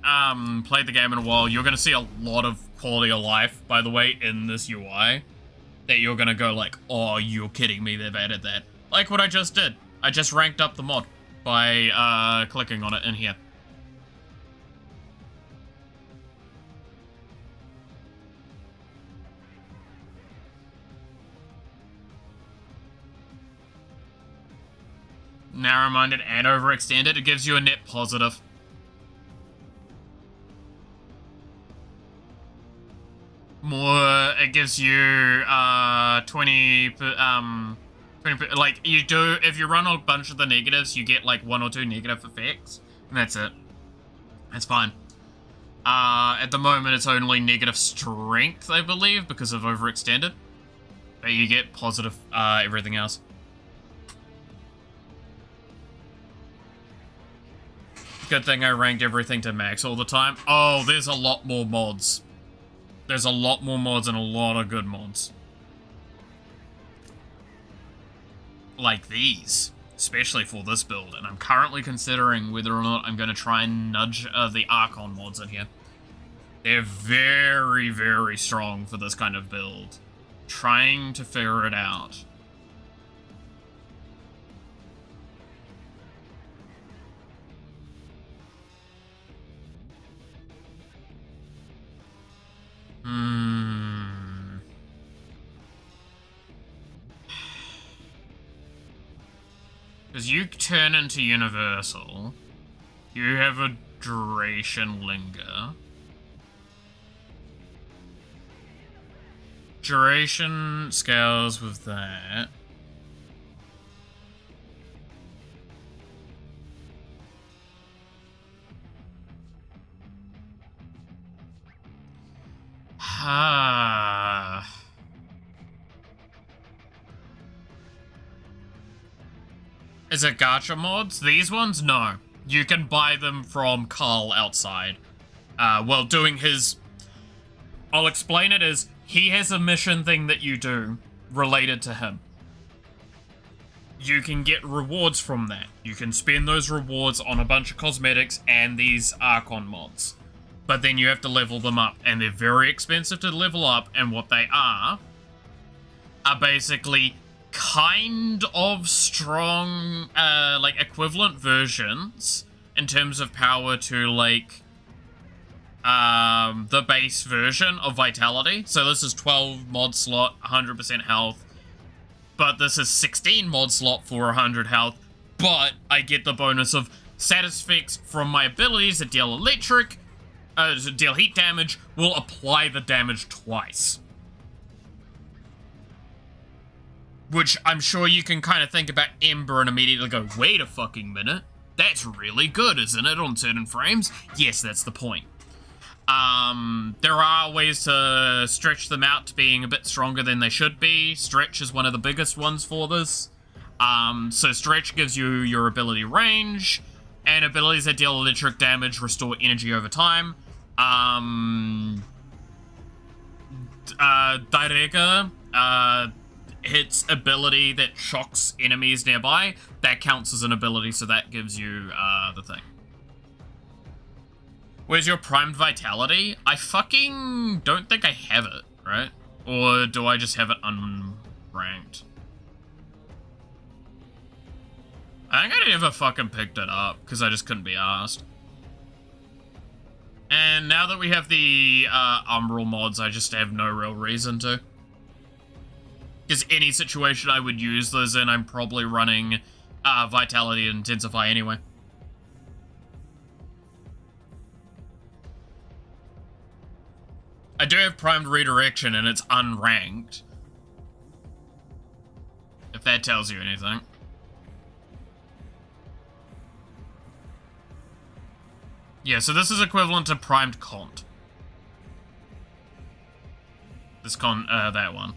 A: played the game in a while, you're gonna see a lot of quality of life, by the way, in this UI. That you're gonna go like, oh, you're kidding me, they've added that. Like what I just did. I just ranked up the mod by clicking on it in here. Narrow-minded and overextended, it gives you a net positive. More, it gives you 20, like you do, if you run a bunch of the negatives, you get like 1 or 2 negative effects, and that's it. That's fine. At the moment, it's only negative strength, I believe, because of overextended. But you get positive, everything else. Good thing I ranked everything to max all the time. Oh, there's a lot more mods. There's a lot more mods and a lot of good mods. Like these. Especially for this build. And I'm currently considering whether or not I'm going to try and nudge the Archon mods in here. They're very, very strong for this kind of build. Trying to figure it out. Because you turn into Universal, you have a duration linger. Duration scales with that. Is it gacha mods? These ones? No. You can buy them from Carl outside. Well, doing his... I'll explain it as he has a mission thing that you do related to him. You can get rewards from that. You can spend those rewards on a bunch of cosmetics and these Archon mods. But then you have to level them up, and they're very expensive to level up, and what they are basically kind of strong, like, equivalent versions in terms of power to, like, the base version of Vitality. So this is 12 mod slot, 100% health, but this is 16 mod slot for 100 health, but I get the bonus of status effects from my abilities that deal electric, deal heat damage, will apply the damage twice. Which I'm sure you can kind of think about Ember and immediately go, wait a fucking minute, that's really good, isn't it, on certain frames? Yes, that's the point. There are ways to stretch them out to being a bit stronger than they should be. Stretch is one of the biggest ones for this. So stretch gives you your ability range, and abilities that deal electric damage restore energy over time. Direga, hits ability that shocks enemies nearby. That counts as an ability, so that gives you, the thing. Where's your primed vitality? I fucking don't think I have it, right? Or do I just have it unranked? I think I never fucking picked it up, because I just couldn't be asked. And now that we have the Umbral mods, I just have no real reason to. Because any situation I would use those in, I'm probably running Vitality and Intensify anyway. I do have Primed Redirection, and it's unranked. If that tells you anything. Yeah, so this is equivalent to Primed Cont. This that one.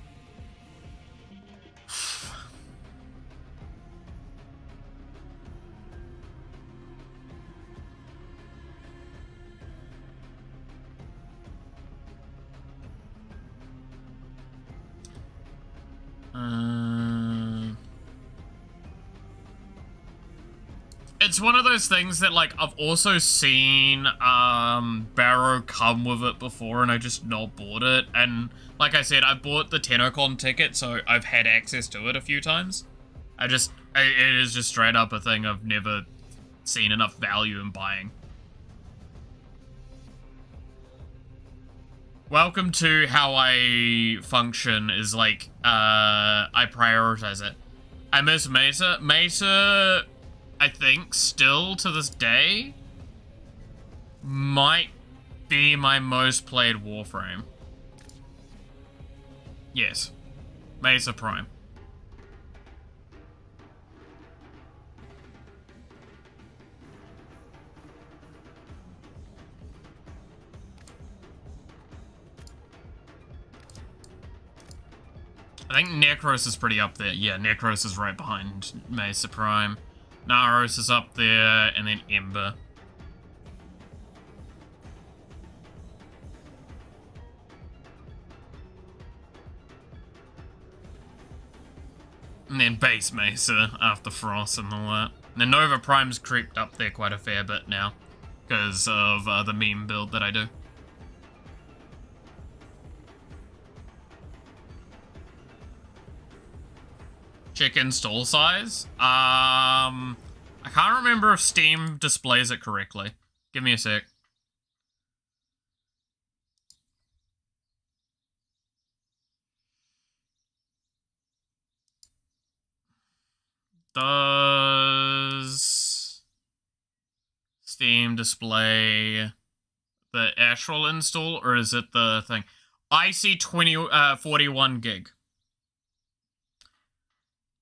A: It's one of those things that, like, I've also seen Barrow come with it before, and I just not bought it. And like I said, I bought the TennoCon ticket, so I've had access to it a few times. It is just straight up a thing I've never seen enough value in buying. Welcome to how I function, is like, I prioritize it. I miss Mesa. Mesa, I think, still to this day, might be my most played Warframe. Yes. Mesa Prime. I think Necros is pretty up there. Yeah, Necros is right behind Mesa Prime. Naros is up there, and then Ember. And then Base Mesa after Frost and all that. And then Nova Prime's creeped up there quite a fair bit now, because of the meme build that I do. Check install size. I can't remember if Steam displays it correctly. Give me a sec. Does Steam display the actual install, or is it the thing? I see 41 gig.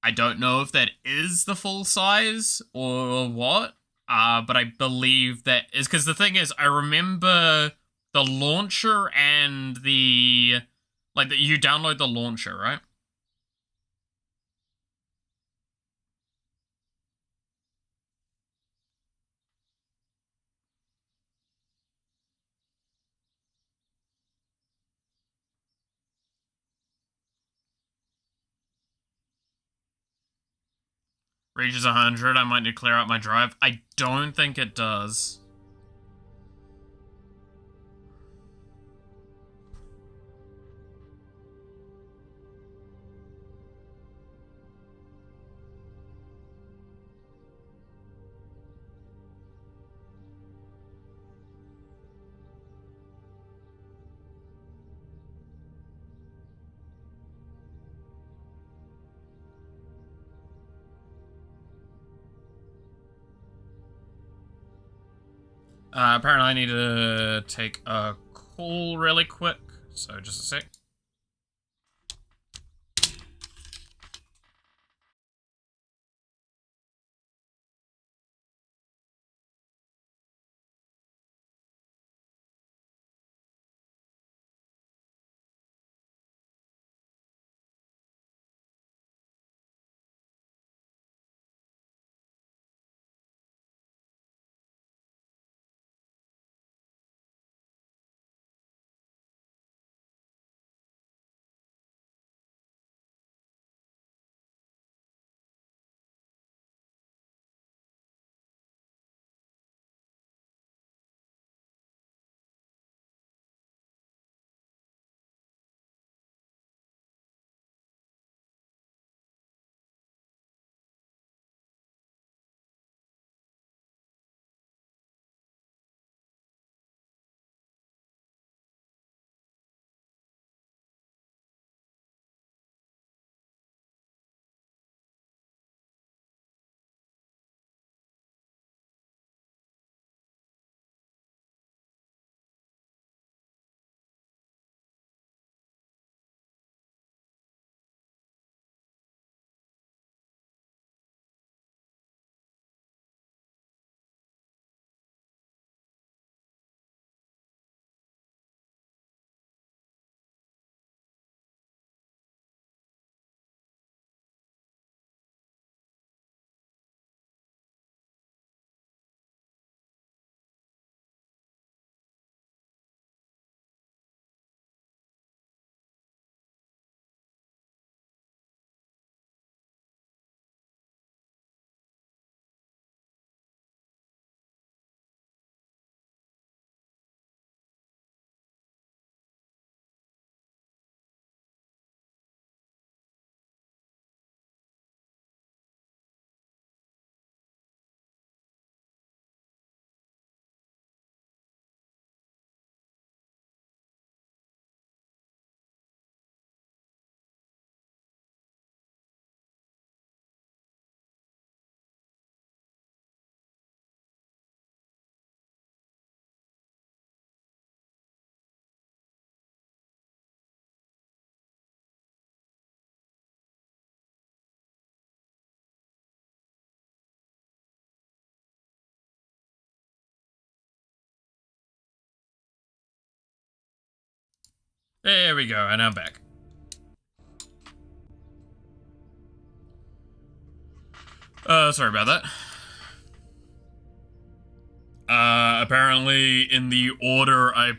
A: I don't know if that is the full size or what, but I believe that is, because the thing is, I remember the launcher and the, like, you download the launcher, right? Reaches 100, I might need to clear out my drive. I don't think it does. Apparently I need to take a call really quick, so just a sec. There we go, and I'm back. Sorry about that. Apparently in the order I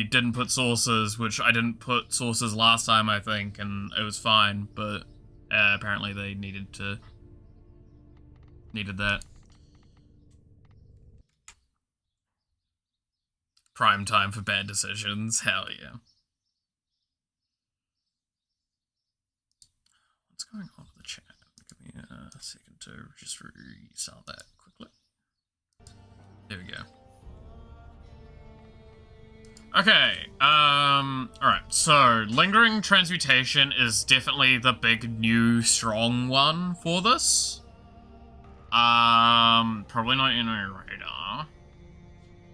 A: didn't put sources, which I didn't put sources last time, I think, and it was fine, but apparently they needed that. Prime time for bad decisions, hell yeah. What's going on with the chat? Give me a second to just restart that quickly. There we go. Okay, alright, so Lingering Transmutation is definitely the big new strong one for this. Probably not in our radar.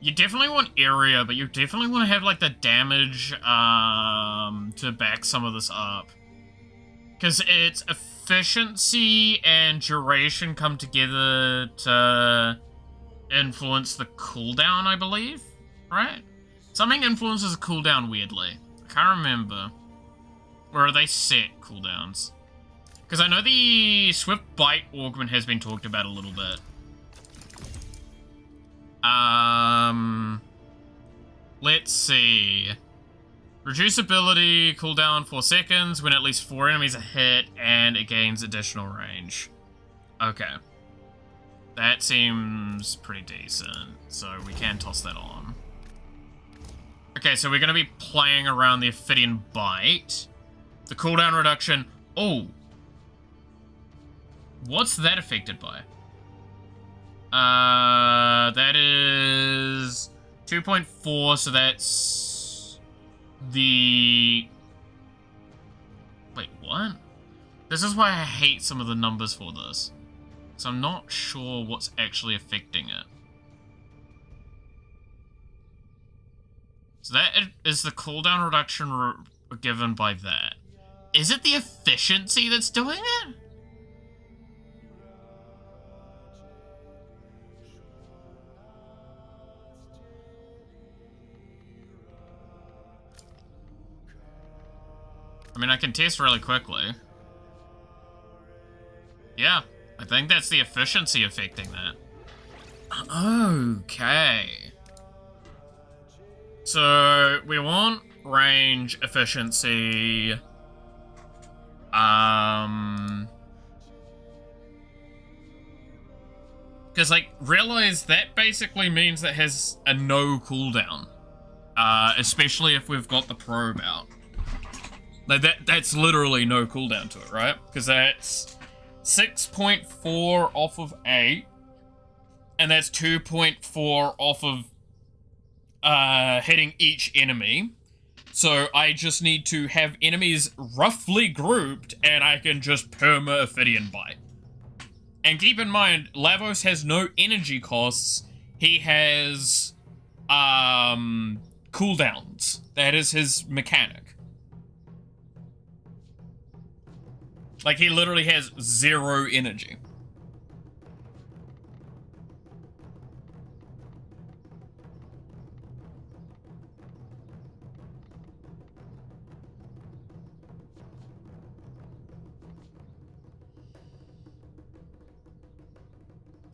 A: You definitely want area, but you definitely want to have like the damage, to back some of this up. Because it's efficiency and duration come together to influence the cooldown, I believe, right? Something influences the cooldown weirdly. I can't remember. Or are they set cooldowns? Because I know the Swift Bite augment has been talked about a little bit. Let's see. Reduce ability, cooldown 4 seconds when at least 4 enemies are hit, and it gains additional range. Okay. That seems pretty decent, so we can toss that on. Okay, so we're going to be playing around the Ophidian Bite. The cooldown reduction... Oh! What's that affected by? That is 2.4, so that's the... Wait, what? This is why I hate some of the numbers for this. So I'm not sure what's actually affecting it. So that is the cooldown reduction given by that. Is it the efficiency that's doing it? I mean, I can test really quickly. Yeah, I think that's the efficiency affecting that. Okay. So, we want range, efficiency, because, like, realize that basically means it has a no cooldown. Especially if we've got the probe out. Like, that's literally no cooldown to it, right? Because that's 6.4 off of 8, and that's 2.4 off of hitting each enemy. So I just need to have enemies roughly grouped, and I can just perma Ophidian Bite. And keep in mind, Lavos has no energy costs. He has cooldowns. That is his mechanic. Like, he literally has 0 energy.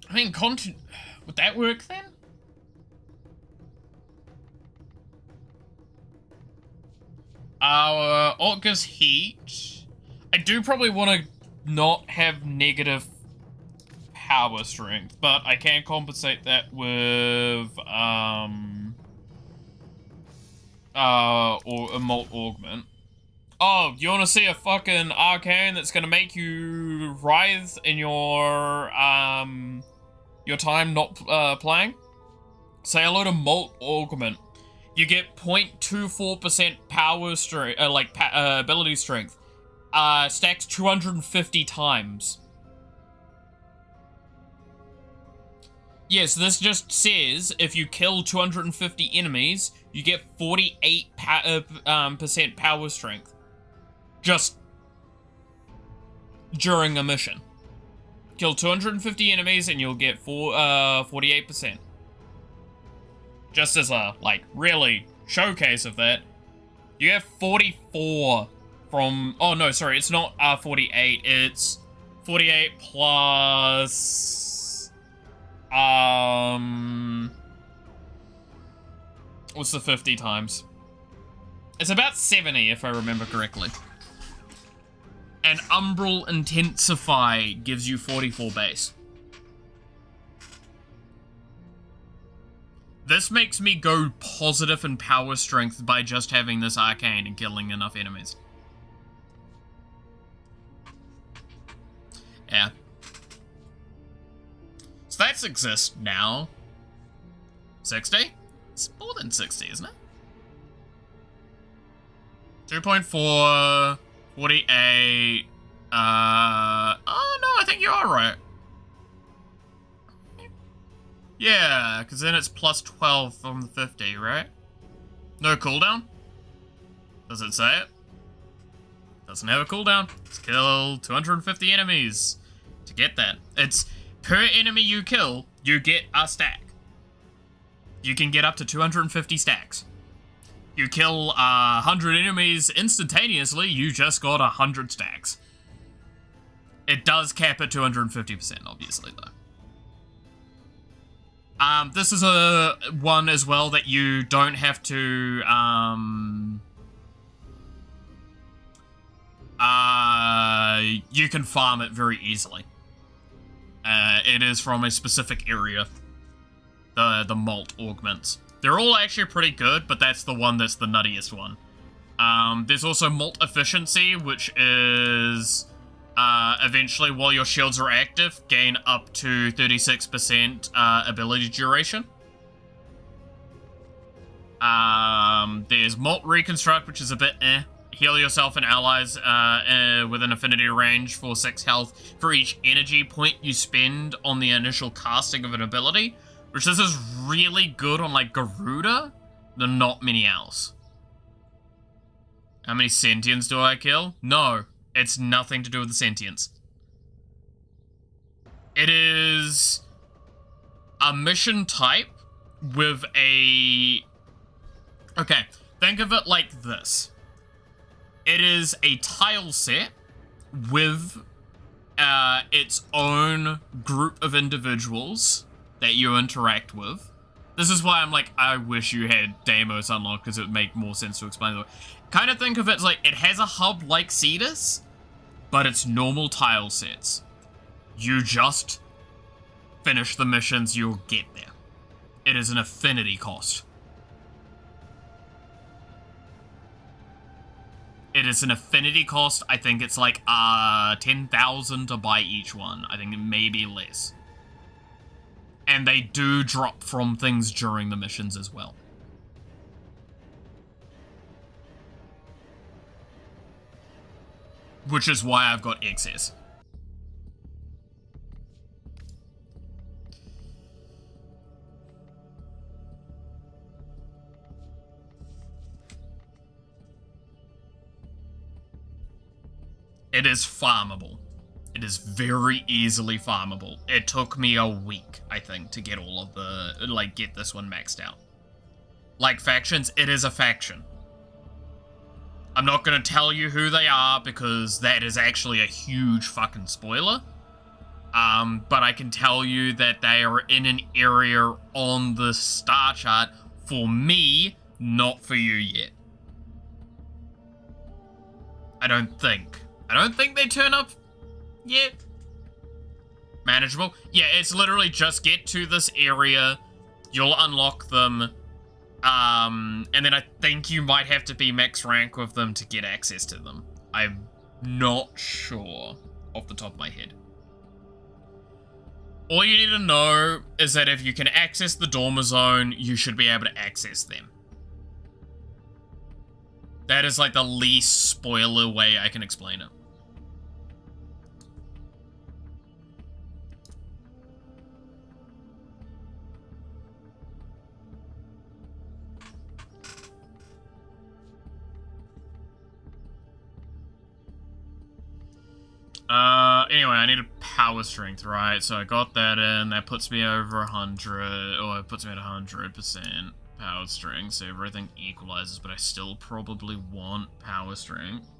A: I mean, would that work then? Our Orca's heat. I do probably want to not have negative power strength, but I can compensate that with or a Molt Augment. Oh, you want to see a fucking arcane that's gonna make you writhe in your time not playing? Say hello to Molt Augment. You get 0.24% power strength, ability strength. Stacks 250 times. Yes, this just says if you kill 250 enemies, you get 48% power strength. Just during a mission. Kill 250 enemies and you'll get 48%. Just as a, like, really showcase of that, you have 44 from... Oh, no, sorry, it's not 48. It's 48 plus... What's the 50 times? It's about 70, if I remember correctly. And Umbral Intensify gives you 44 base. This makes me go positive in power strength by just having this arcane and killing enough enemies. Yeah. So that's exist now. 60? It's more than 60, isn't it? 2.4, 48, oh no, I think you are right. Yeah, because then it's plus 12 from the 50, right? No cooldown? Does it say it? Doesn't have a cooldown. Let's kill 250 enemies to get that. It's per enemy you kill, you get a stack. You can get up to 250 stacks. You kill 100 enemies instantaneously, you just got 100 stacks. It does cap at 250%, obviously, though. This is a one as well that you don't have to, you can farm it very easily. It is from a specific area. The Molt Augments. They're all actually pretty good, but that's the one that's the nuttiest one. There's also Molt Efficiency, which is eventually, while your shields are active, gain up to 36% ability duration. There's Molt Reconstruct, which is a bit eh. Heal yourself and allies within affinity range for 6 health for each energy point you spend on the initial casting of an ability. Which this is really good on, like, Garuda. There are not many else. How many sentients do I kill? No, it's nothing to do with the sentience. It is a mission type with a... Okay, think of it like this. It is a tile set with its own group of individuals that you interact with. This is why I'm like, I wish you had Deimos unlocked, because it would make more sense to explain it. Kind of think of it as like, it has a hub like Cetus, but it's normal tile sets. You just finish the missions, you'll get there. It is an affinity cost. It is an affinity cost. I think it's like 10,000 to buy each one. I think it may be less. And they do drop from things during the missions as well. Which is why I've got excess. It is farmable. It is very easily farmable. It took me a week, I think, to get all of the, like, get this one maxed out. Like factions, it is a faction. I'm not gonna tell you who they are because that is actually a huge fucking spoiler. But I can tell you that they are in an area on the star chart for me, not for you yet. I don't think they turn up yet. Manageable. Yeah, it's literally just get to this area, you'll unlock them, and then I think you might have to be max rank with them to get access to them. I'm not sure off the top of my head. All you need to know is that if you can access the Dormer Zone, you should be able to access them. That is like the least spoiler way I can explain it. Anyway, I need a power strength, right? So I got that in. That puts me over 100, or it puts me at 100% power strength, so everything equalizes, but I still probably want power strength.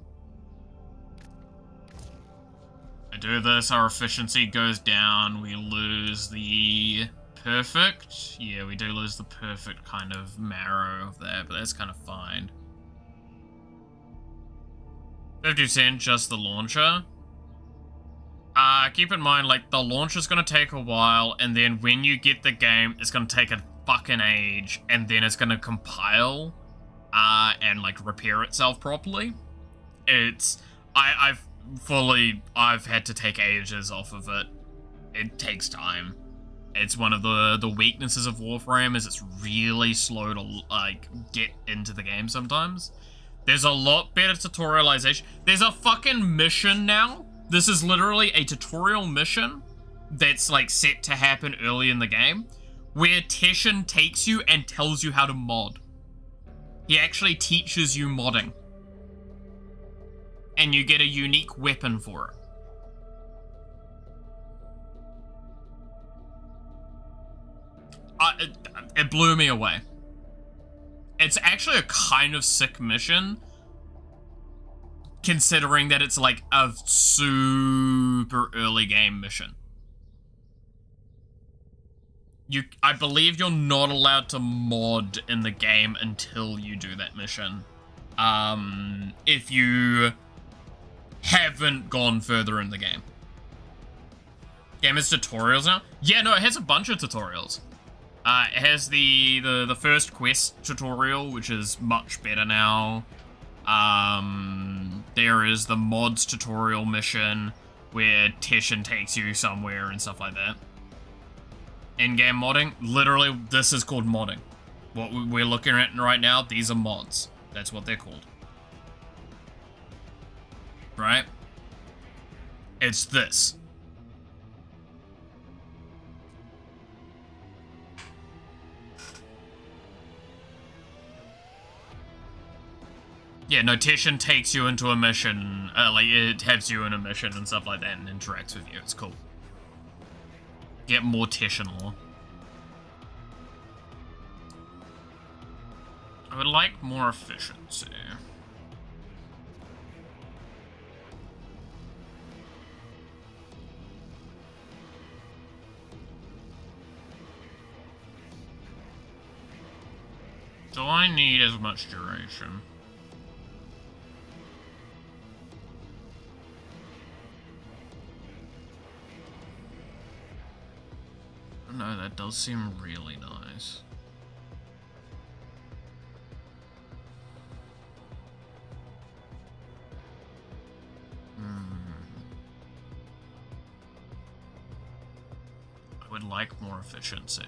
A: I do this, our efficiency goes down, we lose the perfect. Yeah, we do lose the perfect kind of marrow of that, but that's kind of fine. 50% just the launcher. Keep in mind, like, the launch is gonna take a while, and then when you get the game, it's gonna take a fucking age, and then it's gonna compile, and, like, repair itself properly. I've had to take ages off of it. It takes time. It's one of the weaknesses of Warframe, is it's really slow to, like, get into the game sometimes. There's a lot better tutorialization. There's a fucking mission now. This is literally a tutorial mission that's, like, set to happen early in the game, where Teshin takes you and tells you how to mod. He actually teaches you modding. And you get a unique weapon for it. It blew me away. It's actually a kind of sick mission, considering that it's like a super early game mission. I believe you're not allowed to mod in the game until you do that mission. If you haven't gone further in the game. Game has tutorials now? Yeah, no, it has a bunch of tutorials. It has the first quest tutorial, which is much better now. There is the mods tutorial mission, where Teshin takes you somewhere and stuff like that. In-game modding, literally, this is called modding. What we're looking at right now, these are mods. That's what they're called. Right? It's this. Yeah, no, Teshin takes you into a mission, like, it has you in a mission and stuff like that and interacts with you. It's cool. Get more Teshin lore. I would like more efficiency. Do I need as much duration? No, that does seem really nice. I would like more efficiency,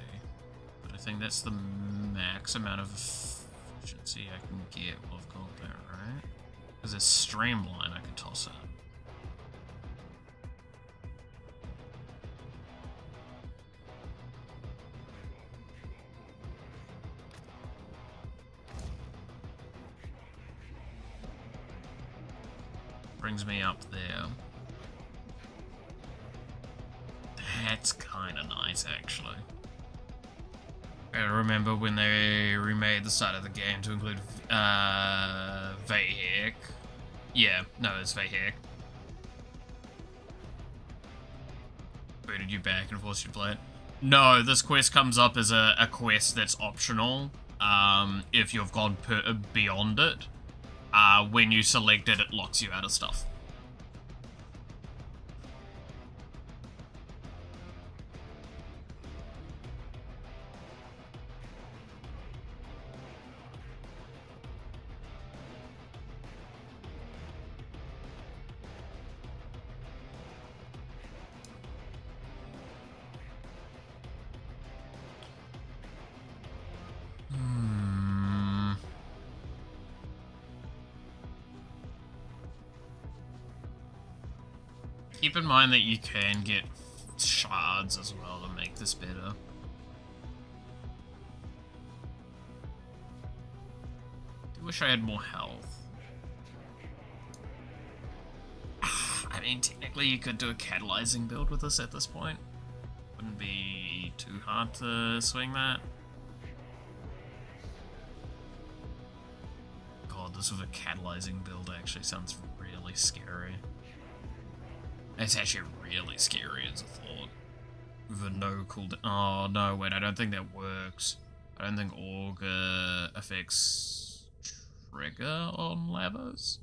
A: but I think that's the max amount of efficiency I can get while I've got that, right? Because it's streamline, I can toss it. Brings me up there. That's kind of nice, actually. I remember when they remade the start of the game to include Vahek. Yeah, no, it's Vahek. Booted you back and forced you to play it. No, this quest comes up as a quest that's optional. If you've gone beyond it. When you select it, it locks you out of stuff. Keep in mind that you can get shards as well to make this better. I wish I had more health. I mean, technically you could do a catalyzing build with this at this point. Wouldn't be too hard to swing that. God, this with a catalyzing build actually sounds really scary. It's actually really scary as a thought. With a no cooldown. Oh, no, wait, I don't think that works. I don't think Augur affects trigger on lavas.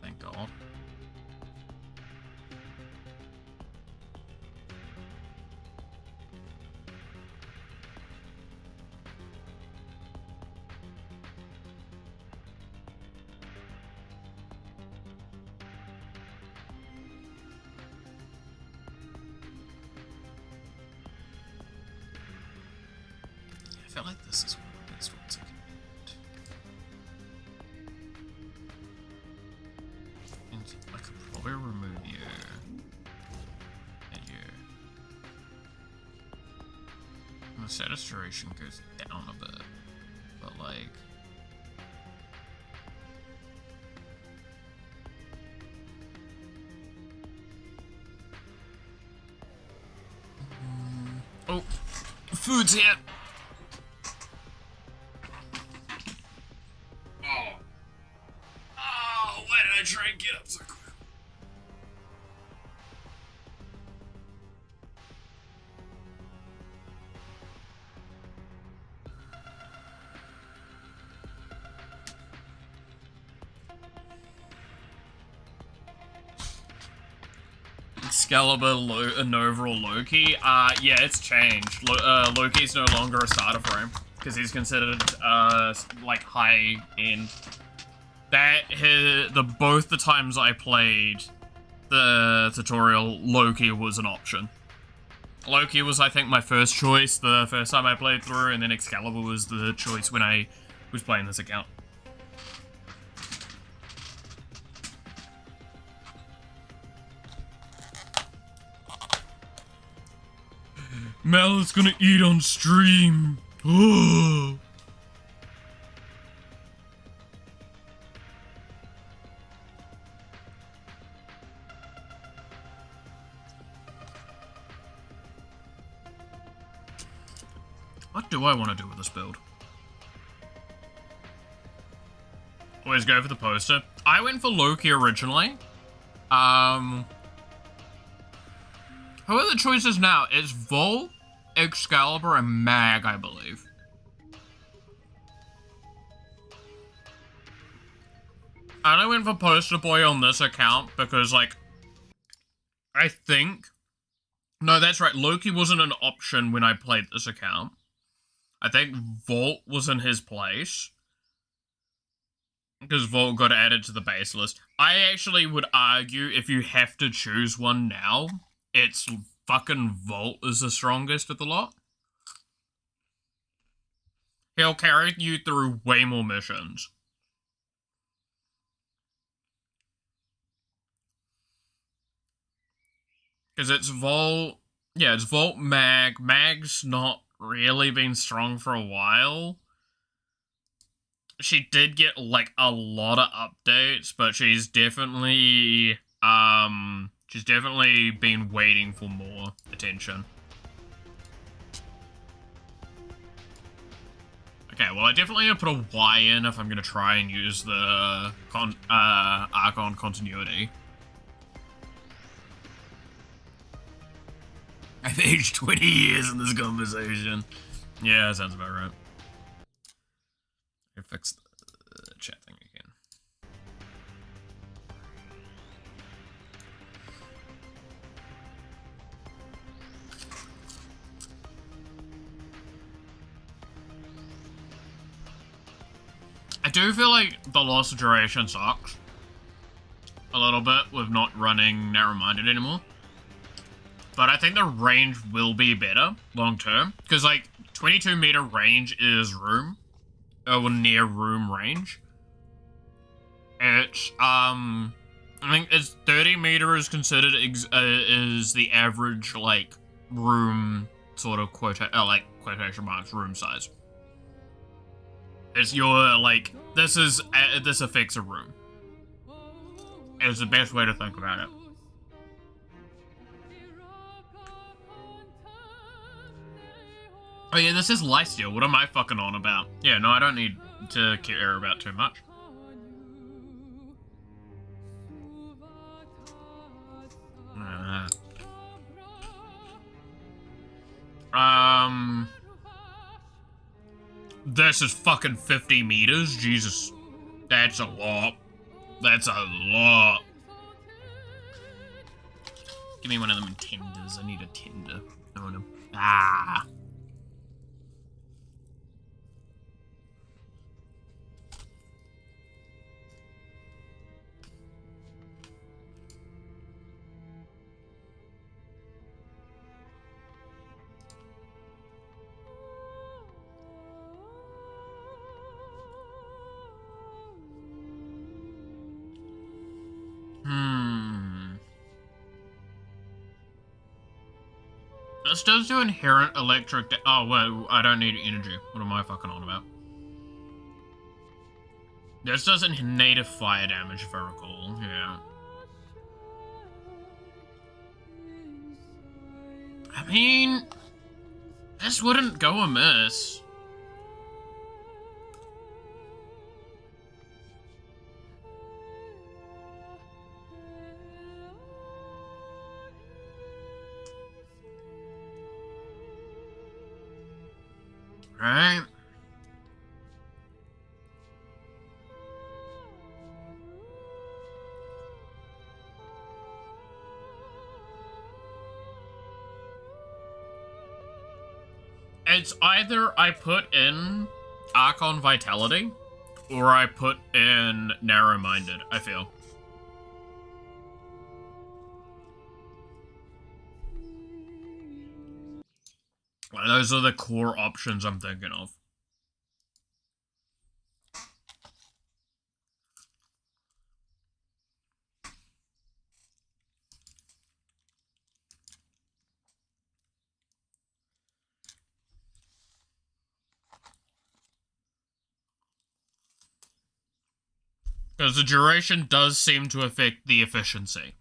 A: Thank God. I feel like this is one of the best ones I can get. And I could probably remove you. And you. And the status duration goes down a bit. But like... Oh! Food's here! Try and get up so quick. Excalibur and overall Loki. Yeah, it's changed. Loki's no longer a starter frame because he's considered like high end. Both the times I played the tutorial, Loki was an option. Loki was, I think, my first choice the first time I played through, and then Excalibur was the choice when I was playing this account. Mallet's gonna eat on stream. Oh. What do I want to do with this build? Always go for the poster. I went for Loki originally. Who are the choices now? It's Vol, Excalibur, and Mag, I believe. I only went for Poster Boy on this account because, like, I think... No, that's right. Loki wasn't an option when I played this account. I think Volt was in his place. Because Volt got added to the base list. I actually would argue if you have to choose one now, it's fucking Volt is the strongest of the lot. He'll carry you through way more missions. Because it's Volt... Yeah, it's Volt, Mag. Mag's not really been strong for a while. She did get, like, a lot of updates, but she's definitely been waiting for more attention. Okay, well, I definitely need to put a Y in if I'm gonna try and use the Archon continuity. I've aged 20 years in this conversation. Yeah, that sounds about right. I fix the chat thing again. I do feel like the loss of duration sucks a little bit with not running narrow-minded anymore. But I think the range will be better long term. Because, like, 22 meter range is room. Or near room range. It's, I think it's 30 meter is considered, is the average, like, room sort of quotation marks room size. It's your, like, this affects a room. It's the best way to think about it. Oh yeah, this is lifesteal. What am I fucking on about? Yeah, no, I don't need to care about too much. This is fucking 50 meters? Jesus. That's a lot. That's a lot. Give me one of them tenders. I need a tender. I want to... Ah. This does do inherent electric oh, wait, I don't need energy. What am I fucking on about? This doesn't native fire damage, if I recall. Yeah. I mean... This wouldn't go amiss. Right? It's either I put in Archon Vitality, or I put in Narrow-Minded, I feel. Well, those are the core options I'm thinking of. Because the duration does seem to affect the efficiency.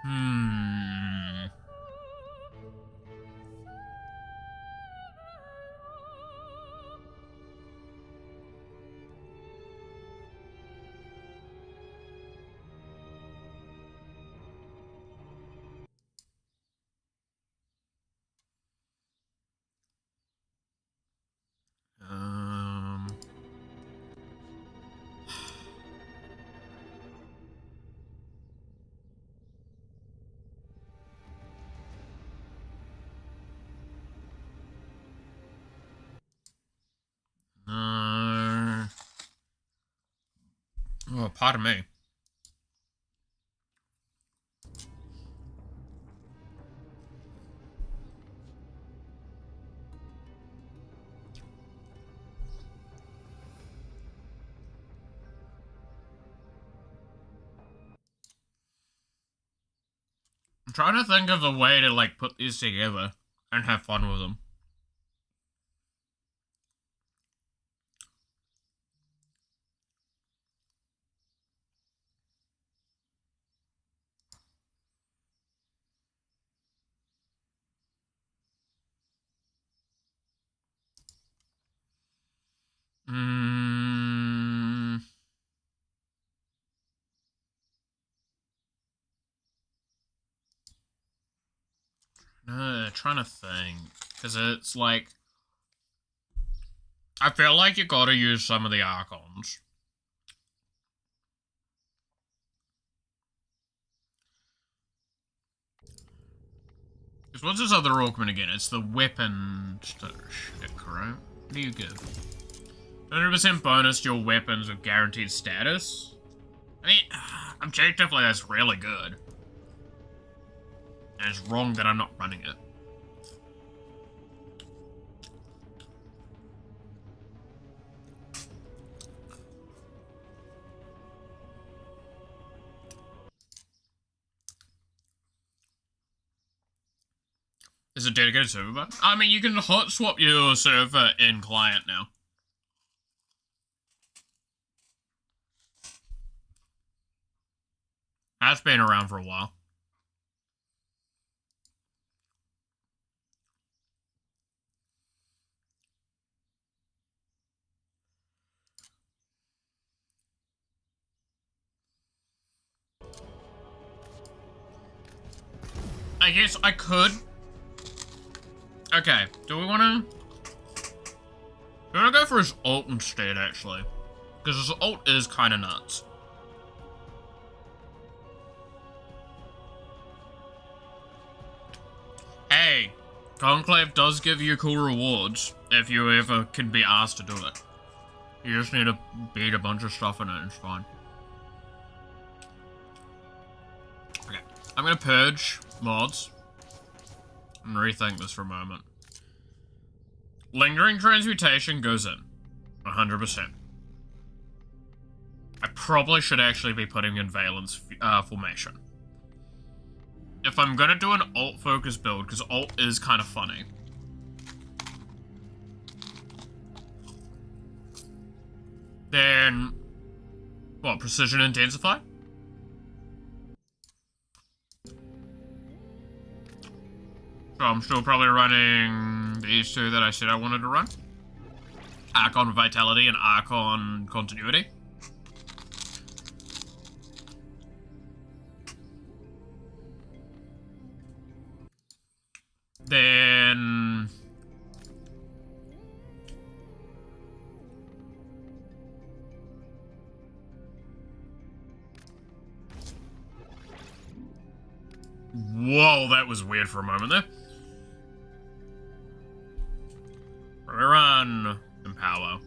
A: Hmm. Um. Oh, pardon me. I'm trying to think of a way to, like, put these together and have fun with them. Hmm. Trying to think. Because it's like... I feel like you gotta use some of the Archons. Because what's this other augment again? It's the weapon shit, correct? What do you give? 100% bonus to your weapons with guaranteed status? I mean, objectively that's really good. And it's wrong that I'm not running it. Is it dedicated server button? I mean, you can hot swap your server in client now. That's been around for a while. I guess I could. Okay, do we want to... Do we want to go for his ult instead, actually? Because his ult is kind of nuts. Hey, Conclave does give you cool rewards if you ever can be asked to do it. You just need to beat a bunch of stuff in it and it's fine. Okay, I'm gonna purge mods and rethink this for a moment. Lingering Transmutation goes in. 100%. I probably should actually be putting in Valence Formation. If I'm gonna do an ult focus build, because ult is kind of funny. Then, what, Precision Intensify? So I'm still probably running these two that I said I wanted to run. Archon Vitality and Archon Continuity. Then... Whoa, that was weird for a moment there. We're gonna run Empower.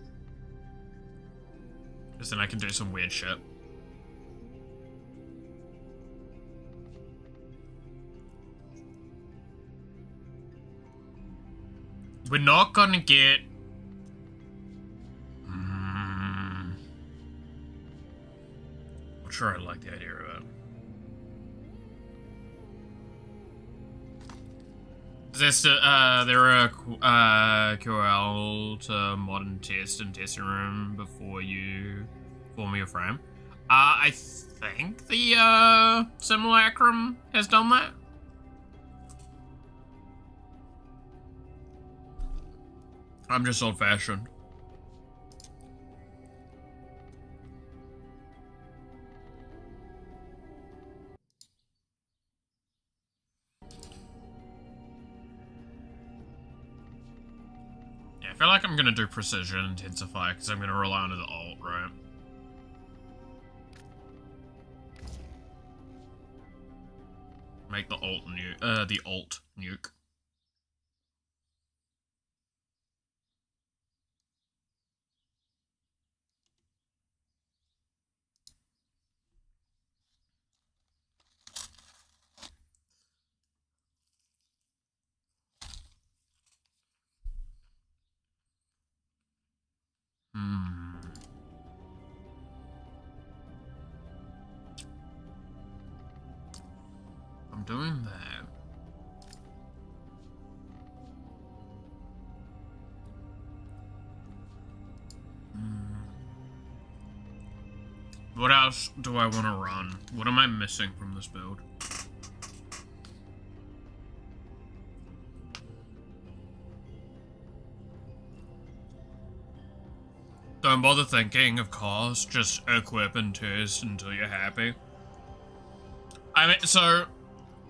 A: Because then I can do some weird shit. We're not gonna get... I'm sure I like the idea of it. Is there a QL to modern test and testing room before you form your frame? I think the simulacrum has done that. I'm just old-fashioned. Yeah, I feel like I'm gonna do precision intensify because I'm gonna rely on the alt, right? Make the alt nuke. I'm doing that. What else do I want to run? What am I missing from this build? Don't bother thinking of cost, just equip and test until you're happy. I mean, so,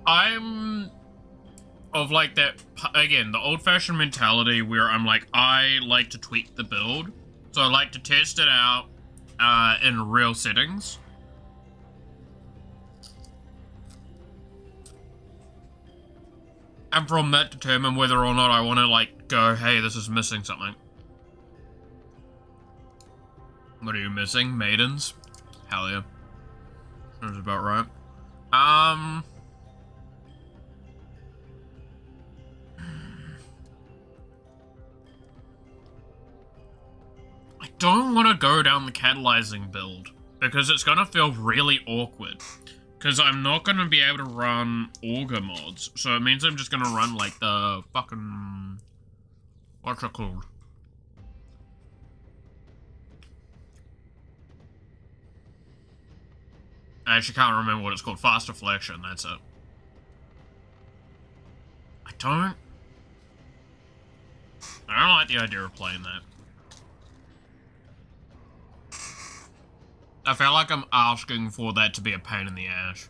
A: I'm of like that, again, the old-fashioned mentality where I'm like, I like to tweak the build. So I like to test it out in real settings. And from that determine whether or not I want to like go, hey, this is missing something. What are you missing? Maidens? Hell yeah. Sounds about right. I don't want to go down the catalyzing build because it's going to feel really awkward. Because I'm not going to be able to run auger mods. So it means I'm just going to run like the fucking... What's it called? I actually can't remember what it's called. Fast deflection, that's it. I don't like the idea of playing that. I feel like I'm asking for that to be a pain in the ass.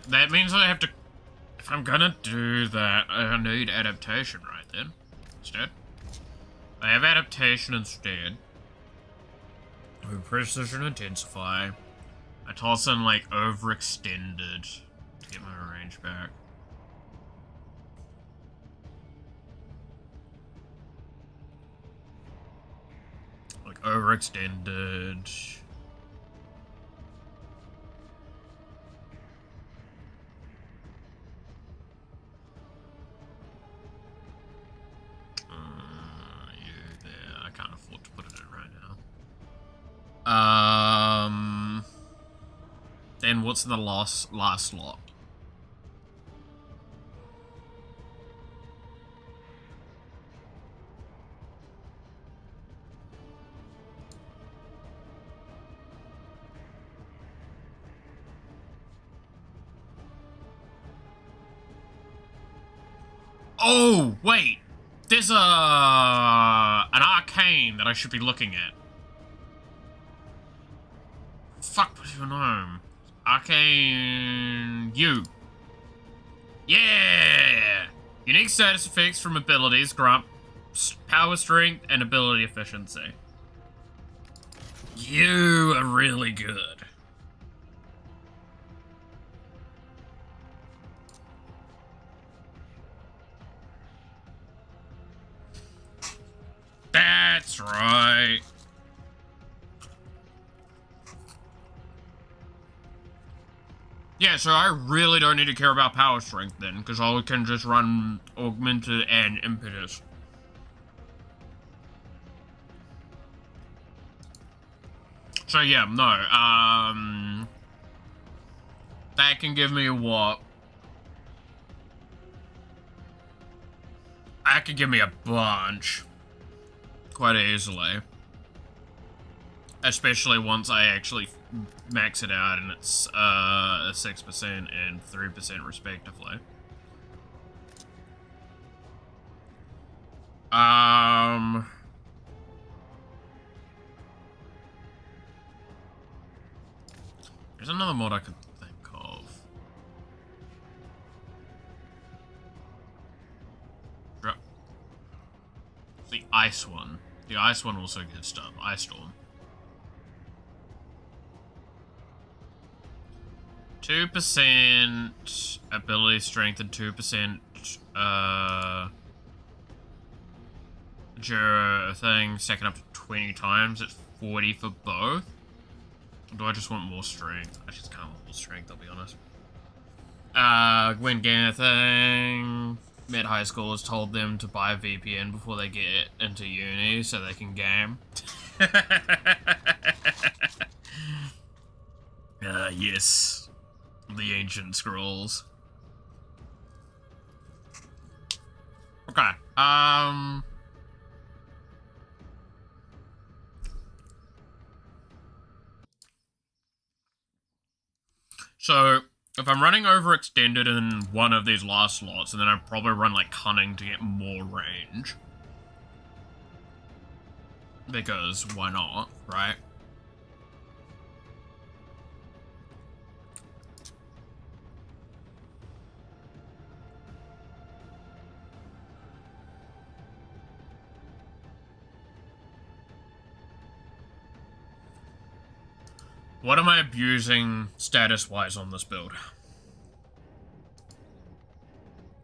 A: That means I have to... If I'm gonna do that, I need adaptation right then. Instead. I have adaptation instead. With precision intensify. I toss in like overextended to get my range back. Like overextended. I can't afford to put it in right now. Then what's the last slot? Oh, wait. There's an arcane that I should be looking at. Fuck, what's your name? Arcane... You. Yeah! Unique status effects from abilities grant power strength and ability efficiency. You are really good. That's right. Yeah, so I really don't need to care about power strength then, because I can just run augmented and impetus. So yeah, no, that can give me what? That could give me a bunch. Quite easily. Especially once I actually max it out and it's 6% and 3% respectively. There's another mod I could think of. The ice one. The ice one also gets stuff. Ice Storm. 2% ability strength and 2% thing stacking up to 20 times. It's 40 for both. Or do I just want more strength? I just can't want more strength, I'll be honest. When getting a thing, mid high school has told them to buy a VPN before they get into uni so they can game. Yes. The ancient scrolls. Okay, so, if I'm running overextended in one of these last slots, and then I'd probably run, like, Cunning to get more range. Because, why not, right? What am I abusing status-wise on this build?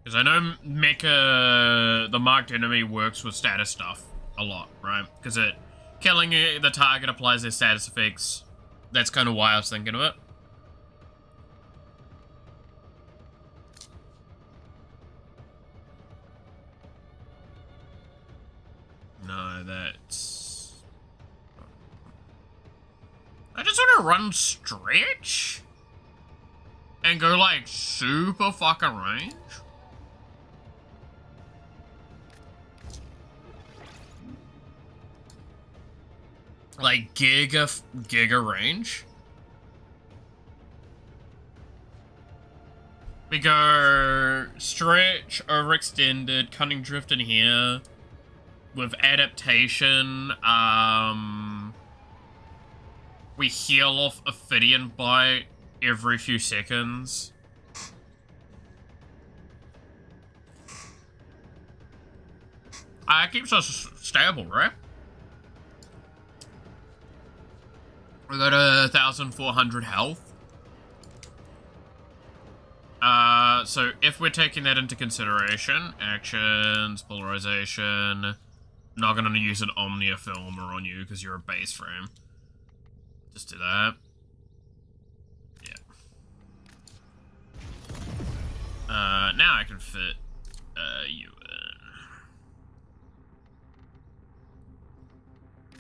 A: Because I know Mecha, the marked enemy, works with status stuff a lot, right? Because killing the target applies their status effects. That's kind of why I was thinking of it. No, that's... I just want to run stretch and go like super fucking range. Like giga range. We go stretch, overextended, cunning drift in here with adaptation. We heal off Ophidian Bite every few seconds. It keeps us stable, right? We got 1,400 health. So if we're taking that into consideration, actions, polarization, I'm not gonna use an Omnia Filmer on you because you're a base frame. Just do that. Yeah. Now I can fit you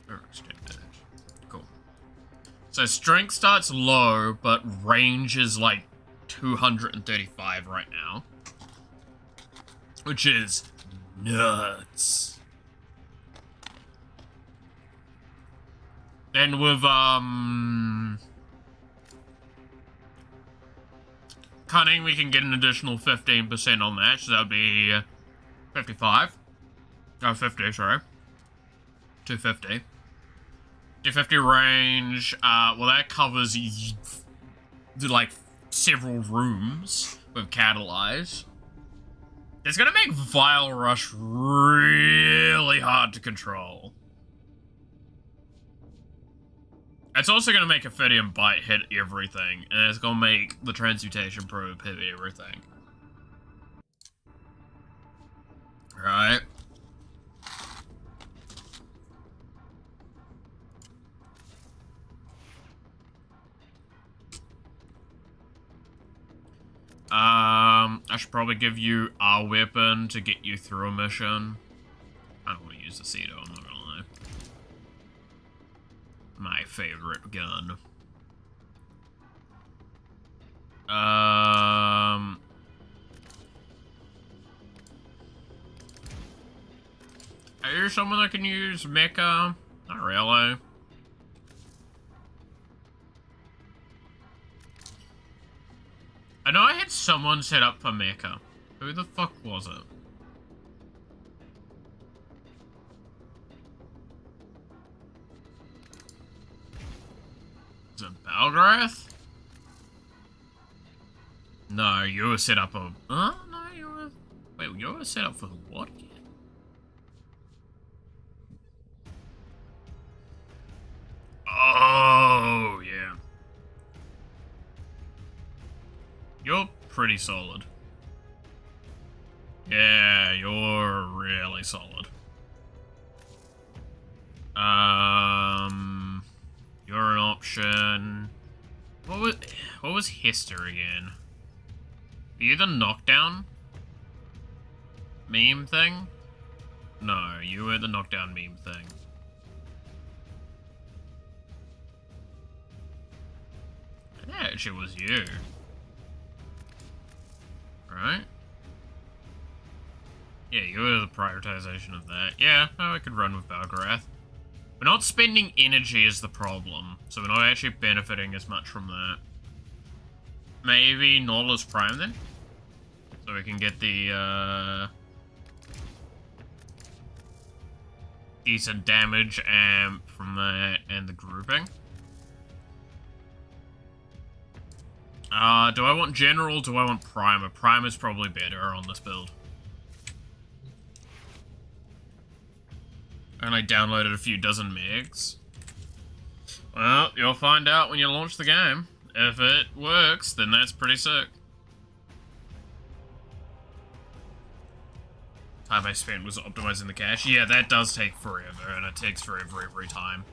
A: in. Extended. Cool. So strength starts low, but range is like 235 right now. Which is nuts. And with, Cunning, we can get an additional 15% on that, so that would be 55. Oh, 50, sorry. 250. 250 range, well, that covers, like, several rooms with Catalyze. It's gonna make Vile Rush really hard to control. It's also going to make Ophidian Bite hit everything, and it's going to make the Transmutation Probe hit everything. Right? I should probably give you our weapon to get you through a mission. I don't want to use the Cedo, I'm not gonna lie. My favorite gun. Are you someone that can use mecha? Not really. I know I had someone set up for mecha. Who the fuck was it? Is it Balgrath? No, you were set up for... no, you were... Wait, you were set up for what again? Oh, yeah. You're pretty solid. Yeah, you're really solid. You're an option. What was Hester again? Are you the knockdown meme thing? No, you were the knockdown meme thing. Yeah, it actually was you. Right? Yeah, you were the prioritization of that. Yeah, no, I could run with Balgrath. We're not spending energy is the problem, so we're not actually benefiting as much from that. Maybe Nautilus Prime then? So we can get the, decent damage amp from that and the grouping. Do I want General? Do I want Primer? Primer's probably better on this build. And I downloaded a few dozen megs. Well, you'll find out when you launch the game. If it works, then that's pretty sick. Time I spent was optimizing the cache. Yeah, that does take forever, and it takes forever every time.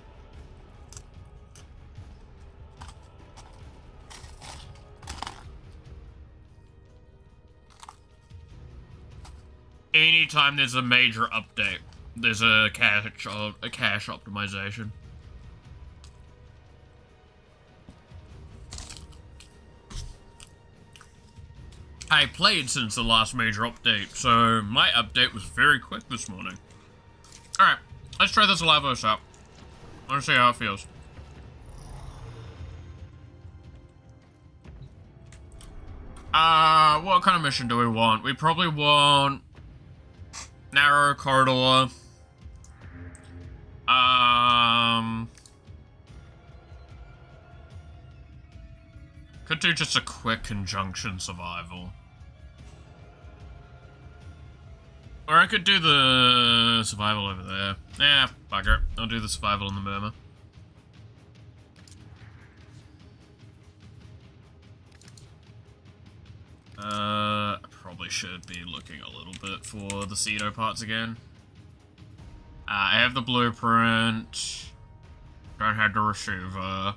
A: Anytime there's a major update, there's a cache optimization. I played since the last major update, so my update was very quick this morning. Alright, let's try this Lavos out. I want to see how it feels. What kind of mission do we want? We probably want... narrow corridor. Could do just a quick conjunction survival. Or I could do the survival over there. Yeah, bugger. I'll do the survival in the murmur. I probably should be looking a little bit for the Cedo parts again. I have the blueprint. Don't have the receiver.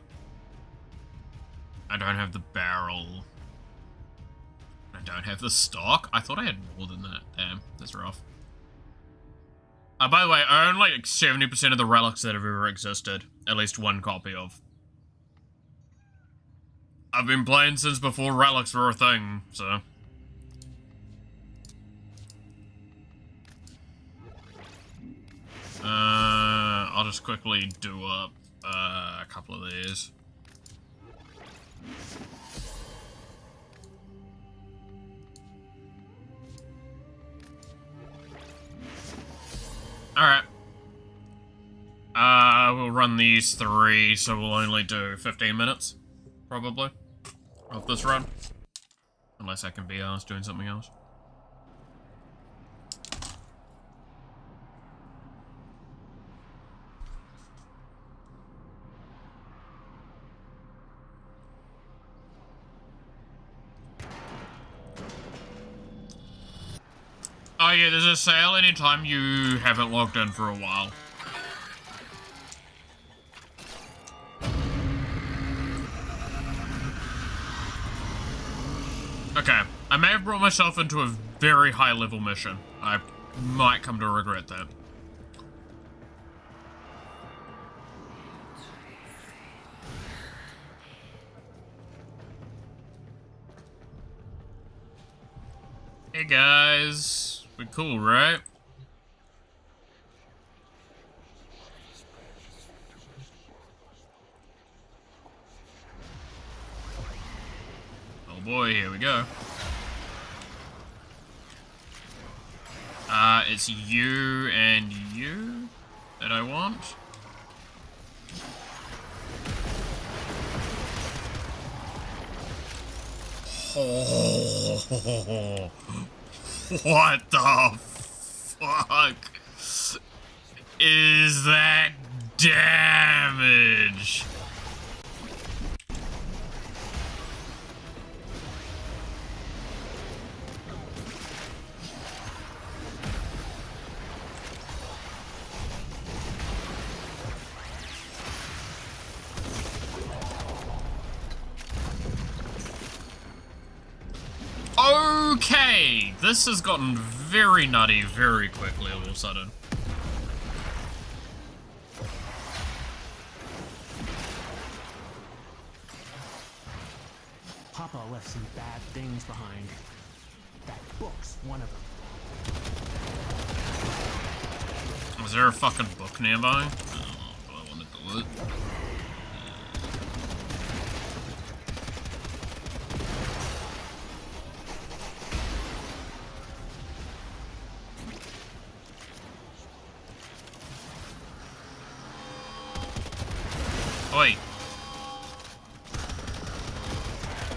A: I don't have the barrel. I don't have the stock. I thought I had more than that. Damn, that's rough. By the way, I own like 70% of the relics that have ever existed. At least one copy of. I've been playing since before relics were a thing, so... I'll just quickly do up a couple of these. Alright. We'll run these 3, so we'll only do 15 minutes, probably, of this run. Unless I can be asked doing something else. Oh yeah, there's a sale anytime you haven't logged in for a while. Okay, I may have brought myself into a very high level mission. I might come to regret that. Hey guys, we cool, right? Oh boy, here we go. It's you and you that I want. Oh, what the fuck is that damage? Okay, this has gotten very nutty very quickly all of a sudden.
F: Papa left some bad things behind. That book's one of them.
A: Was there a fucking book nearby? Oh, I want to do it. Wait.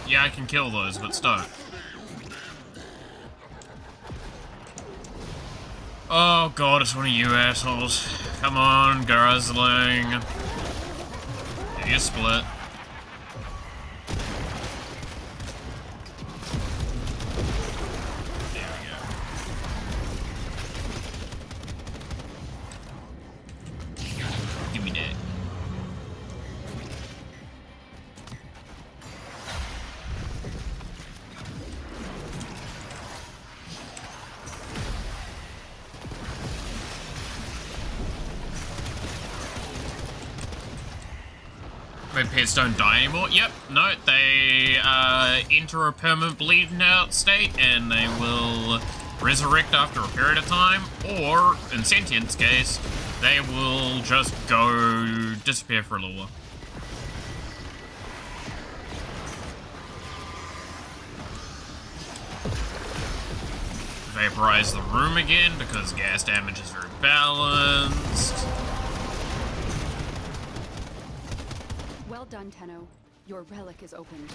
A: Yeah, I can kill those, but still. Oh god, it's one of you assholes. Come on, Guzzling. Give you a split. There we go. Give me that. My pets don't die anymore. Yep, no, they enter a permanent bleeding out state and they will resurrect after a period of time, or, in Sentient's case, they will just go disappear for a little while. Vaporize the room again because gas damage is very balanced.
G: Well done, Tenno. Your relic is opened.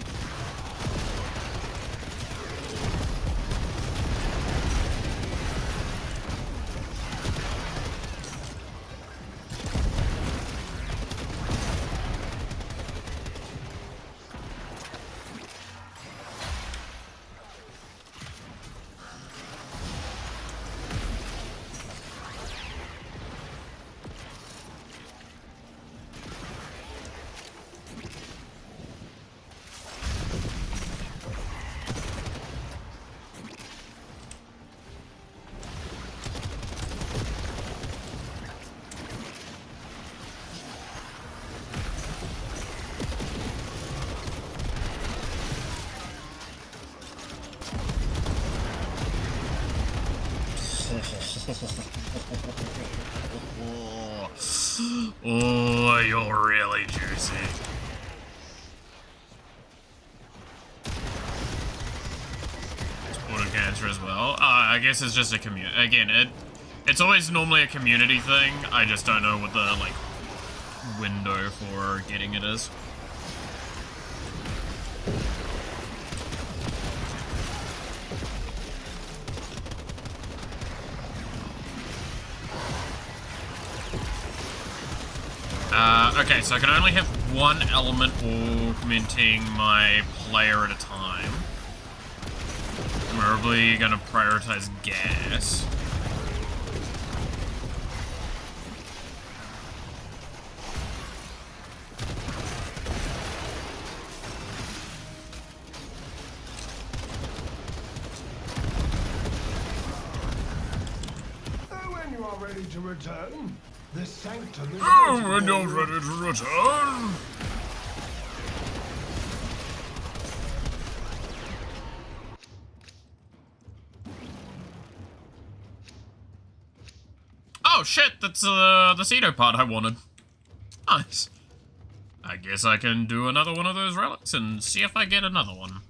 A: Oh, you're really juicy. Water cancer as well. I guess it's just a community. Again, it's always normally a community thing. I just don't know what the like window for getting it is. Okay, so I can only have one element augmenting my player at a time. I'm probably gonna prioritize gas.
H: ready to return? The sanctum is
A: Oh,
H: waiting
A: when
H: for
A: you're
H: you.
A: ready to return. Oh shit, that's the Cedo part I wanted. Nice. I guess I can do another one of those relics and see if I get another one.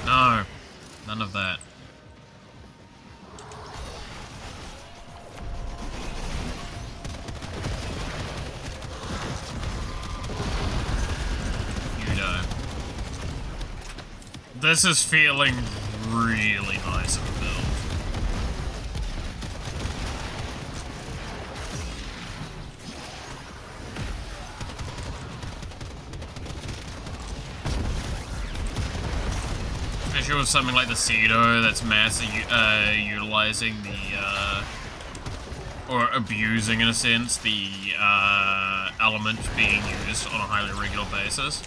A: No, none of that. You know. This is feeling really nice of a build. Especially with something like the Cedo that's utilizing the, or abusing in a sense, the, element being used on a highly regular basis.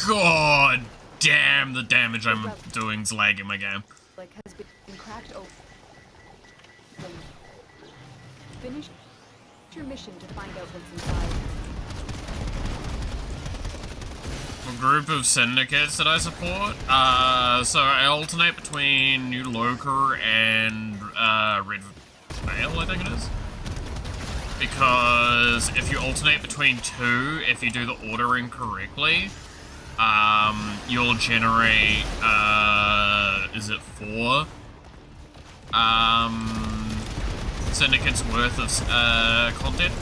A: God damn, the damage I'm doing's lagging my game.
G: Like has been cracked open. Finish your mission to find out what's inside.
A: A group of syndicates that I support. So I alternate between New Loker and Red Veil, I think it is. Because if you alternate between two, if you do the ordering correctly, you'll generate, is it 4? Syndicates worth of, content.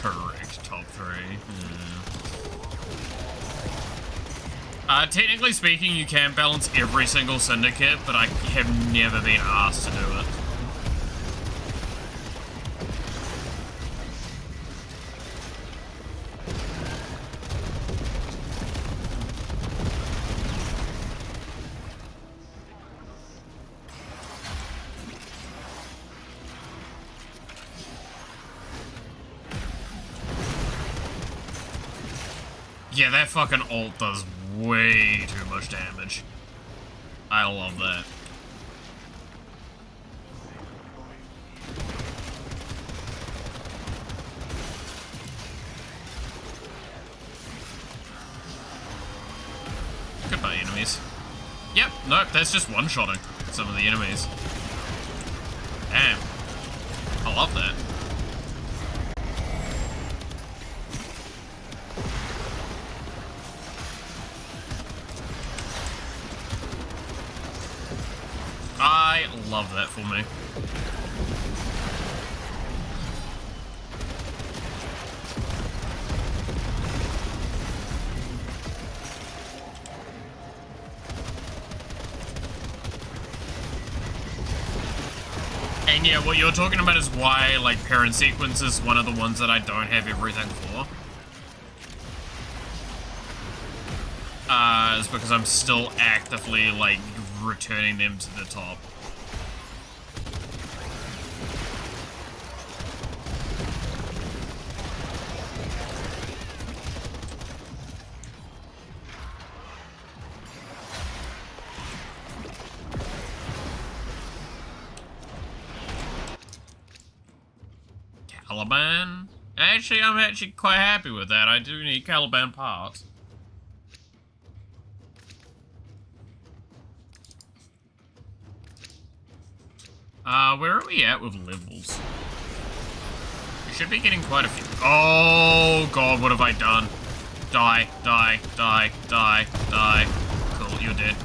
A: Correct, top 3. Yeah. Technically speaking, you can balance every single syndicate, but I have never been asked to do it. Yeah, that fucking ult does way too much damage. I love that. Goodbye, enemies. Yep, nope, that's just one-shotting some of the enemies. Damn. I love that. for me. And yeah, what you're talking about is why, like, parent sequence is one of the ones that I don't have everything for. It's because I'm still actively, like, returning them to the top. Caliban? Actually, I'm actually quite happy with that. I do need Caliban parts. Where are we at with levels? We should be getting quite a few. Oh god, what have I done? Die, die, die, die, die. Cool, you're dead.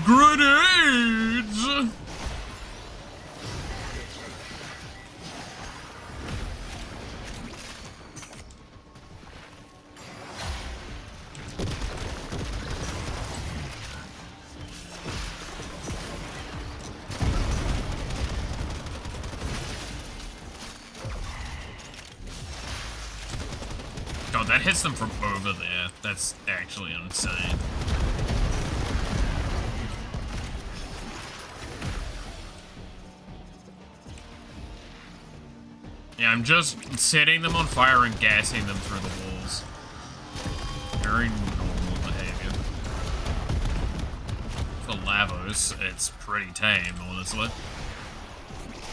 A: Grenades! God, that hits them from over there. That's actually insane. Yeah, I'm just setting them on fire and gassing them through the walls. Very normal behavior. For Lavos, it's pretty tame, honestly.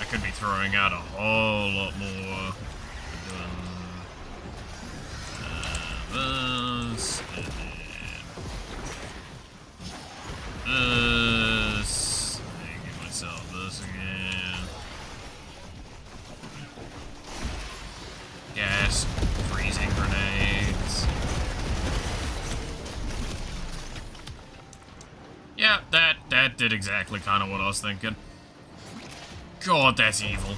A: I could be throwing out a whole lot more. This, and then this. And give myself this again. Gas, freezing grenades. Yeah, that did exactly kind of what I was thinking. God, that's evil.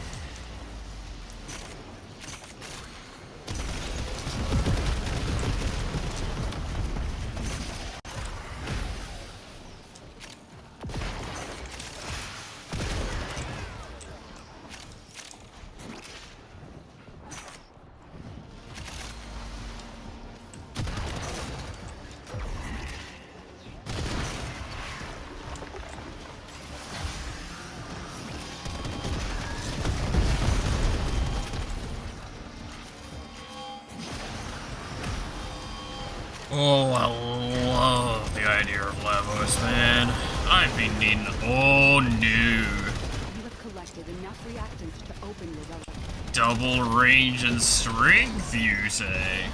A: Oh, I love the idea of Lavos, man. I've been needing. Oh no.
G: You have collected enough reactants to open your relic.
A: Double range and strength, you say?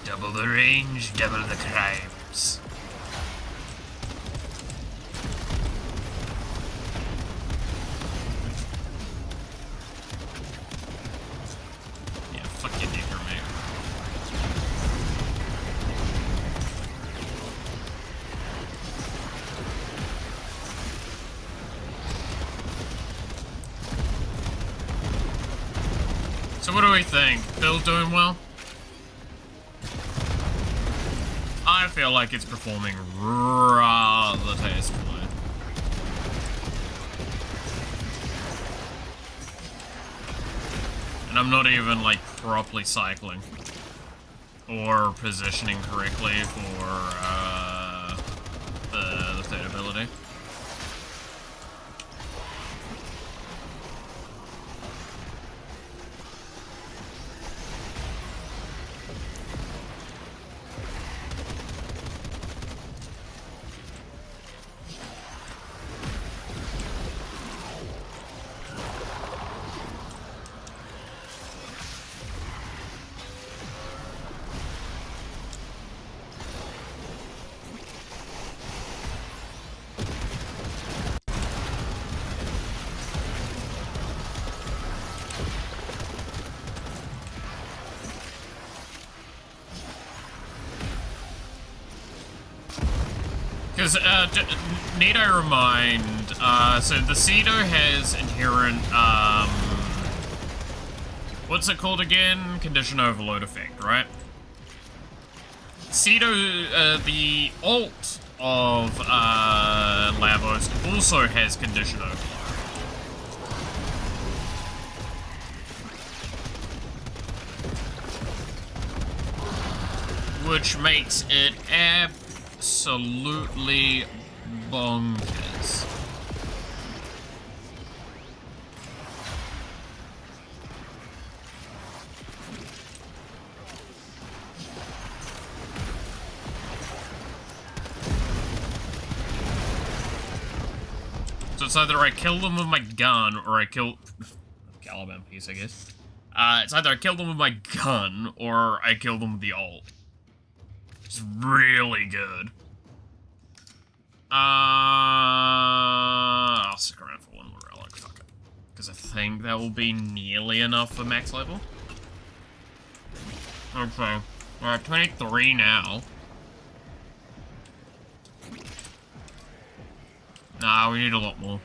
A: Double the range, double the crimes. Yeah, fuck you, Digger, mate. So what do we think? Bill doing well? I feel like it's performing rather tastefully. And I'm not even, like, properly cycling. Or positioning correctly for, the third ability. Because, need I remind, so the Cedo has inherent, what's it called again? Condition overload effect, right? Cedo, the alt of, Lavos also has condition overload. Which makes it absolutely bonkers. So it's either I kill them with my gun or I kill Caliban piece, I guess. It's either I kill them with my gun or I kill them with the ult. It's really good. I'll stick around for one more relic, fuck it. Because I think that will be nearly enough for max level. Okay, we're at 23 now. Nah, we need a lot more.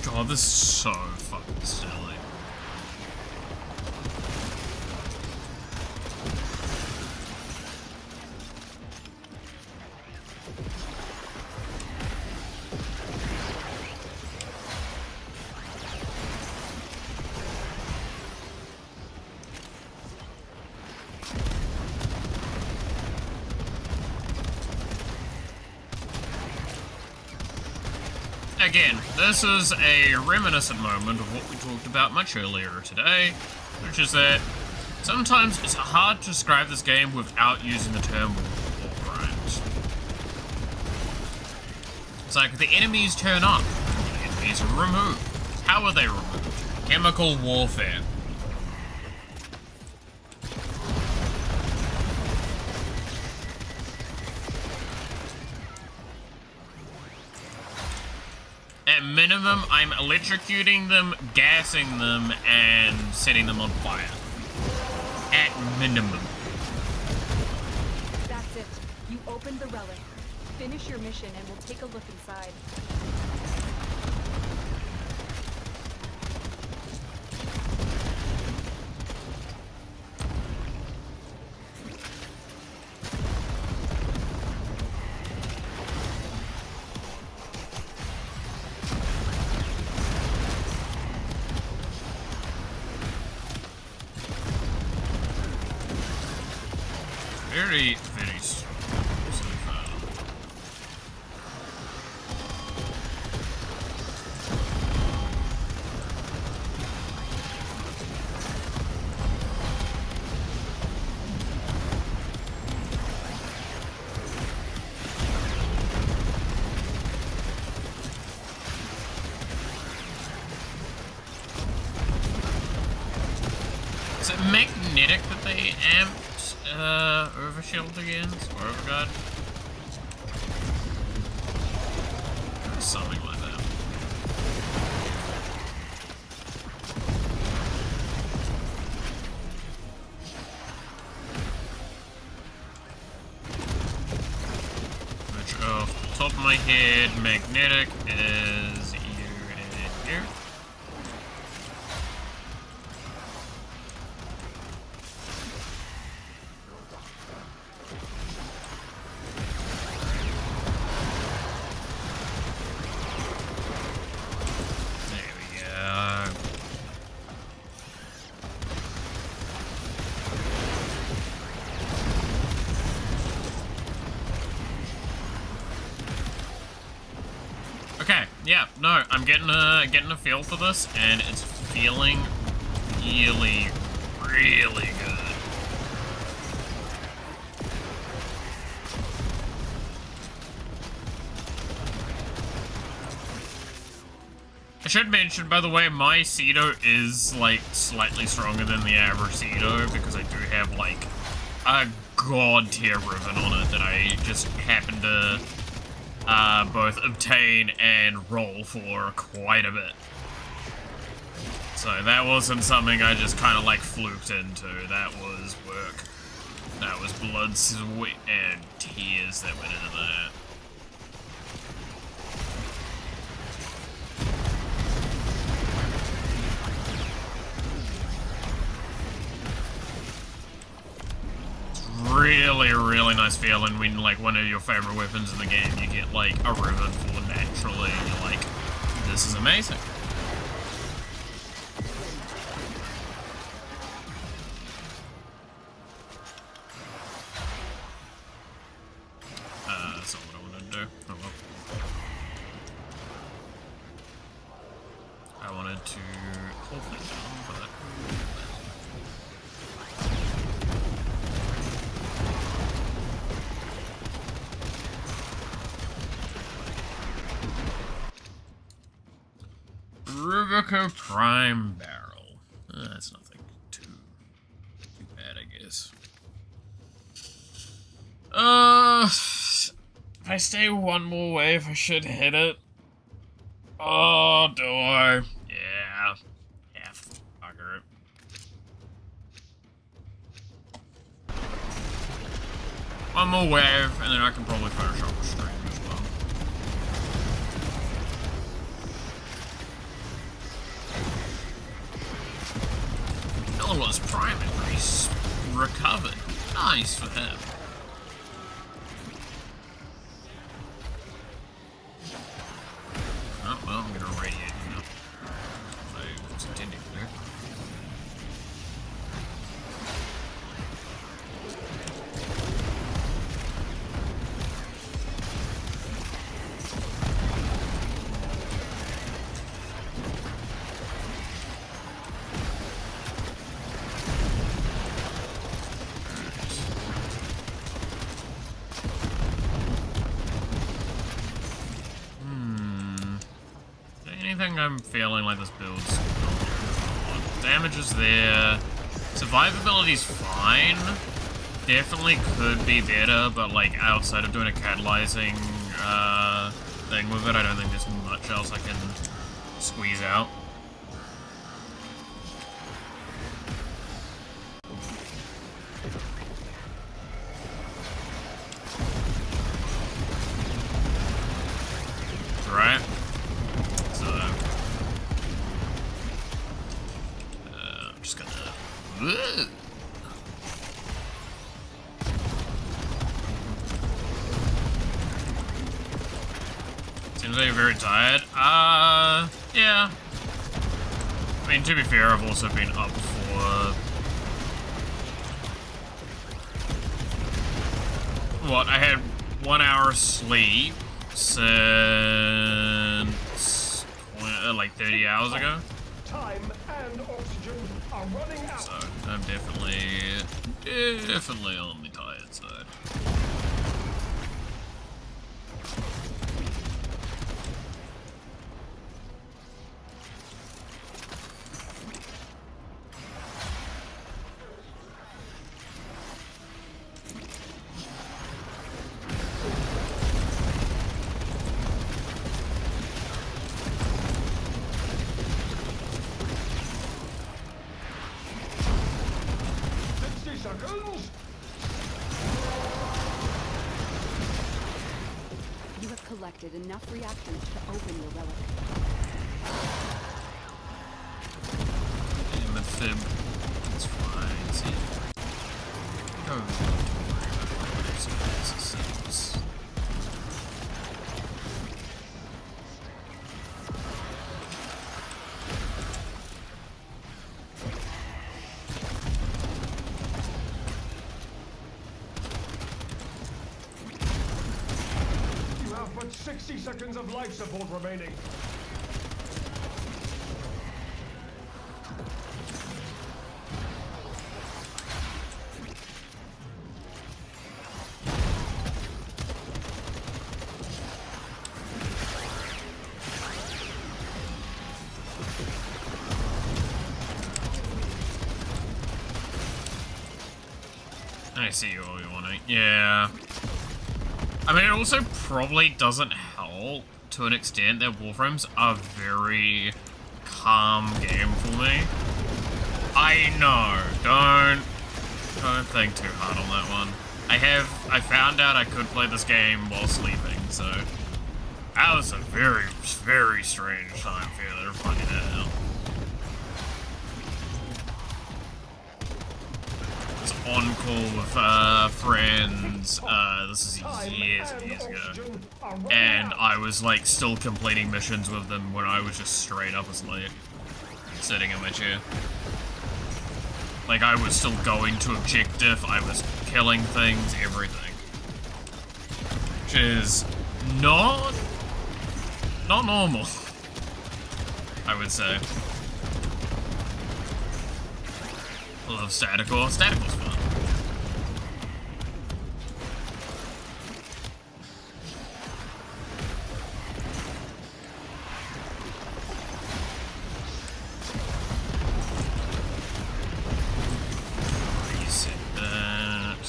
A: God, this is so fucking silly. Again, this is a reminiscent moment of what we talked about much earlier today, which is that sometimes it's hard to describe this game without using the term war crimes. It's like the enemies turn up, the enemies are removed. How are they removed? Chemical warfare. At minimum, I'm electrocuting them, gassing them, and setting them on fire. At minimum.
G: That's it. You opened the relic. Finish your mission and we'll take a look inside.
A: Very Is it magnetic that they amped overshield again? Or overguard? Something like that. Which off the top of my head, magnetic is here and here. yeah, no, I'm getting a feel for this, and it's feeling really, really good. I should mention, by the way, my Cedo is, like, slightly stronger than the average Cedo, because I do have, like, a god tier ribbon on it that I just happen to both obtain and roll for quite a bit. So that wasn't something I just kind of, like, fluked into. That was work. That was blood, sweat, and tears that went into that. Really, really nice feeling when, like, one of your favorite weapons in the game, you get, like, a ribbon for naturally, and you're like, this is amazing. That's not what I wanted to do. Oh well. I wanted to hold that down, but... Rubico Prime Barrel. That's nothing too bad, I guess. If I stay one more wave, I should hit it. Oh, do I? Yeah. Yeah, fucker it. One more wave, and then I can probably finish off the stream as well. Noah's Prime increase recovered. Nice for him. Oh, well, I'm gonna radiate him now. I was intending to do. I'm feeling like this build's damage is there. Survivability's fine. Definitely could be better, but like outside of doing a catalyzing thing with it, I don't think there's much else I can squeeze out. Right. I'm just gonna... Seems like you're very tired. Yeah. I mean, to be fair, I've also been up for... What, I had 1 hour sleep since... like 30 hours ago.
H: Time and oxygen are running out.
A: So, I'm definitely on the tired side.
G: Collected enough reactants to open the relic.
A: Yeah, but Fib, it's fine. See, go.
H: 60 seconds of life support remaining.
A: I see all you wanting. Yeah. I mean, it also probably doesn't help to an extent that Warframes are very calm game for me. I know. Don't think too hard on that one. I found out I could play this game while sleeping, so that was a very, very strange time for finding that out. On call with friends, this is years and years ago, and I was like still completing missions with them when I was just straight up asleep, sitting in my chair. Like I was still going to objective, I was killing things, everything. Which is not normal, I would say. I love Staticor. Staticor's fun. Reset that.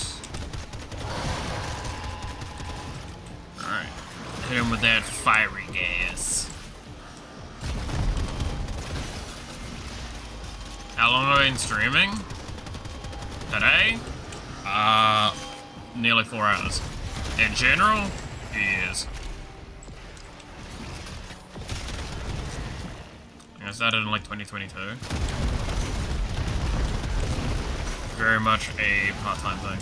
A: Alright. Hit him with that fiery gas. How long have I been streaming? Today? Nearly 4 hours. In general, years. I started in like 2022. Very much a part-time thing.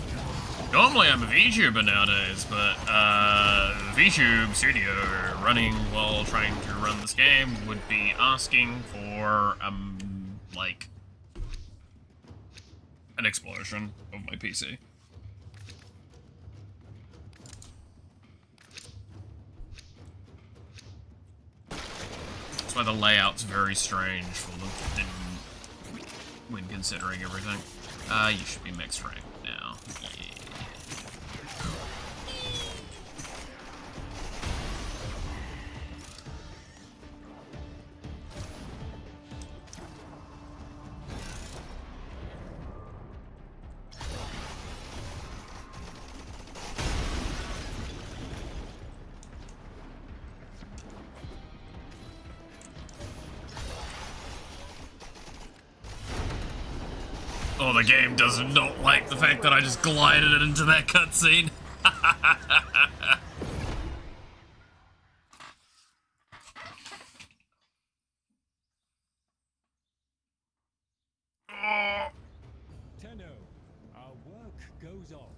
A: Normally I'm a VTuber nowadays, but VTube studio running while trying to run this game would be asking for like an explosion of my PC. That's why the layout's very strange for them when considering everything. You should be mixed rank now. Yeah. Oh, the game does not like the fact that I just glided it into that cutscene.
F: Tenno, our work goes on.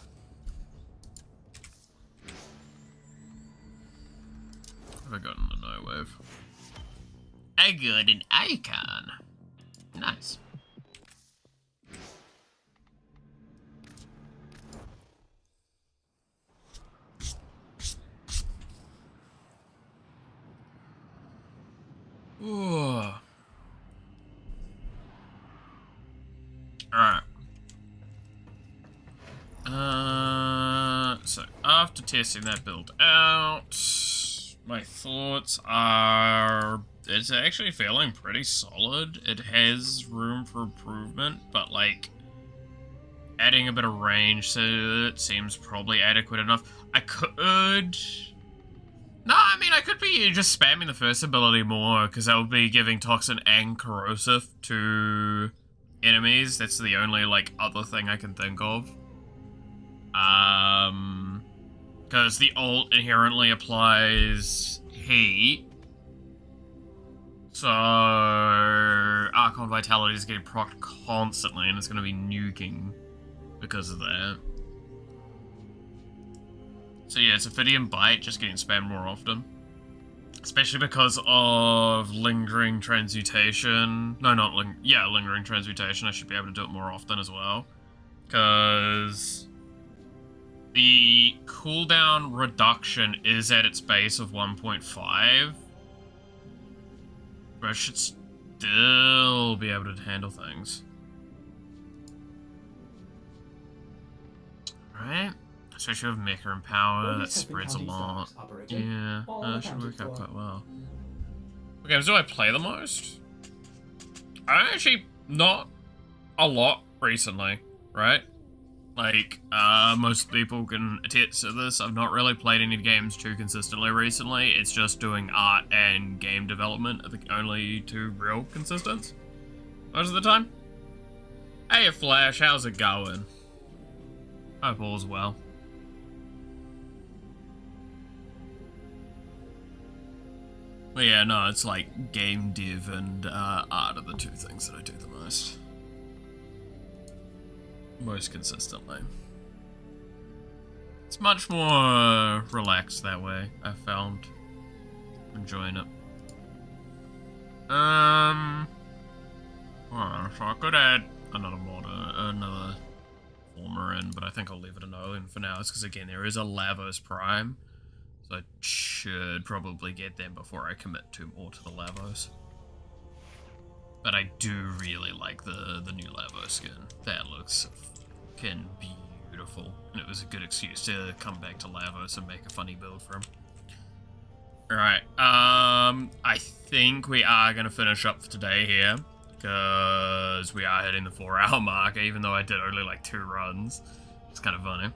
A: Have I gotten a no wave? I got an icon. Nice. Ooh. Alright. So after testing that build out, my thoughts are it's actually feeling pretty solid. It has room for improvement, but like adding a bit of range to it seems probably adequate enough. No, I mean, I could be just spamming the first ability more, because that would be giving Toxin and Corrosive to enemies. That's the only, like, other thing I can think of. Because the ult inherently applies heat. So, Archon Vitality is getting procced constantly, and it's going to be nuking because of that. So yeah, it's Ophidian Bite, just getting spammed more often. Especially because of Lingering Transmutation. No, not Lingering Transmutation. I should be able to do it more often as well. Because The cooldown reduction is at its base of 1.5. But I should still be able to handle things. Alright. Especially with mecha and power, that spreads a lot. Yeah, that should work out quite well. Okay, so do I play the most? I actually not a lot recently, right? Like, most people can attest to this. I've not really played any games too consistently recently. It's just doing art and game development are the only two real consistents most of the time. Hey, Flash, how's it going? Hope all's well. But yeah, no, it's like game dev and art are the two things that I do the most. Most consistently. It's much more relaxed that way, I found. Enjoying it. Alright, so I could add another mod, another former in, but I think I'll leave it a no in for now. It's because again, there is a Lavos Prime. So I should probably get them before I commit more to the Lavos. But I do really like the new Lavo skin. That looks fucking beautiful. And it was a good excuse to come back to Lavos and make a funny build for him. Alright, I think we are going to finish up for today here. Because we are hitting the 4-hour mark, even though I did only like 2 runs. It's kind of funny.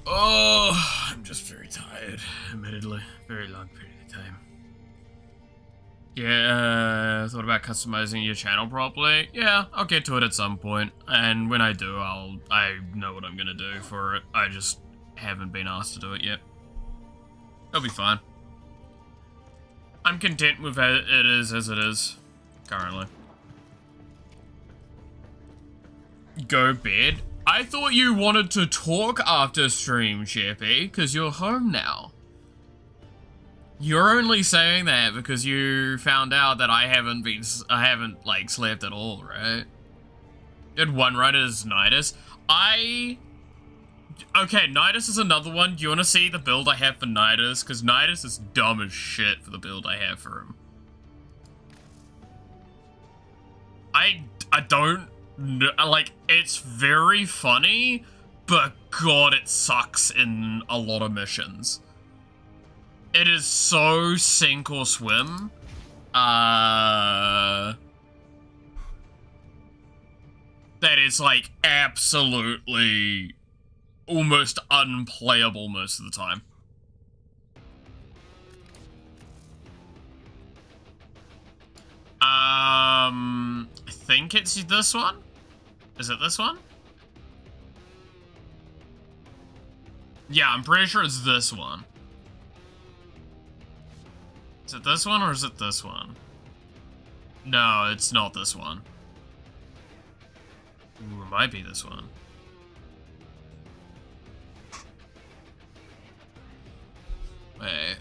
A: Oh, I'm just very tired, admittedly. Very long period of time. Yeah, thought about customizing your channel properly. Yeah, I'll get to it at some point. And when I do, I know what I'm gonna do for it. I just haven't been asked to do it yet. It'll be fine. I'm content with it is as it is, currently. Go bed? I thought you wanted to talk after stream, Sheppy, because you're home now. You're only saying that because you found out that I haven't like slept at all, right? You had one run as Nidus. Okay, Nidus is another one. Do you want to see the build I have for Nidus? Because Nidus is dumb as shit for the build I have for him. I don't like, it's very funny, but god, it sucks in a lot of missions. It is so sink or swim. That is like absolutely almost unplayable most of the time. I think it's this one. Is it this one? Yeah, I'm pretty sure it's this one. Is it this one or is it this one? No, it's not this one. Ooh, it might be this one. Wait.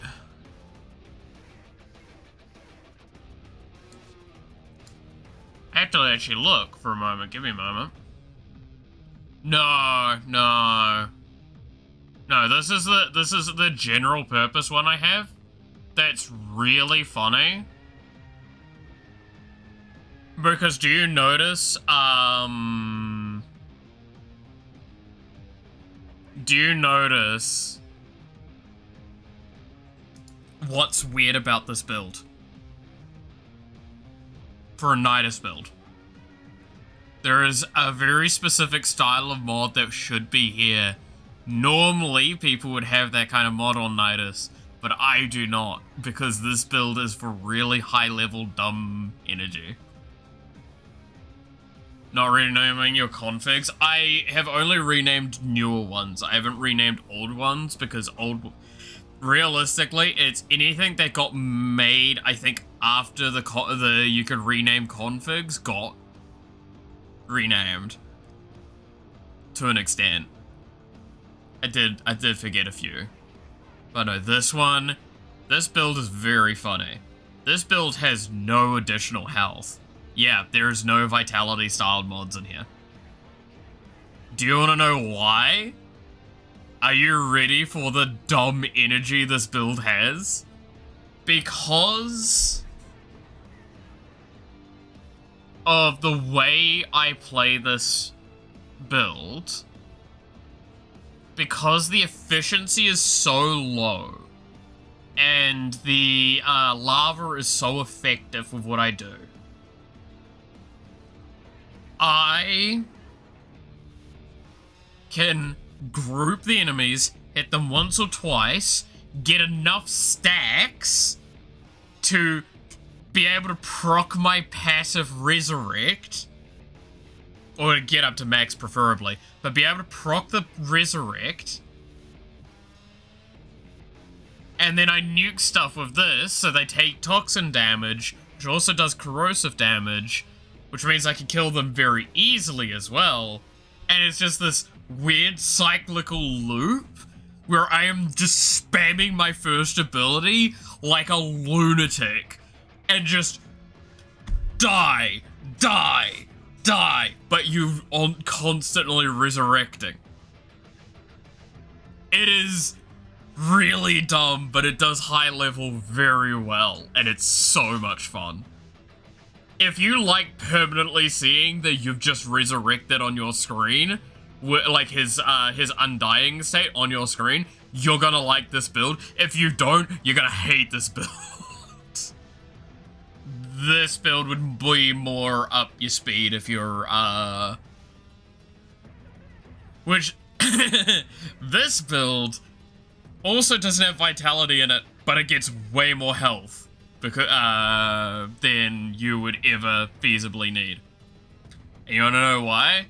A: I have to actually look for a moment. Give me a moment. No. No, this is the general purpose one I have. That's really funny. Because do you notice, what's weird about this build? For a Nidus build. There is a very specific style of mod that should be here. Normally, people would have that kind of mod on Nidus, but I do not, because this build is for really high-level dumb energy. Not renaming your configs. I have only renamed newer ones. I haven't renamed old ones, because realistically, it's anything that got made, I think, after the you could rename configs got renamed to an extent. I did forget a few. But no, this build is very funny. This build has no additional health. Yeah, there's no vitality styled mods in here. Do you want to know why? Are you ready for the dumb energy this build has? Because of the way I play this build, because the efficiency is so low, and the lava is so effective with what I do, I can group the enemies, hit them once or twice, get enough stacks to be able to proc my passive resurrect, or get up to max preferably, but be able to proc the resurrect, and then I nuke stuff with this, so they take toxin damage, which also does corrosive damage, which means I can kill them very easily as well, and it's just this weird cyclical loop where I am just spamming my first ability like a lunatic and just die, but you are constantly resurrecting. It is really dumb, but it does high level very well, and it's so much fun. If you like permanently seeing that you've just resurrected on your screen, like his undying state on your screen, you're gonna like this build. If you don't, you're gonna hate this build. This build would be more up your speed if you're, which, this build also doesn't have vitality in it, but it gets way more health because, than you would ever feasibly need. And you wanna know why?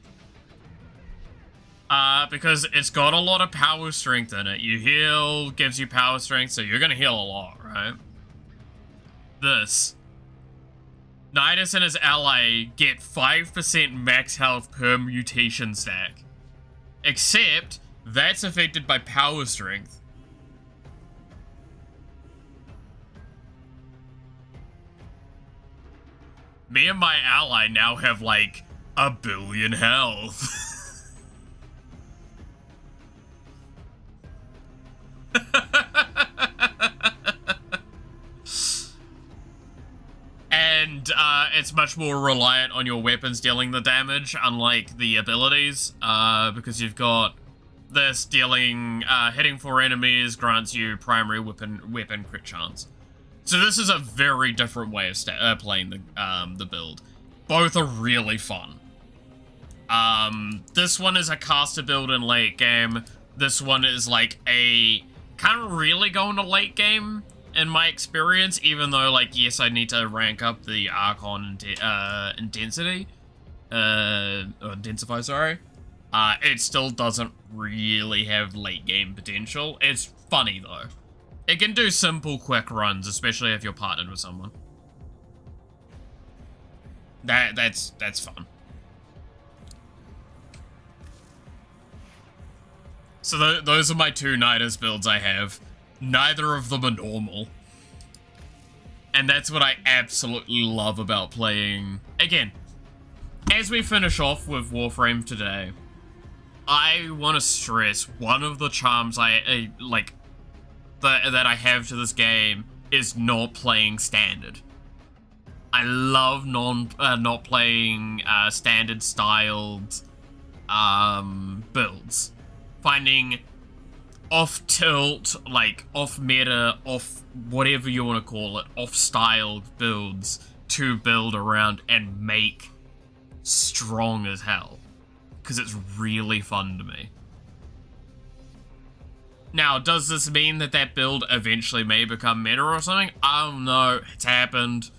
A: Because it's got a lot of power strength in it. You heal, gives you power strength, so you're gonna heal a lot, right? This. Nidus and his ally get 5% max health per mutation stack. Except, that's affected by power strength. Me and my ally now have, like, 1 billion health. And it's much more reliant on your weapons dealing the damage, unlike the abilities, because you've got this dealing, hitting 4 enemies grants you primary weapon crit chance. So this is a very different way of playing the build. Both are really fun. This one is a caster build in late game. This one is like a can't really go into late game in my experience, even though, like, yes, I need to rank up the Archon intensity, or intensify, sorry. It still doesn't really have late game potential. It's funny though. It can do simple, quick runs, especially if you're partnered with someone. That's fun. So those are my 2 Nidus builds I have. Neither of them are normal. And that's what I absolutely love about playing. Again, as we finish off with Warframe today, I want to stress one of the charms I like that I have to this game is not playing standard. I love not playing standard styled builds. Finding off tilt, like off meta, off whatever you want to call it, off styled builds to build around and make strong as hell. Because it's really fun to me. Now, does this mean that that build eventually may become meta or something? I don't know. It's happened.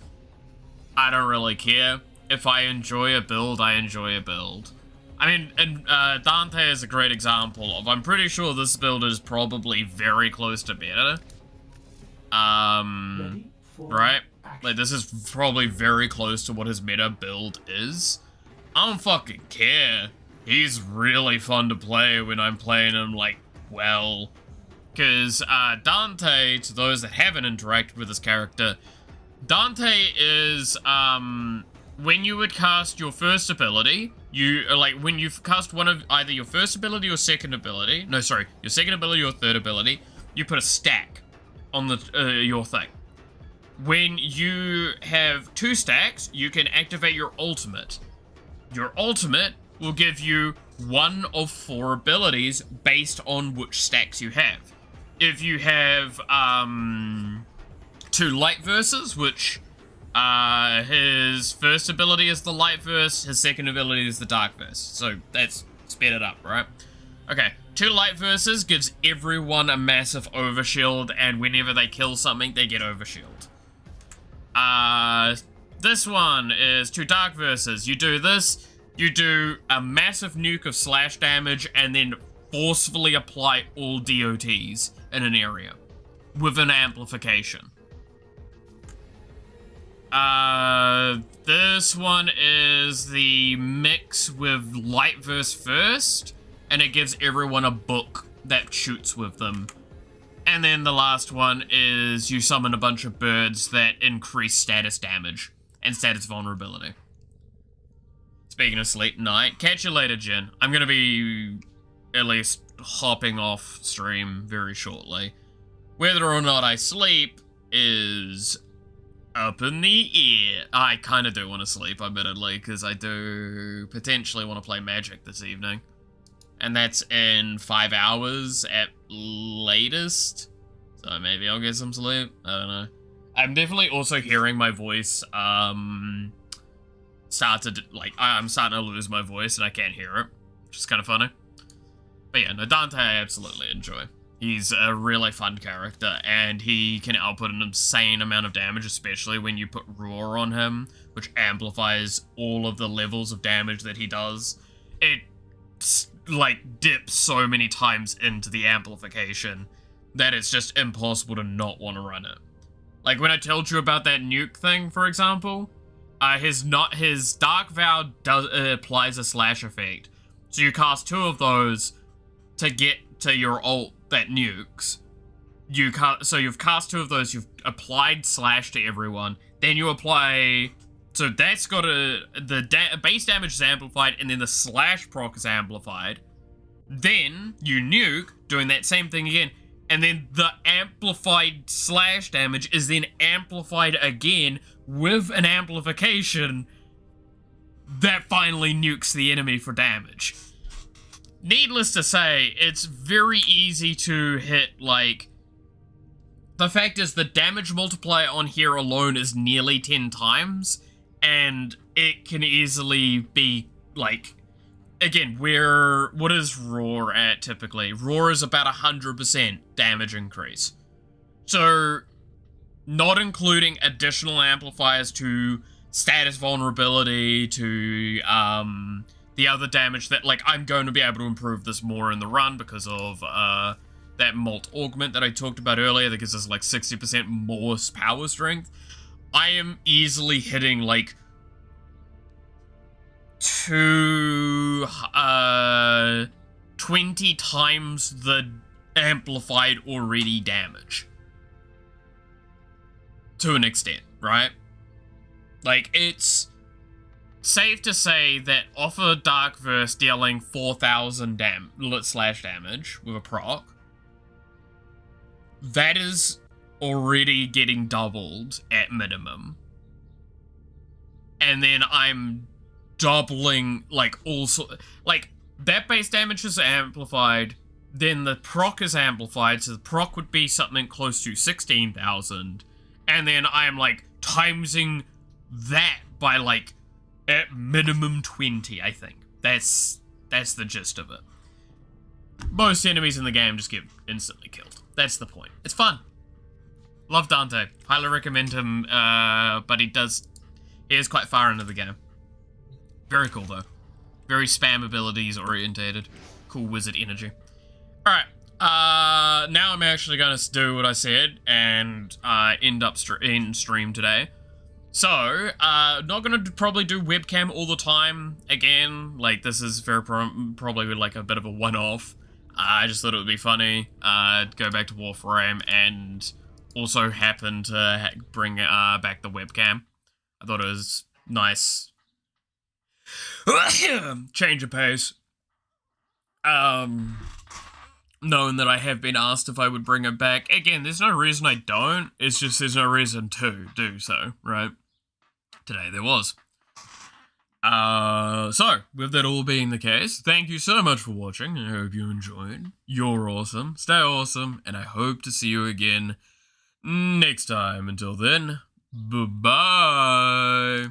A: I don't really care. If I enjoy a build, I enjoy a build. I mean, and Dante is a great example of, I'm pretty sure this build is probably very close to meta. Right? Like, this is probably very close to what his meta build is. I don't fucking care. He's really fun to play when I'm playing him, like, well. Because Dante, to those that haven't interacted with this character, Dante is, when you would cast your first ability, when you cast one of either your first ability or second ability, no, sorry, your second ability or third ability, you put a stack on the, your thing. When you have 2 stacks, you can activate your ultimate. Your ultimate will give you 1 of 4 abilities based on which stacks you have. If you have, 2 light verses, which his first ability is the light verse, his second ability is the dark verse. So that's sped it up, right? Okay, 2 light verses gives everyone a massive overshield, and whenever they kill something, they get overshield. This one is 2 dark verses. You do this, you do a massive nuke of slash damage, and then forcefully apply all DOTs in an area with an amplification. This one is the mix with light verse first, and it gives everyone a book that shoots with them. And then the last one is you summon a bunch of birds that increase status damage and status vulnerability. Speaking of sleep night, catch you later, Jin. I'm gonna be at least hopping off stream very shortly. Whether or not I sleep is up in the air. I kind of do want to sleep, admittedly, because I do potentially want to play Magic this evening. And that's in 5 hours at latest. So maybe I'll get some sleep. I don't know. I'm definitely also hearing my voice, I'm starting to lose my voice and I can't hear it, which is kind of funny. But yeah, no, Dante I absolutely enjoy. He's a really fun character, and he can output an insane amount of damage, especially when you put Roar on him, which amplifies all of the levels of damage that he does. It, like, dips so many times into the amplification that it's just impossible to not want to run it. Like, when I told you about that nuke thing, for example, his Dark Vow applies a slash effect. So you cast 2 of those to get to your ult that nukes. So you've cast 2 of those, you've applied slash to everyone, then you apply, so that's got the base damage is amplified, and then the slash proc is amplified. Then you nuke, doing that same thing again, and then the amplified slash damage is then amplified again with an amplification that finally nukes the enemy for damage. Needless to say, it's very easy to hit, like, the fact is the damage multiplier on here alone is nearly 10 times, and it can easily be, like, again, what is Roar at typically? Roar is about 100% damage increase. So, not including additional amplifiers to status vulnerability, to, the other damage that, like, I'm going to be able to improve this more in the run because of, that Molt Augment that I talked about earlier that gives us, like, 60% more power strength. I am easily hitting, like, 20 times the amplified already damage. To an extent, right? Like, it's safe to say that off a Dark Verse dealing 4,000 slash damage with a proc, that is already getting doubled at minimum. And then I'm doubling, like, also, like, that base damage is amplified, then the proc is amplified, so the proc would be something close to 16,000, and then I'm, like, timesing that by, like, at minimum 20, I think. That's the gist of it. Most enemies in the game just get instantly killed. That's the point. It's fun. Love Dante. Highly recommend him, but he is quite far into the game. Very cool, though. Very spam abilities orientated. Cool wizard energy. Alright, now I'm actually going to do what I said and end up in stream today. So, not going to probably do webcam all the time again. Like, this is very probably like a bit of a one-off. I just thought it would be funny, go back to Warframe and also happened to bring back the webcam. I thought it was nice. Change of pace. Knowing that I have been asked if I would bring it back. Again, there's no reason I don't. It's just there's no reason to do so, right? Today there was. So, with that all being the case, thank you so much for watching. I hope you enjoyed. You're awesome. Stay awesome. And I hope to see you again next time. Until then, bye-bye.